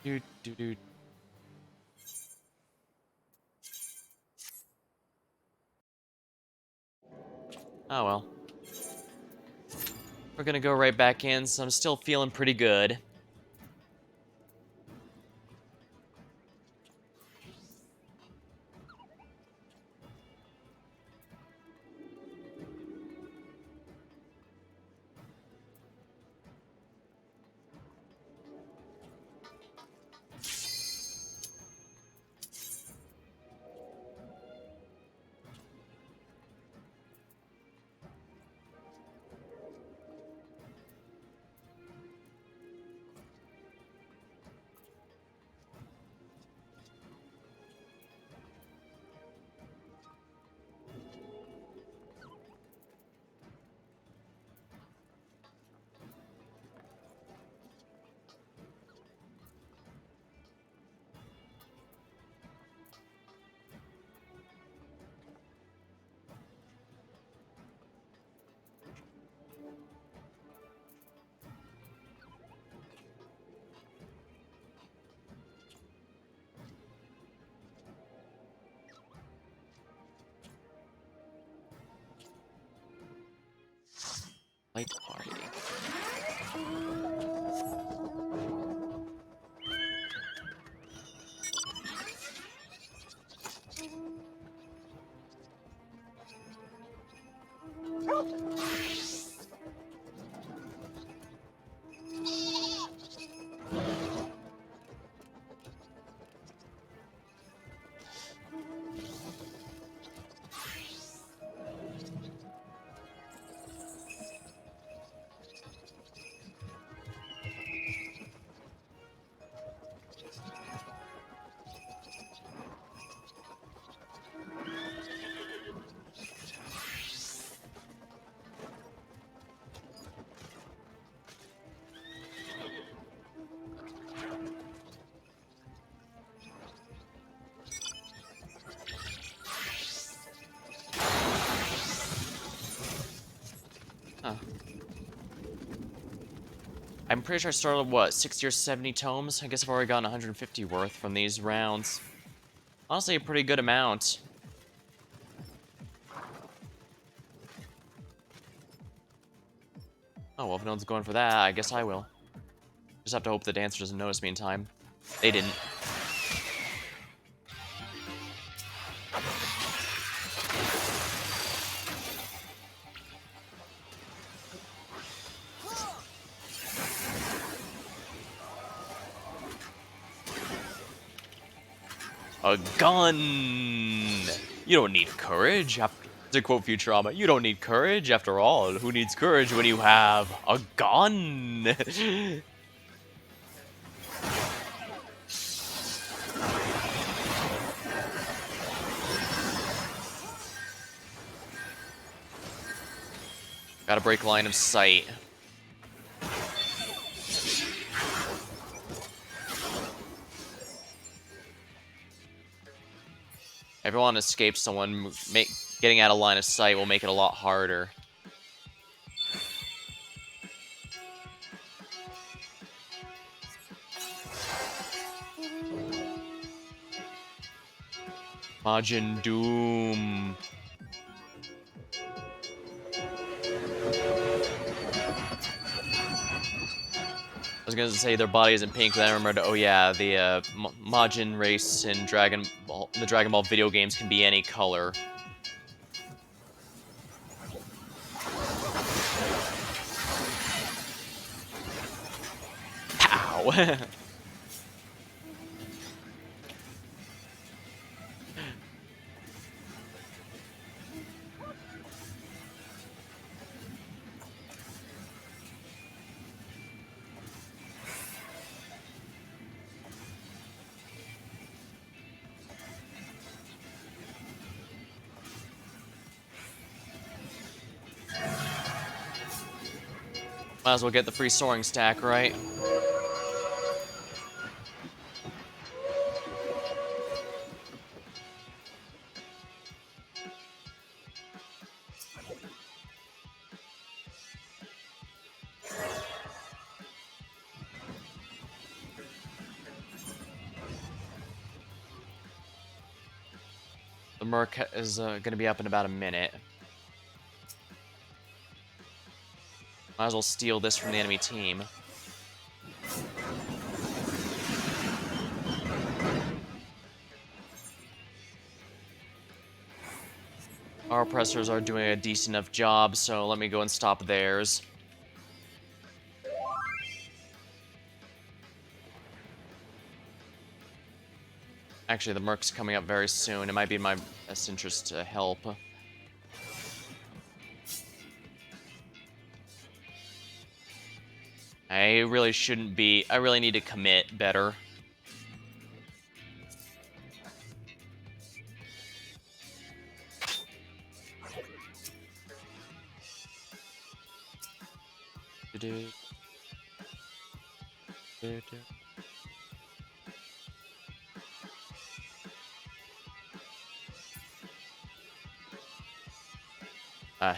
Doot. Oh well. We're gonna go right back in, so I'm still feeling pretty good. Light party. Huh. I'm pretty sure I started, what, 60 or 70 tomes? I guess I've already gotten 150 worth from these rounds. Honestly, a pretty good amount. Oh, well, if no one's going for that, I guess I will. Just have to hope the dancer doesn't notice me in time. They didn't. A gun! You don't need courage. To quote Futurama, you don't need courage after all. Who needs courage when you have a gun? Gotta break line of sight. If you want to escape someone, getting out of line of sight will make it a lot harder. Majin Doom. I was gonna say their body isn't pink, but then I remembered, oh yeah, the Majin race in the Dragon Ball video games can be any color. Pow! Might as well get the free soaring stack, right? The Merc is gonna be up in about a minute. Might as well steal this from the enemy team. Our oppressors are doing a decent enough job, so let me go and stop theirs. Actually, the Merc's coming up very soon. It might be in my best interest to help. I really shouldn't be... I really need to commit better.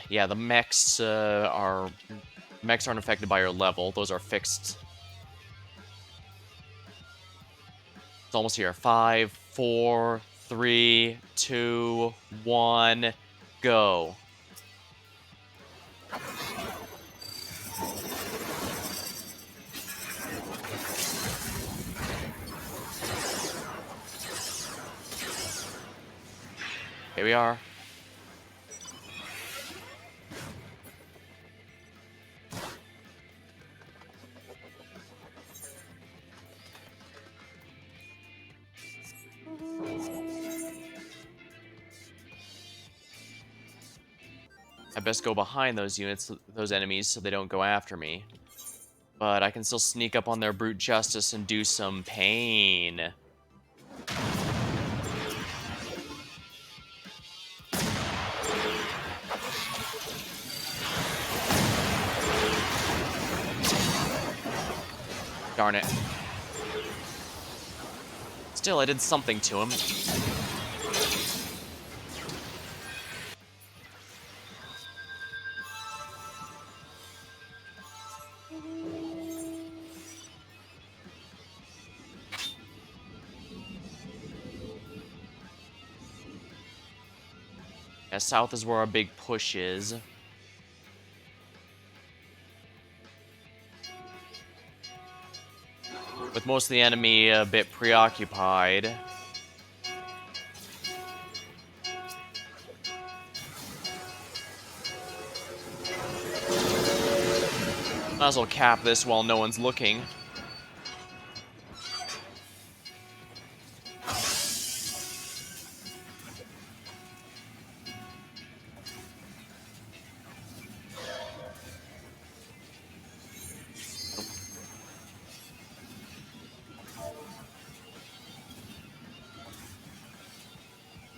Yeah, the mechs aren't affected by your level. Those are fixed. It's almost here. 5, 4, 3, 2, 1, go. Here we are. I best go behind those units, those enemies, so they don't go after me. But I can still sneak up on their brute justice and do some pain. Darn it. Still, I did something to him. Yeah, south is where our big push is. With most of the enemy a bit preoccupied. Might as well cap this while no one's looking.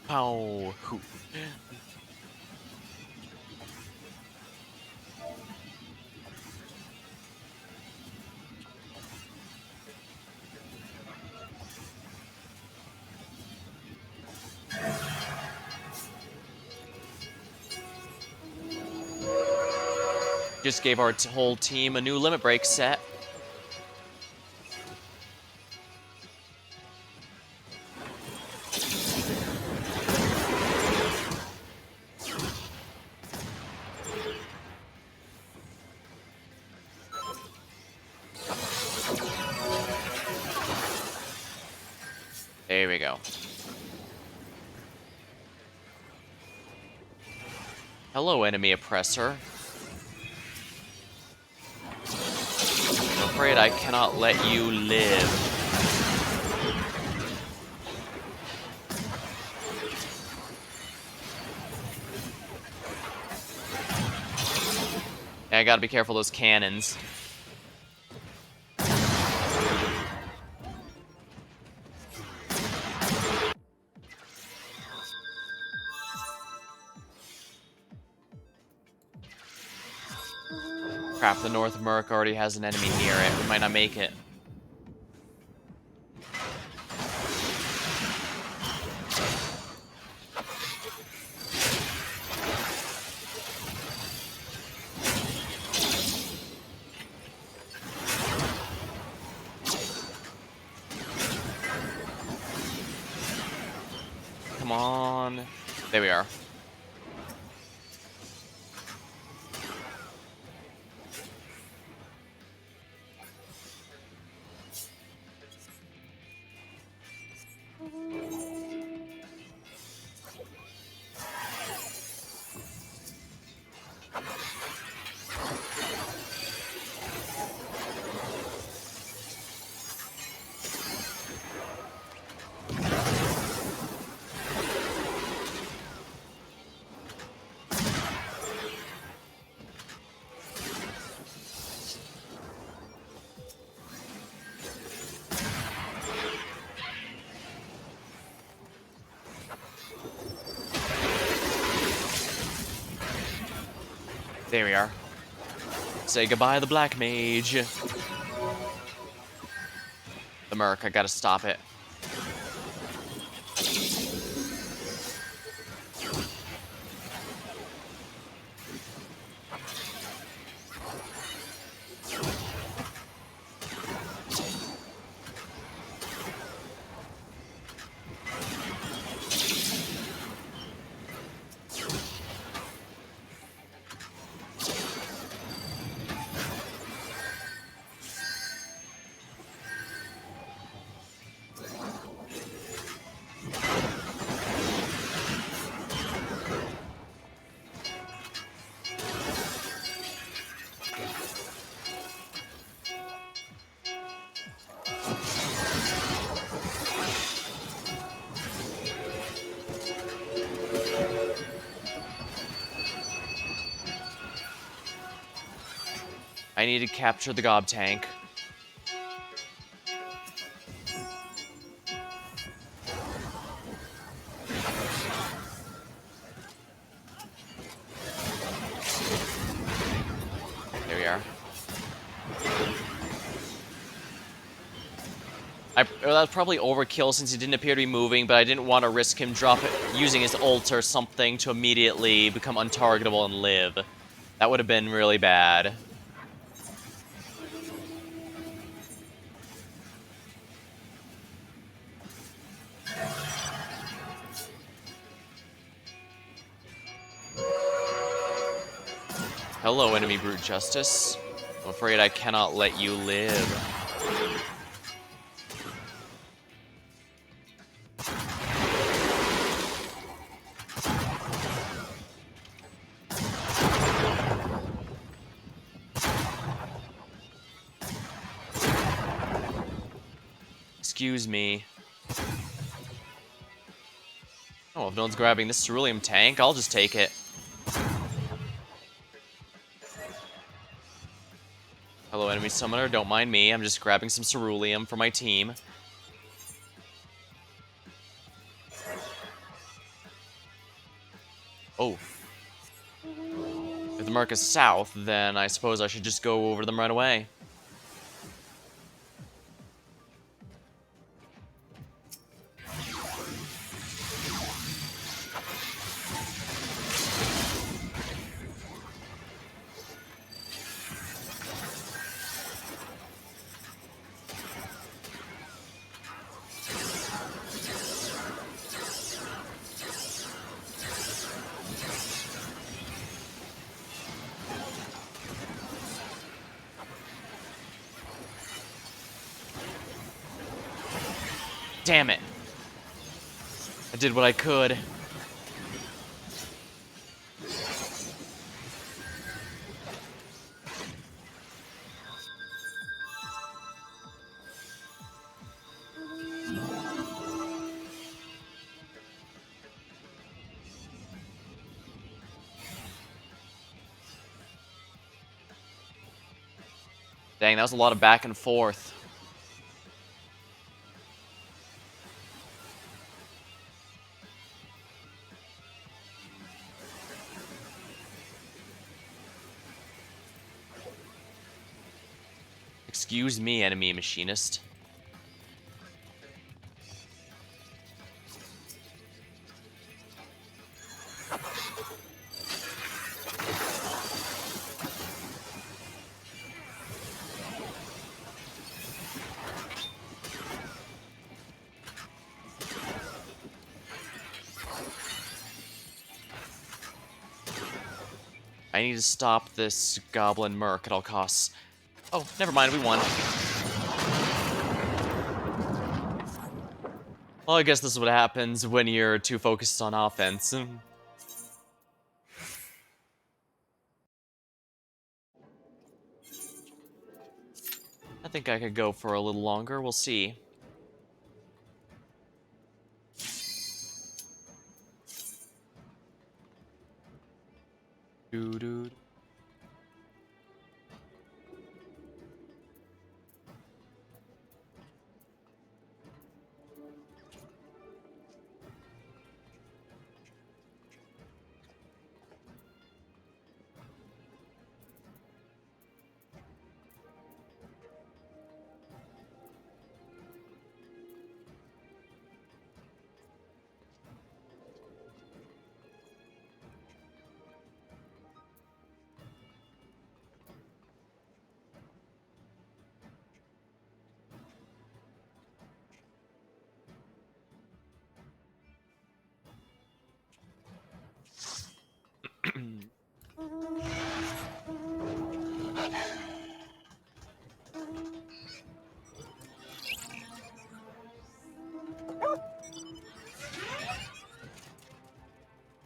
Ow. Hoo. Just gave our whole team a new limit break set. There we go. Hello, enemy oppressor. I'm afraid I cannot let you live. Yeah, I gotta be careful of those cannons. Crap, the North Merc already has an enemy near it. We might not make it. Come on. There we are. There we are. Say goodbye, the Black Mage. The Merc, I gotta stop it. I need to capture the Gob tank. There we are. That was probably overkill since he didn't appear to be moving, but I didn't want to risk him using his ult or something to immediately become untargetable and live. That would have been really bad. Hello, enemy brute justice. I'm afraid I cannot let you live. Excuse me. Oh, if no one's grabbing this ceruleum tank, I'll just take it. Hello, enemy summoner. Don't mind me. I'm just grabbing some ceruleum for my team. Oh. If the mark is south, then I suppose I should just go over them right away. Damn it. I did what I could. Dang, that was a lot of back and forth. Excuse me, enemy machinist. I need to stop this goblin merc at all costs. Oh, never mind, we won. Well, I guess this is what happens when you're too focused on offense. I think I could go for a little longer, we'll see. Doo-doo.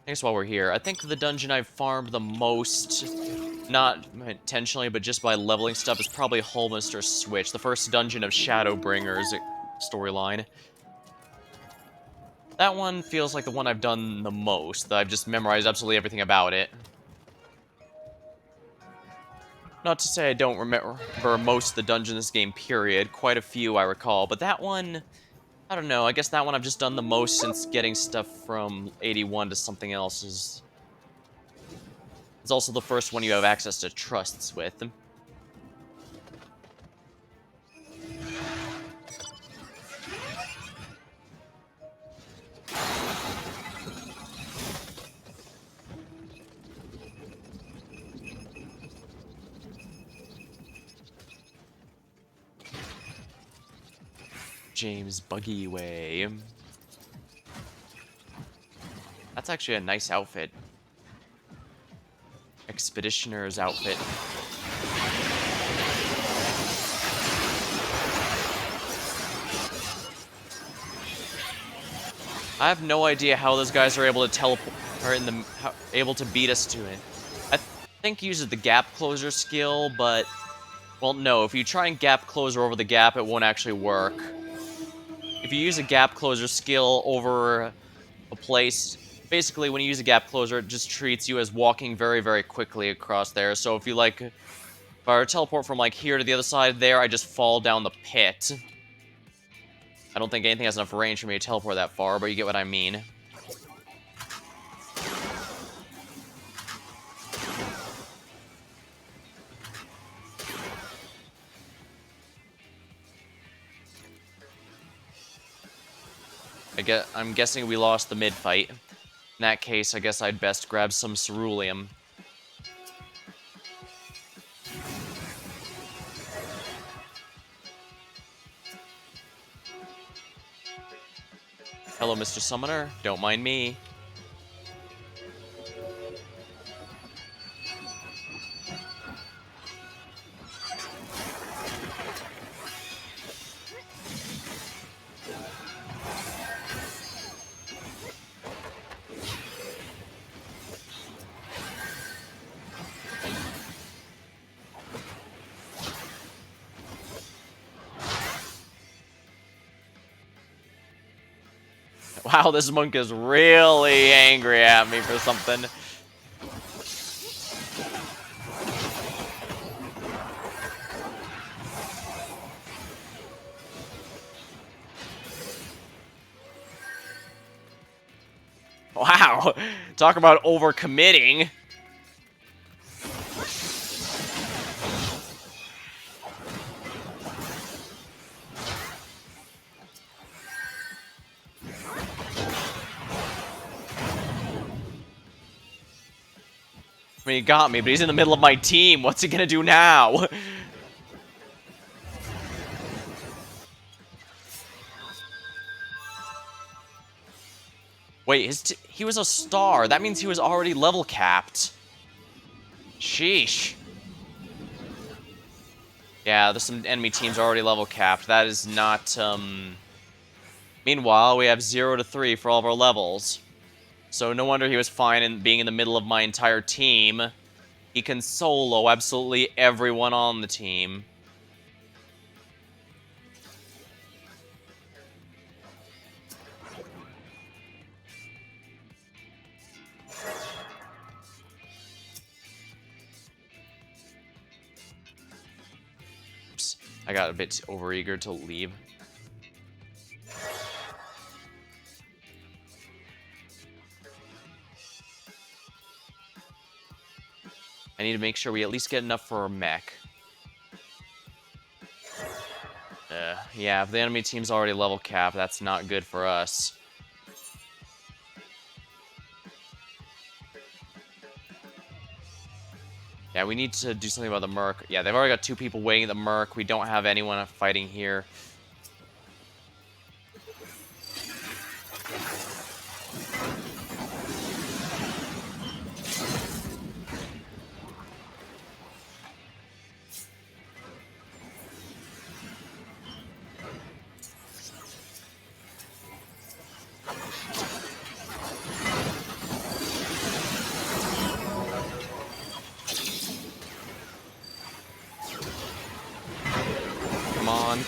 I guess while we're here, I think the dungeon I've farmed the most, not intentionally, but just by leveling stuff, is probably Holminster Switch, the first dungeon of Shadowbringers storyline. That one feels like the one I've done the most, that I've just memorized absolutely everything about it. Not to say I don't remember most of the dungeons in this game, period. Quite a few I recall, but that one, I don't know, I guess that one I've just done the most since getting stuff from 81 to something else is... It's also the first one you have access to trusts with. James Buggy Way. That's actually a nice outfit. Expeditioner's outfit. I have no idea how those guys are able to teleport, able to beat us to it. I think he uses the gap closer skill, but well, no. If you try and gap closer over the gap, it won't actually work. If you use a gap closer skill over a place, basically when you use a gap closer, it just treats you as walking very, very quickly across there. So if you like, if I were to teleport from like here to the other side there, I just fall down the pit. I don't think anything has enough range for me to teleport that far, but you get what I mean. I'm guessing we lost the mid-fight. In that case, I guess I'd best grab some ceruleum. Hello, Mr. Summoner. Don't mind me. Wow, this monk is really angry at me for something. Wow, talk about overcommitting. I mean, he got me, but he's in the middle of my team. What's he gonna do now? Wait, he was a star. That means he was already level capped. Sheesh. Yeah, there's some enemy teams already level capped. That is not, Meanwhile, we have 0 to 3 for all of our levels. So no wonder he was fine in being in the middle of my entire team. He can solo absolutely everyone on the team. Oops, I got a bit overeager to leave. I need to make sure we at least get enough for a mech. Yeah, if the enemy team's already level capped, that's not good for us. Yeah, we need to do something about the Merc. Yeah, they've already got 2 people waiting at the Merc. We don't have anyone fighting here.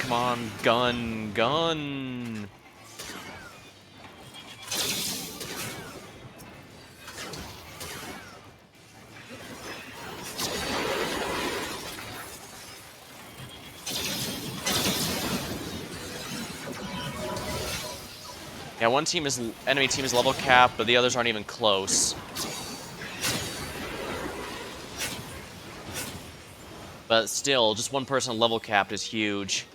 Come on, gun. Yeah, enemy team is level capped, but the others aren't even close. But still, just one person level capped is huge.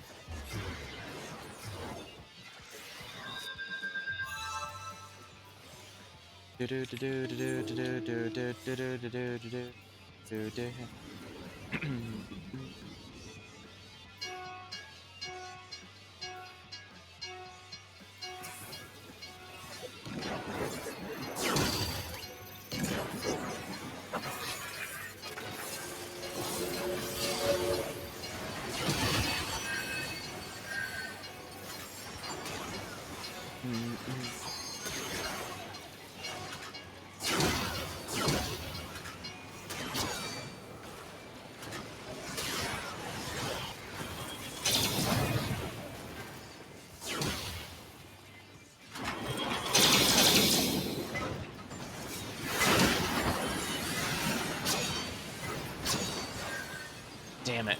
Damn it.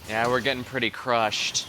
Yeah, we're getting pretty crushed.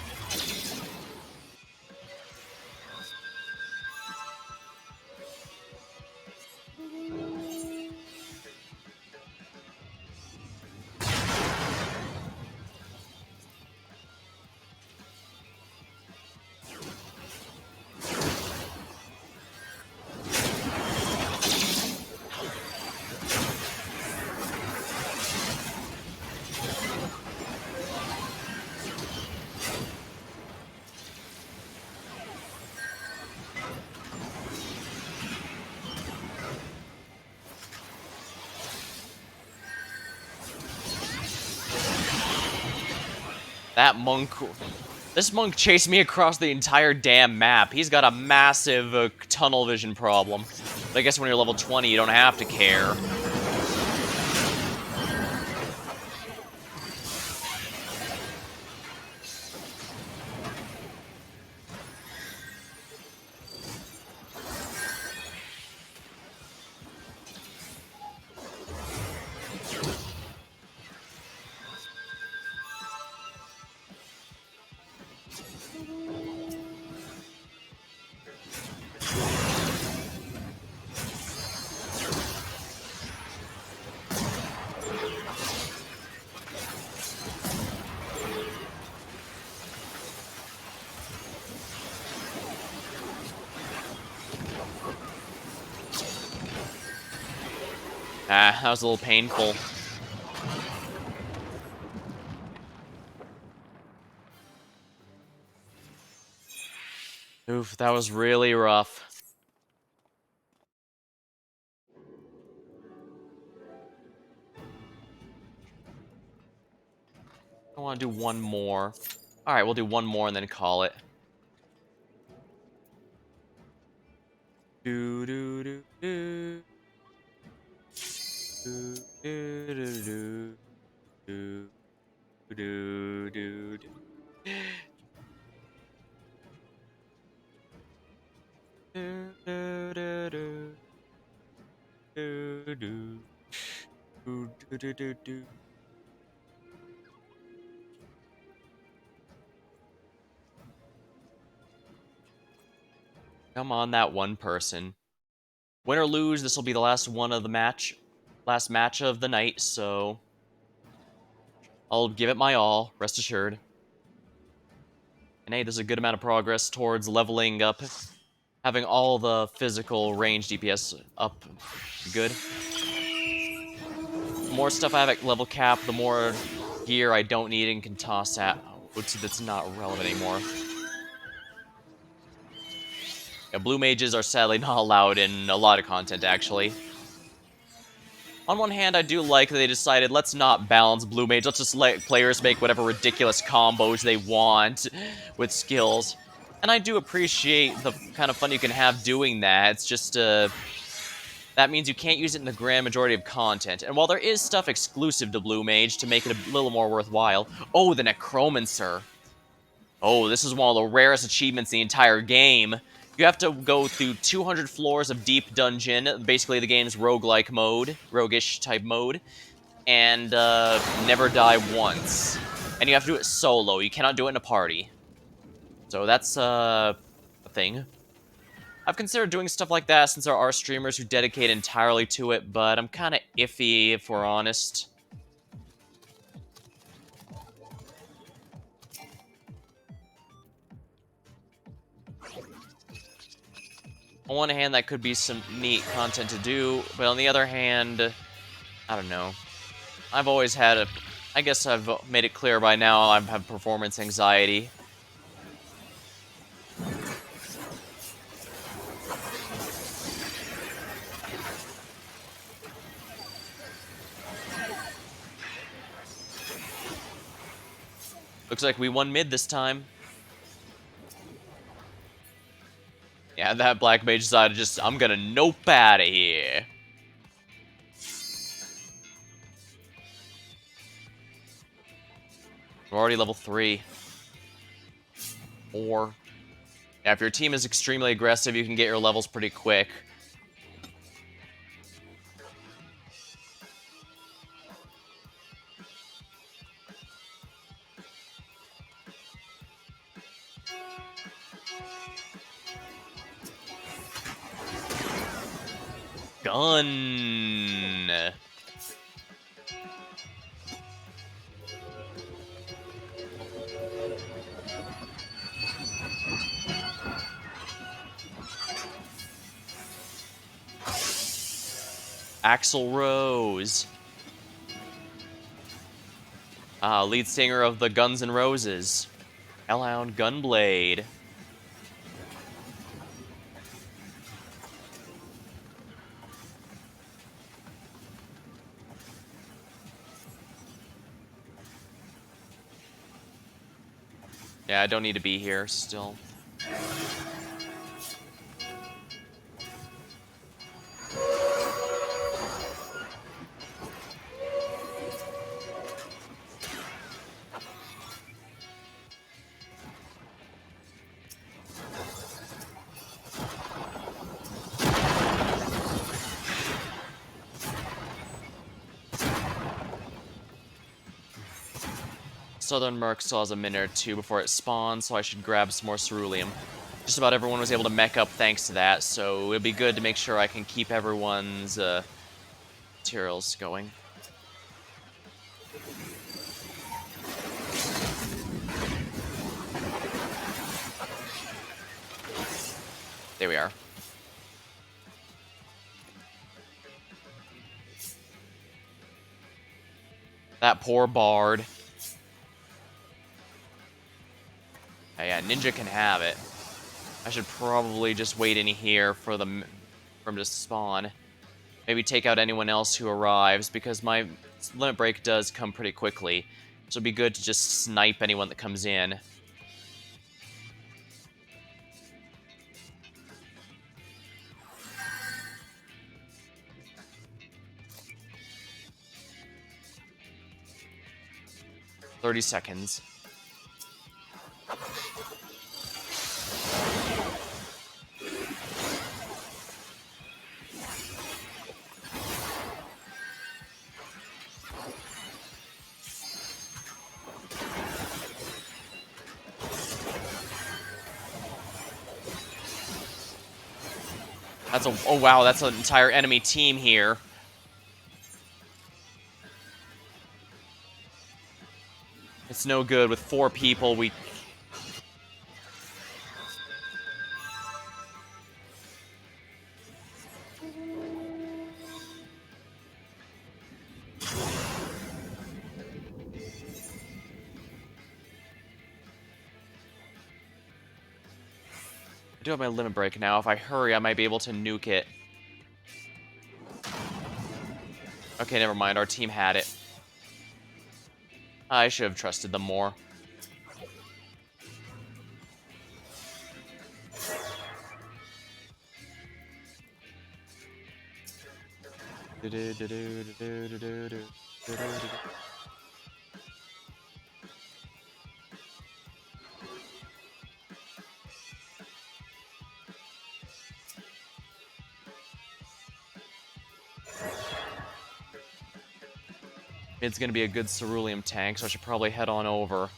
That monk... This monk chased me across the entire damn map. He's got a massive tunnel vision problem. But I guess when you're level 20, you don't have to care. Ah, that was a little painful. Oof, that was really rough. I want to do one more. Alright, we'll do one more and then call it. Do do do do. Do do do do do do do. Do do do do. Do do. Do do do do. Come on, that one person. Win or lose, this will be the last one of the match. Last match of the night, so... I'll give it my all, rest assured. And hey, there's a good amount of progress towards leveling up. Having all the physical range DPS up good. The more stuff I have at level cap, the more gear I don't need and can toss at. Which that's not relevant anymore. Yeah, blue mages are sadly not allowed in a lot of content, actually. On one hand, I do like that they decided, let's not balance blue mage, let's just let players make whatever ridiculous combos they want with skills. And I do appreciate the kind of fun you can have doing that. It's just, that means you can't use it in the grand majority of content. And while there is stuff exclusive to blue mage to make it a little more worthwhile... Oh, the Necromancer. Oh, this is one of the rarest achievements in the entire game. You have to go through 200 floors of Deep Dungeon, basically the game's roguelike mode, roguish type mode, and never die once. And you have to do it solo, you cannot do it in a party. So that's a thing. I've considered doing stuff like that since there are streamers who dedicate entirely to it, but I'm kind of iffy if we're honest. On one hand, that could be some neat content to do, but on the other hand, I don't know. I've always had a... I guess I've made it clear by now I have performance anxiety. Looks like we won mid this time. Yeah, that black mage decided just, I'm gonna nope out of here. We're already level 3. 4. Yeah, if your team is extremely aggressive, you can get your levels pretty quick. Gun. Axl Rose. Lead singer of the Guns N' Roses. Hellhound Gunblade. Yeah, I don't need to be here still. Southern Merc still has a minute or two before it spawns, so I should grab some more ceruleum. Just about everyone was able to mech up thanks to that, so it'd be good to make sure I can keep everyone's materials going. There we are. That poor bard. Oh, yeah, Ninja can have it. I should probably just wait in here for him to spawn. Maybe take out anyone else who arrives, because my limit break does come pretty quickly. So it'd be good to just snipe anyone that comes in. "30 seconds. That's a... Oh, wow, that's an entire enemy team here. It's no good. With 4 people, we... I do have my limit break now. If I hurry, I might be able to nuke it. Okay, never mind. Our team had it. I should have trusted them more. Mid's gonna be a good ceruleum tank, so I should probably head on over.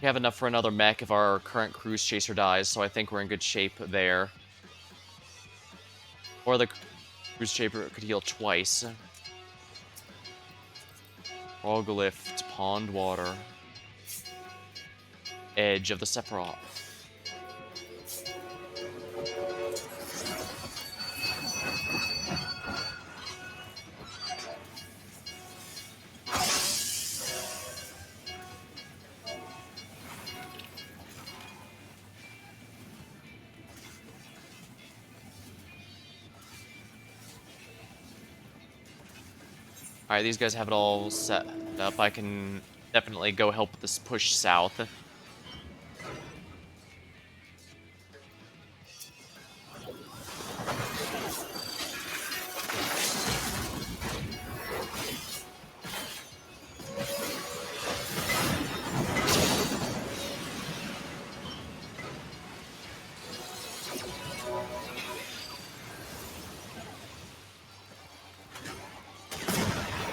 We have enough for another mech if our current cruise chaser dies, so I think we're in good shape there. Or the cruise chaser could heal twice. Oglyph, Pond Water. Edge of the Sephiroth. Alright, these guys have it all set up. I can definitely go help with this push south.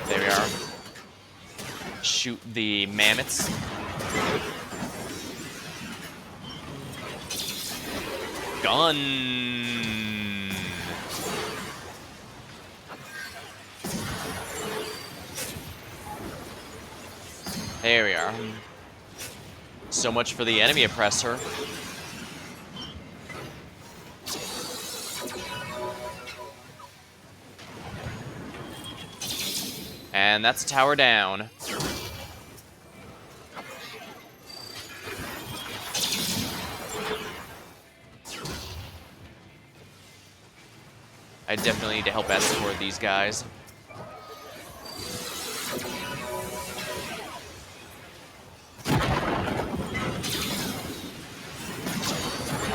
There we are. Shoot the mammoths. Gun. There we are. So much for the enemy oppressor. And that's tower down. I definitely need to help escort these guys.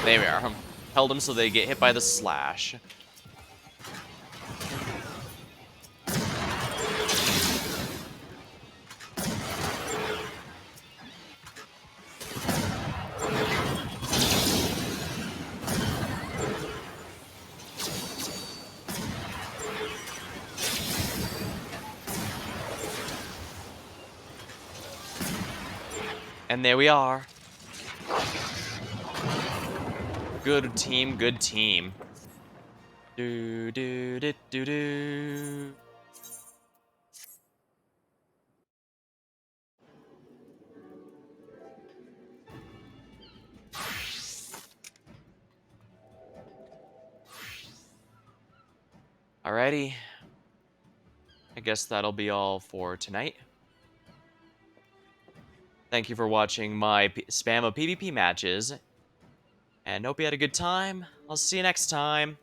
There we are. Held them so they get hit by the slash. And there we are. Good team, good team. Do do do do do. Alrighty. I guess that'll be all for tonight. Thank you for watching my spam of PvP matches. And hope you had a good time. I'll see you next time.